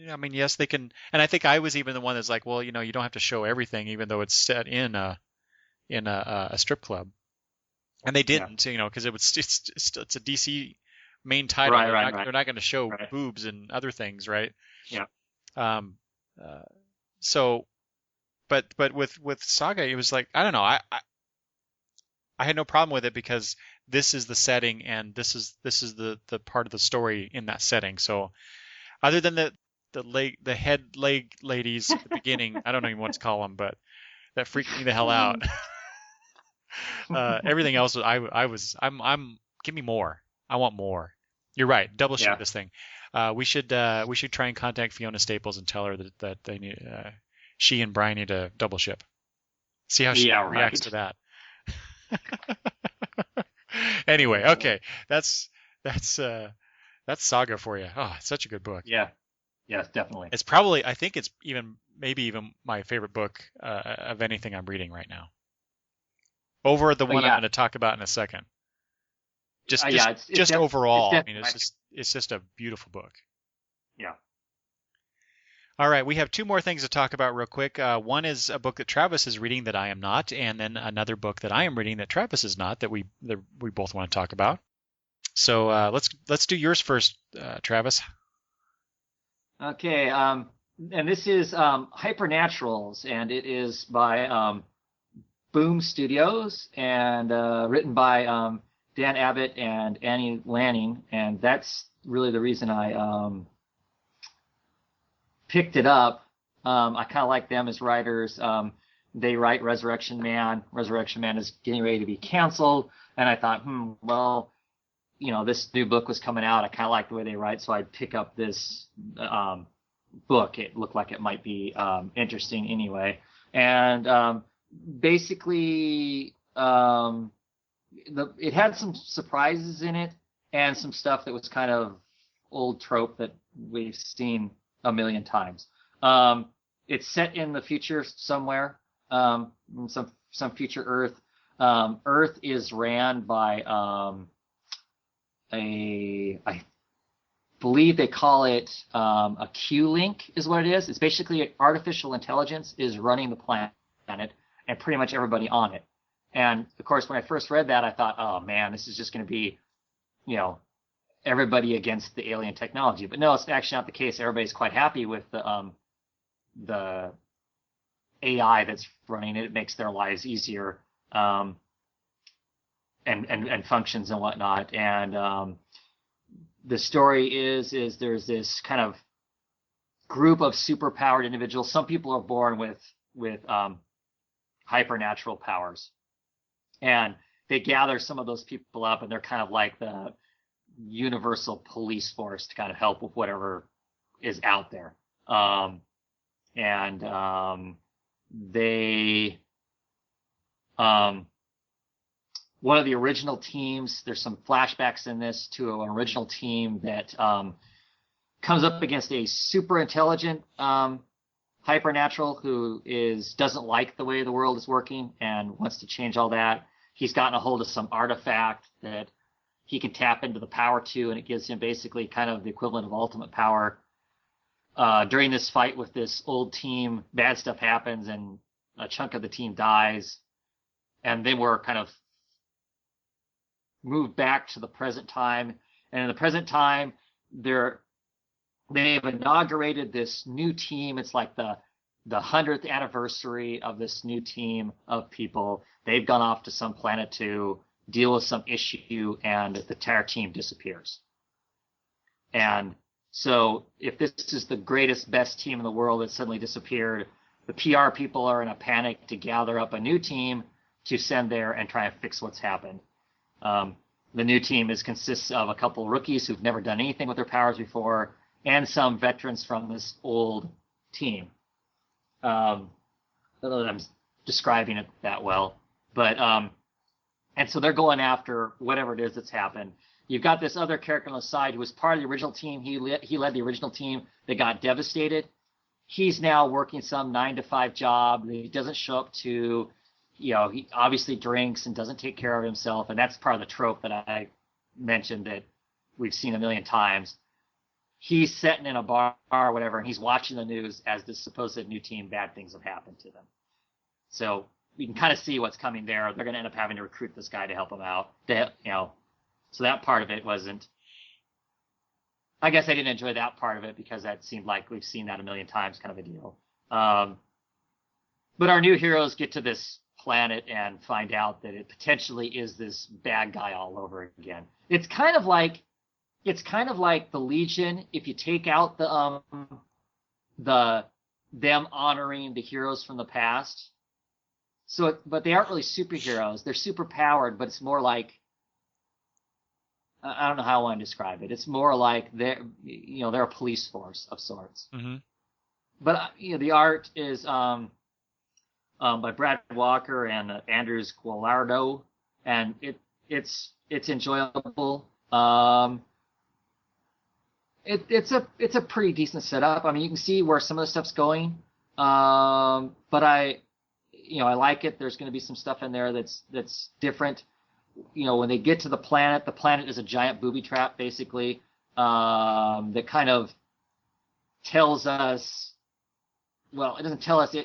I mean, yes, they can, and I think I was even the one that's like, well, you know, you don't have to show everything, even though it's set in a strip club, and they yeah. didn't, you know, because it's a DC main title. Right, They're right, not right, they're not going to show right. boobs and other things, right? Yeah, Um, uh, so, but with Saga, it was like, I don't know, I had no problem with it because this is the setting and this is the part of the story in that setting. So other than the head leg ladies at the beginning, I don't even what to call them, but that freaked me the hell out. Everything else, I'm give me more. I want more. You're right. Double ship yeah. this thing. We should try and contact Fiona Staples and tell her that they need she and Brian need a double ship. See how she Yeah, reacts right. to that. Anyway, okay, that's that's Saga for you. Oh, it's such a good book. Yeah. Yes, definitely. It's probably, I think it's maybe even my favorite book of anything I'm reading right now. Over the But one I'm yeah, going to talk about in a second. yeah, Just it's overall, I mean, definitely it's just a beautiful book. yeah. All right, we have two more things to talk about real quick. One is a book that Travis is reading that I am not, and then another book that I am reading that Travis is not that we both want to talk about. So let's do yours first, Travis. Okay, and this is Hypernaturals, and it is by Boom Studios and written by Dan Abbott and Annie Lanning, and that's really the reason I picked it up. I kind of like them as writers. They write Resurrection Man. Resurrection Man is getting ready to be canceled, and I thought, well, this new book was coming out. I kind of like the way they write, so I'd pick up this book. It looked like it might be interesting anyway. And basically, it had some surprises in it and some stuff that was kind of old trope that we've seen a million times. It's set in the future somewhere, some future Earth. Earth is ran by I believe they call it a Q-link is what it is. It's basically artificial intelligence is running the planet and pretty much everybody on it. And of course, when I first read that, I thought, oh man, this is just going to be, everybody against the alien technology. But no, it's actually not the case. Everybody's quite happy with the AI that's running it. It makes their lives easier and functions and whatnot. And the story is there's this kind of group of superpowered individuals. Some people are born with hypernatural powers, and they gather some of those people up, and they're kind of like the universal police force to kind of help with whatever is out there. They one of the original teams, there's some flashbacks in this to an original team that comes up against a super intelligent hypernatural who doesn't like the way the world is working and wants to change all that. He's gotten a hold of some artifact that he can tap into the power to, and it gives him basically kind of the equivalent of ultimate power. During this fight with this old team, bad stuff happens and a chunk of the team dies, and then we're kind of moved back to the present time. And in the present time, they've inaugurated this new team. It's like the 100th anniversary of this new team of people. They've gone off to some planet to deal with some issue, and the entire team disappears. And so if this is the greatest, best team in the world that suddenly disappeared, the PR people are in a panic to gather up a new team to send there and try and fix what's happened. The new team consists of a couple rookies who've never done anything with their powers before, and some veterans from this old team. I don't know that I'm describing it that well, but and so they're going after whatever it is that's happened. You've got this other character on the side who was part of the original team. He led the original team that got devastated. He's now working some 9-to-5 job that he doesn't show up to. He obviously drinks and doesn't take care of himself, and that's part of the trope that I mentioned that we've seen a million times. He's sitting in a bar or whatever, and he's watching the news as this supposed new team, bad things have happened to them. So we can kind of see what's coming there. They're going to end up having to recruit this guy to help them out. So that part of it wasn't. I guess I didn't enjoy that part of it because that seemed like we've seen that a million times, kind of a deal. But our new heroes get to this planet and find out that it potentially is this bad guy all over again. It's kind of like the Legion if you take out them honoring the heroes from the past. But they aren't really superheroes. They're super powered, but it's more like, I don't know how I want to describe it. It's more like they're a police force of sorts. Mm-hmm. But the art is by Brad Walker and Andrew Squalardo, and It's enjoyable. It's a pretty decent setup. I mean, you can see where some of the stuff's going. But I like it. There's going to be some stuff in there that's different. When they get to the planet is a giant booby trap, basically, that kind of tells us. Well, it doesn't tell us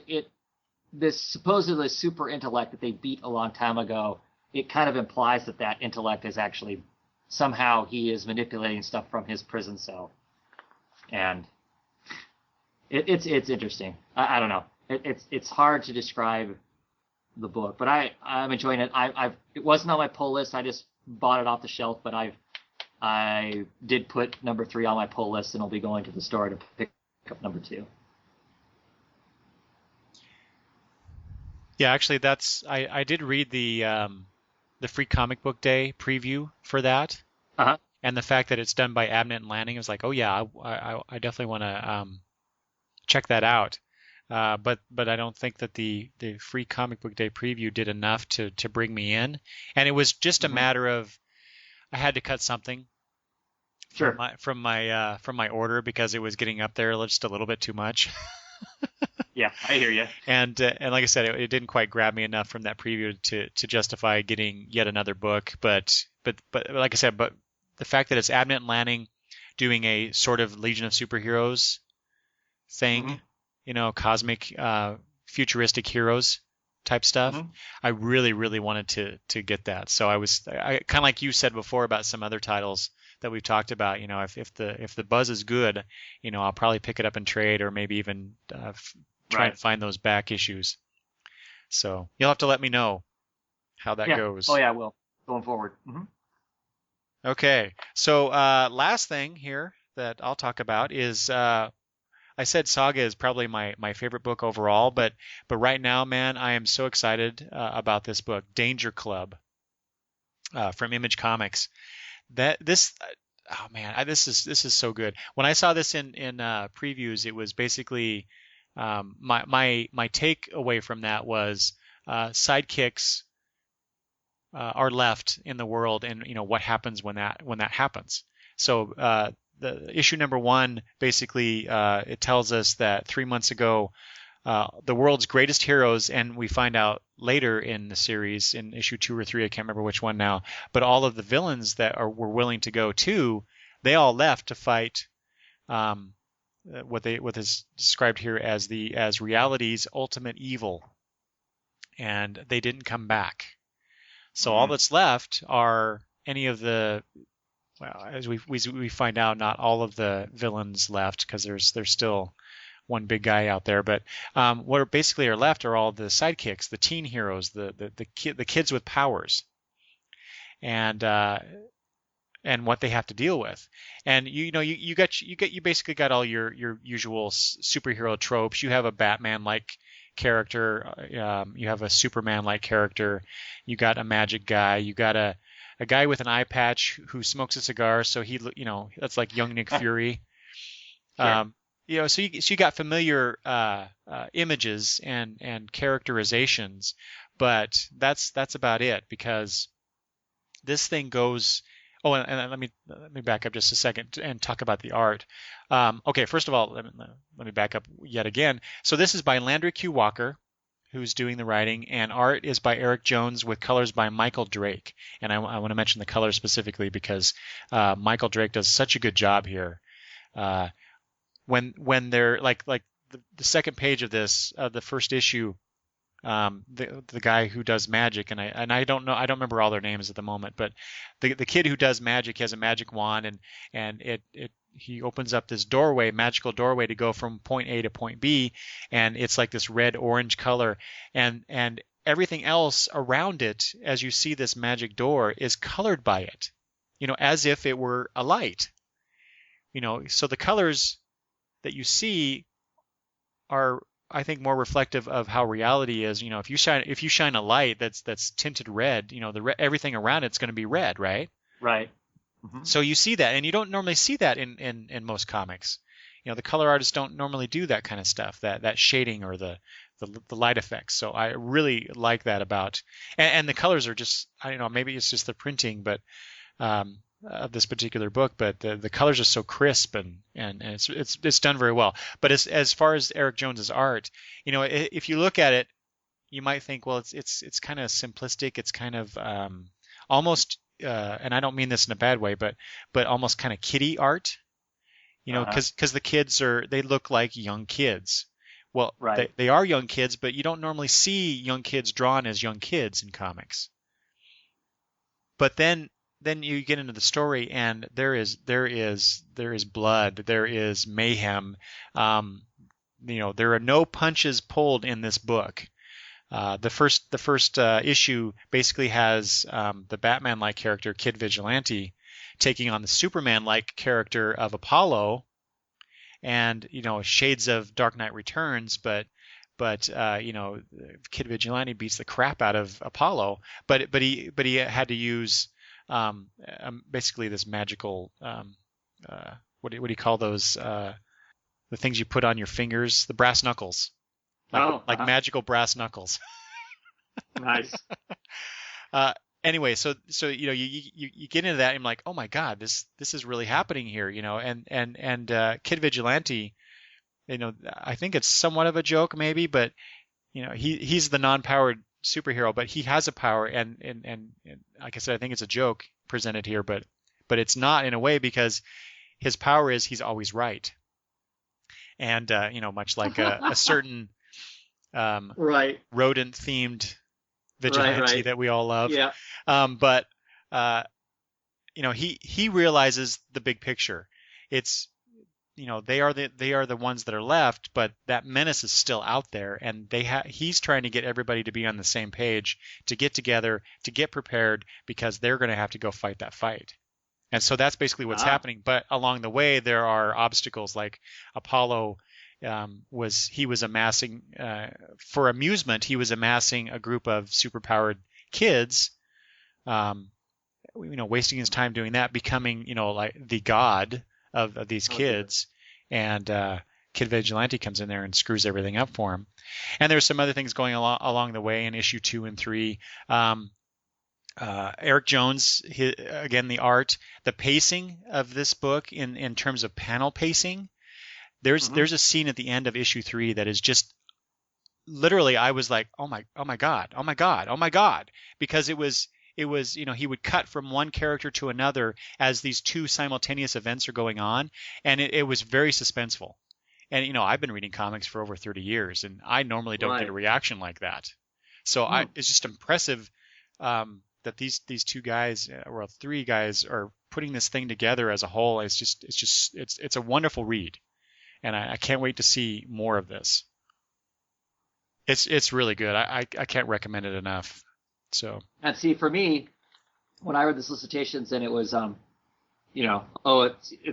this supposedly super intellect that they beat a long time ago. It kind of implies that intellect is actually somehow he is manipulating stuff from his prison cell, and it's interesting. I don't know. It's hard to describe the book, but I'm enjoying it. It wasn't on my pull list. I just bought it off the shelf, but I did put number 3 on my pull list, and I'll be going to the store to pick up number 2. Yeah, actually, I did read the Free Comic Book Day preview for that, and the fact that it's done by Abnett and Lanning, I was like, oh yeah, I definitely want to check that out. But I don't think that the Free Comic Book Day preview did enough to bring me in, and it was just a matter of I had to cut something from my order because it was getting up there just a little bit too much. Yeah, I hear you. And like I said, it didn't quite grab me enough from that preview to justify getting yet another book. But like I said, but the fact that it's Abnett and Lanning doing a sort of Legion of Superheroes thing, cosmic, futuristic heroes type stuff, I really, really wanted to get that. So I kind of like you said before about some other titles that we've talked about. If the buzz is good, I'll probably pick it up in trade or maybe even try and find those back issues. So you'll have to let me know how that goes. Oh yeah, I will going forward. Okay, so last thing here that I'll talk about is I said Saga is probably my favorite book overall, but right now, man, I am so excited about this book, Danger Club, from Image Comics. This is so good. When I saw this in previews, it was basically my takeaway from that was sidekicks are left in the world, and what happens when that happens. So the issue number 1 basically it tells us that 3 months ago the world's greatest heroes, and we find out later in the series in issue 2 or 3, I can't remember which one now, but all of the villains that were willing to go too, they all left to fight what is described here as reality's ultimate evil, and they didn't come back. So all that's left are any of the, well, as we find out, not all of the villains left, because there's still one big guy out there. But what basically are left are all the sidekicks, the teen heroes, the kids with powers, and what they have to deal with. And you basically got all your usual superhero tropes. You have a Batman-like character, you have a Superman-like character, you got a magic guy, you got a guy with an eye patch who smokes a cigar, so he, that's like young Nick Fury. Sure. So you got familiar images and characterizations, but that's about it, because this thing goes. Oh, and let me back up just a second and talk about the art. Okay, first of all, let me back up yet again. So this is by Landry Q. Walker, who's doing the writing, and art is by Eric Jones with colors by Michael Drake. And I want to mention the colors specifically because Michael Drake does such a good job here. When they're like the second page of the first issue, the guy who does magic, and I don't remember all their names at the moment, but the kid who does magic has a magic wand, and he opens up this magical doorway to go from point A to point B, and it's like this red orange color, and everything else around it, as you see this magic door, is colored by it, as if it were a light, so the colors that you see are, I think, more reflective of how reality is. If you shine a light that's tinted red, everything around it's going to be red, right? Right. So you see that, and you don't normally see that in most comics. The color artists don't normally do that kind of stuff, that shading or the the light effects. So I really like that about, and the colors are just, I don't know, maybe it's just the printing, but of this particular book, but the colors are so crisp and it's done very well. But as far as Eric Jones's art, if you look at it, you might think, well, it's kind of simplistic. It's kind of almost, and I don't mean this in a bad way, but almost kind of kiddie art. Because the kids they look like young kids. Well, Right. they are young kids, but you don't normally see young kids drawn as young kids in comics. But then you get into the story, and there is blood, there is mayhem. There are no punches pulled in this book. The first issue basically has the Batman-like character Kid Vigilante taking on the Superman-like character of Apollo, and shades of Dark Knight Returns, but Kid Vigilante beats the crap out of Apollo, but he had to use basically this magical what do you call those the things you put on your fingers, the brass knuckles, like magical brass knuckles. Nice. Anyway, so you get into that and I'm like, oh my God, this is really happening here, and Kid Vigilante, I think it's somewhat of a joke maybe, but he's the non-powered superhero, but he has a power, and like I said, I think it's a joke presented here, but it's not in a way, because his power is he's always right, and much like a certain right. rodent-themed vigilante that we all love. Yeah. But he realizes the big picture. It's they are the ones that are left, but that menace is still out there, and he's trying to get everybody to be on the same page, to get together, to get prepared, because they're going to have to go fight that fight. And so that's basically what's happening. But along the way, there are obstacles, like Apollo was amassing for amusement. He was amassing a group of superpowered kids, wasting his time doing that, becoming like the god of these kids, and Kid Vigilante comes in there and screws everything up for him. And there's some other things going along the way in issue 2 and 3. Eric Jones, again, the art, the pacing of this book in terms of panel pacing. There's a scene at the end of issue 3 that is just literally, I was like, oh my God, because it was he would cut from one character to another as these two simultaneous events are going on, and it was very suspenseful. And I've been reading comics for over 30 years, and I normally don't get a reaction like that. So it's just impressive that these two guys, or 3 guys, are putting this thing together as a whole. It's a wonderful read, and I can't wait to see more of this. It's really good. I can't recommend it enough. So. And see, for me, when I read the solicitations and it was, it's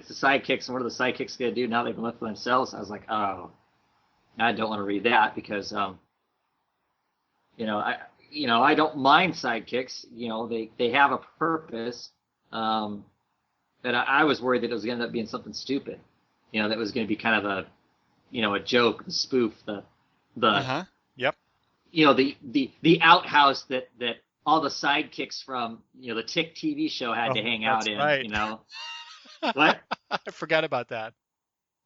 the sidekicks, and what are the sidekicks going to do now they've been left for themselves? I was like, oh, I don't want to read that, because, I don't mind sidekicks. They have a purpose. But I was worried that it was going to end up being something stupid. That was going to be kind of a joke, the spoof, Yep. The outhouse that all the sidekicks from the Tick TV show had to hang out in. Right. What? I forgot about that.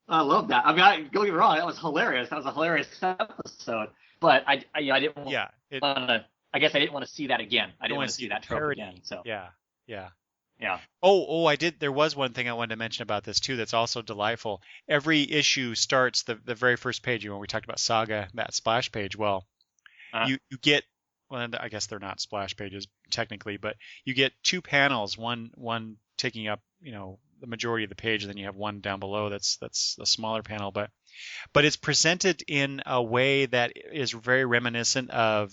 I love that. I mean, don't get me wrong, that was hilarious. That was a hilarious episode. But I didn't want to. I guess I didn't want to see that again. I didn't want to see that trope again. So. Yeah. Yeah. Oh, I did. There was one thing I wanted to mention about this too that's also delightful. Every issue starts the very first page. When we talked about Saga, that splash page. Well, you get. Well, I guess they're not splash pages technically, but you get 2 panels. One taking up the majority of the page, and then you have one down below that's a smaller panel. But it's presented in a way that is very reminiscent of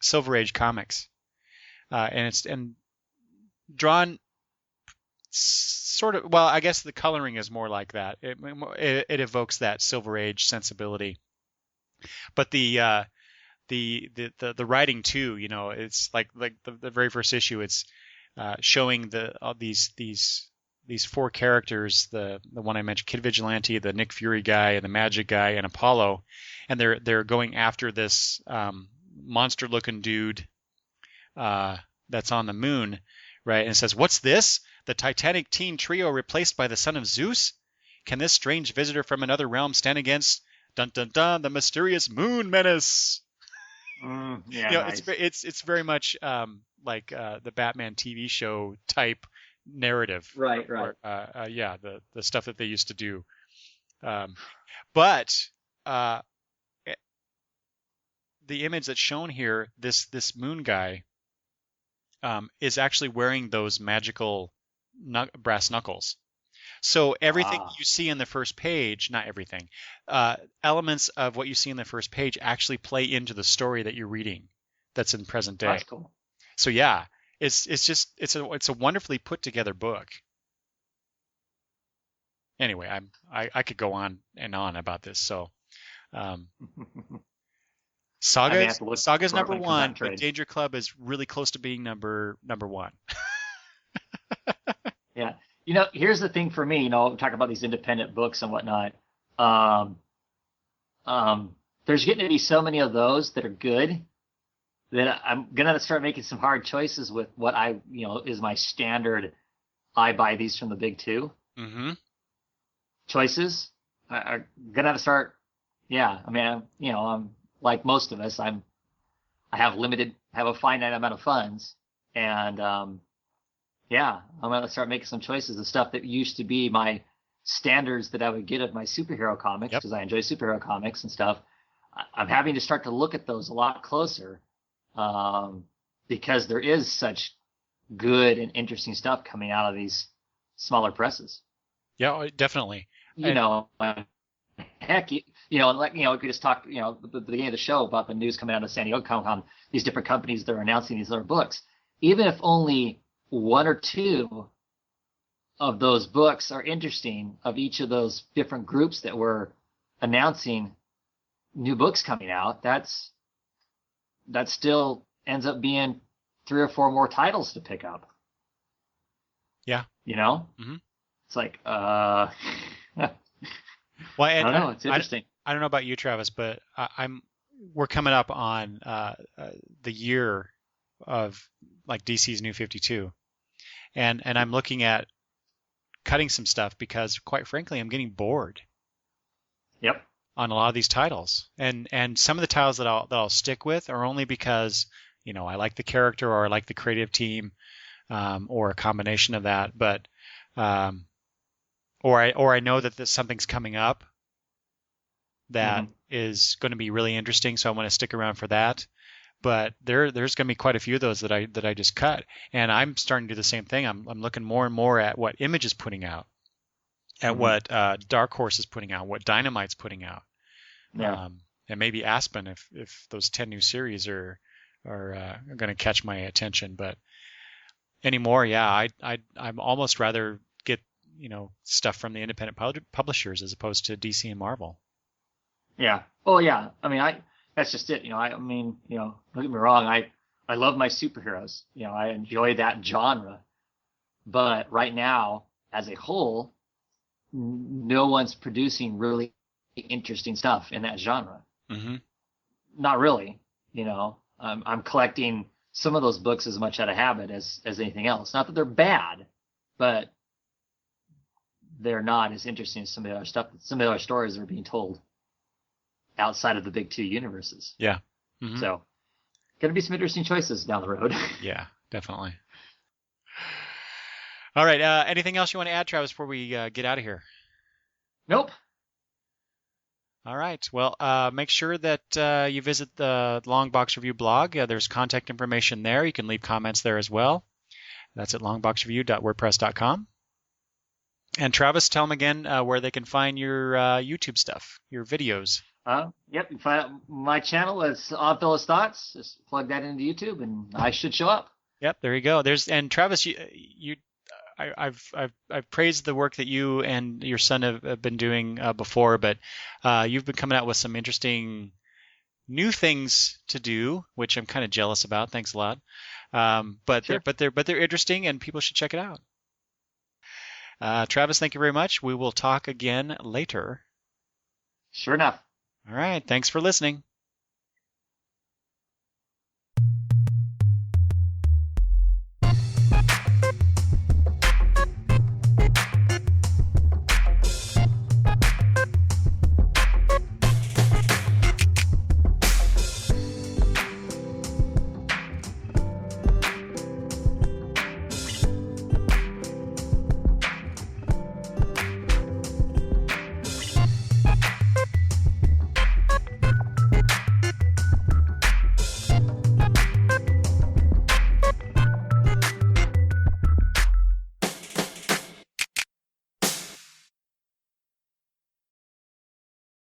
Silver Age comics, and it's drawn sort of, well, I guess the coloring is more like that. It evokes that Silver Age sensibility, but the writing too, it's like the very first issue. It's showing these these four characters, the one I mentioned, Kid Vigilante, the Nick Fury guy, and the Magic guy, and Apollo, and they're going after this monster-looking dude that's on the moon, right? And it says, "What's this? The Titanic teen trio replaced by the son of Zeus? Can this strange visitor from another realm stand against dun dun dun the mysterious moon menace?" Yeah, Nice. nice. It's very much like the Batman TV show type narrative. Right. Yeah, the stuff that they used to do. But the image that's shown here, this moon guy, is actually wearing those magical brass knuckles. So everything you see in the first page, not everything, elements of what you see in the first page actually play into the story that you're reading that's in present day. That's cool. So yeah, it's a wonderfully put together book. Anyway, I could go on and on about this. So Saga's number one, but Danger Club is really close to being number one. Yeah. Here's the thing for me, talk about these independent books and whatnot. There's getting to be so many of those that are good that I'm going to start making some hard choices with what is my standard. I buy these from the big two choices. I'm going to have to start. Yeah. I mean, I'm like most of us, I have a finite amount of funds, and yeah, I'm going to start making some choices of stuff that used to be my standards that I would get of my superhero comics, because I enjoy superhero comics and stuff. I'm having to start to look at those a lot closer, because there is such good and interesting stuff coming out of these smaller presses. Yeah, definitely. Heck, we could just talk, at the beginning of the show about the news coming out of San Diego Comic-Con, these different companies that are announcing these other books. Even if only one or two of those books are interesting, of each of those different groups that were announcing new books coming out, that still ends up being 3 or 4 more titles to pick up. Yeah. Mm-hmm. It's like, well, I don't know. It's interesting. I don't know about you, Travis, but we're coming up on the year of like DC's New 52, and I'm looking at cutting some stuff because, quite frankly, I'm getting bored. Yep. On a lot of these titles, and some of the titles that I'll stick with are only because I like the character or I like the creative team, or a combination of that, but or I know that something's coming up that is going to be really interesting, so I want to stick around for that. But there's going to be quite a few of those that I just cut, and I'm starting to do the same thing. I'm looking more and more at what Image is putting out, at what Dark Horse is putting out, what Dynamite's putting out, and maybe Aspen if those 10 new series are going to catch my attention. But anymore, yeah, I'm almost rather get stuff from the independent publishers as opposed to DC and Marvel. Yeah. Oh yeah. I mean, that's just it. Don't get me wrong. I love my superheroes. I enjoy that genre. But right now, as a whole, no one's producing really interesting stuff in that genre. Mm-hmm. Not really. I'm collecting some of those books as much out of habit as anything else. Not that they're bad, but they're not as interesting as some of the other stuff. Some of the other stories that are being told outside of the big two universes. Yeah. Mm-hmm. So, going to be some interesting choices down the road. Yeah, definitely. All right. Anything else you want to add, Travis, before we get out of here? Nope. All right. Well, make sure that you visit the Long Box Review blog. There's contact information there. You can leave comments there as well. That's at longboxreview.wordpress.com. And Travis, tell them again where they can find your YouTube stuff, your videos. Yep. You can find my channel is Oddfellows Thoughts. Just plug that into YouTube, and I should show up. Yep. There you go. And Travis, I've praised the work that you and your son have been doing before, but you've been coming out with some interesting new things to do, which I'm kind of jealous about. Thanks a lot. But sure. they're interesting, and people should check it out. Travis, thank you very much. We will talk again later. Sure enough. All right. Thanks for listening.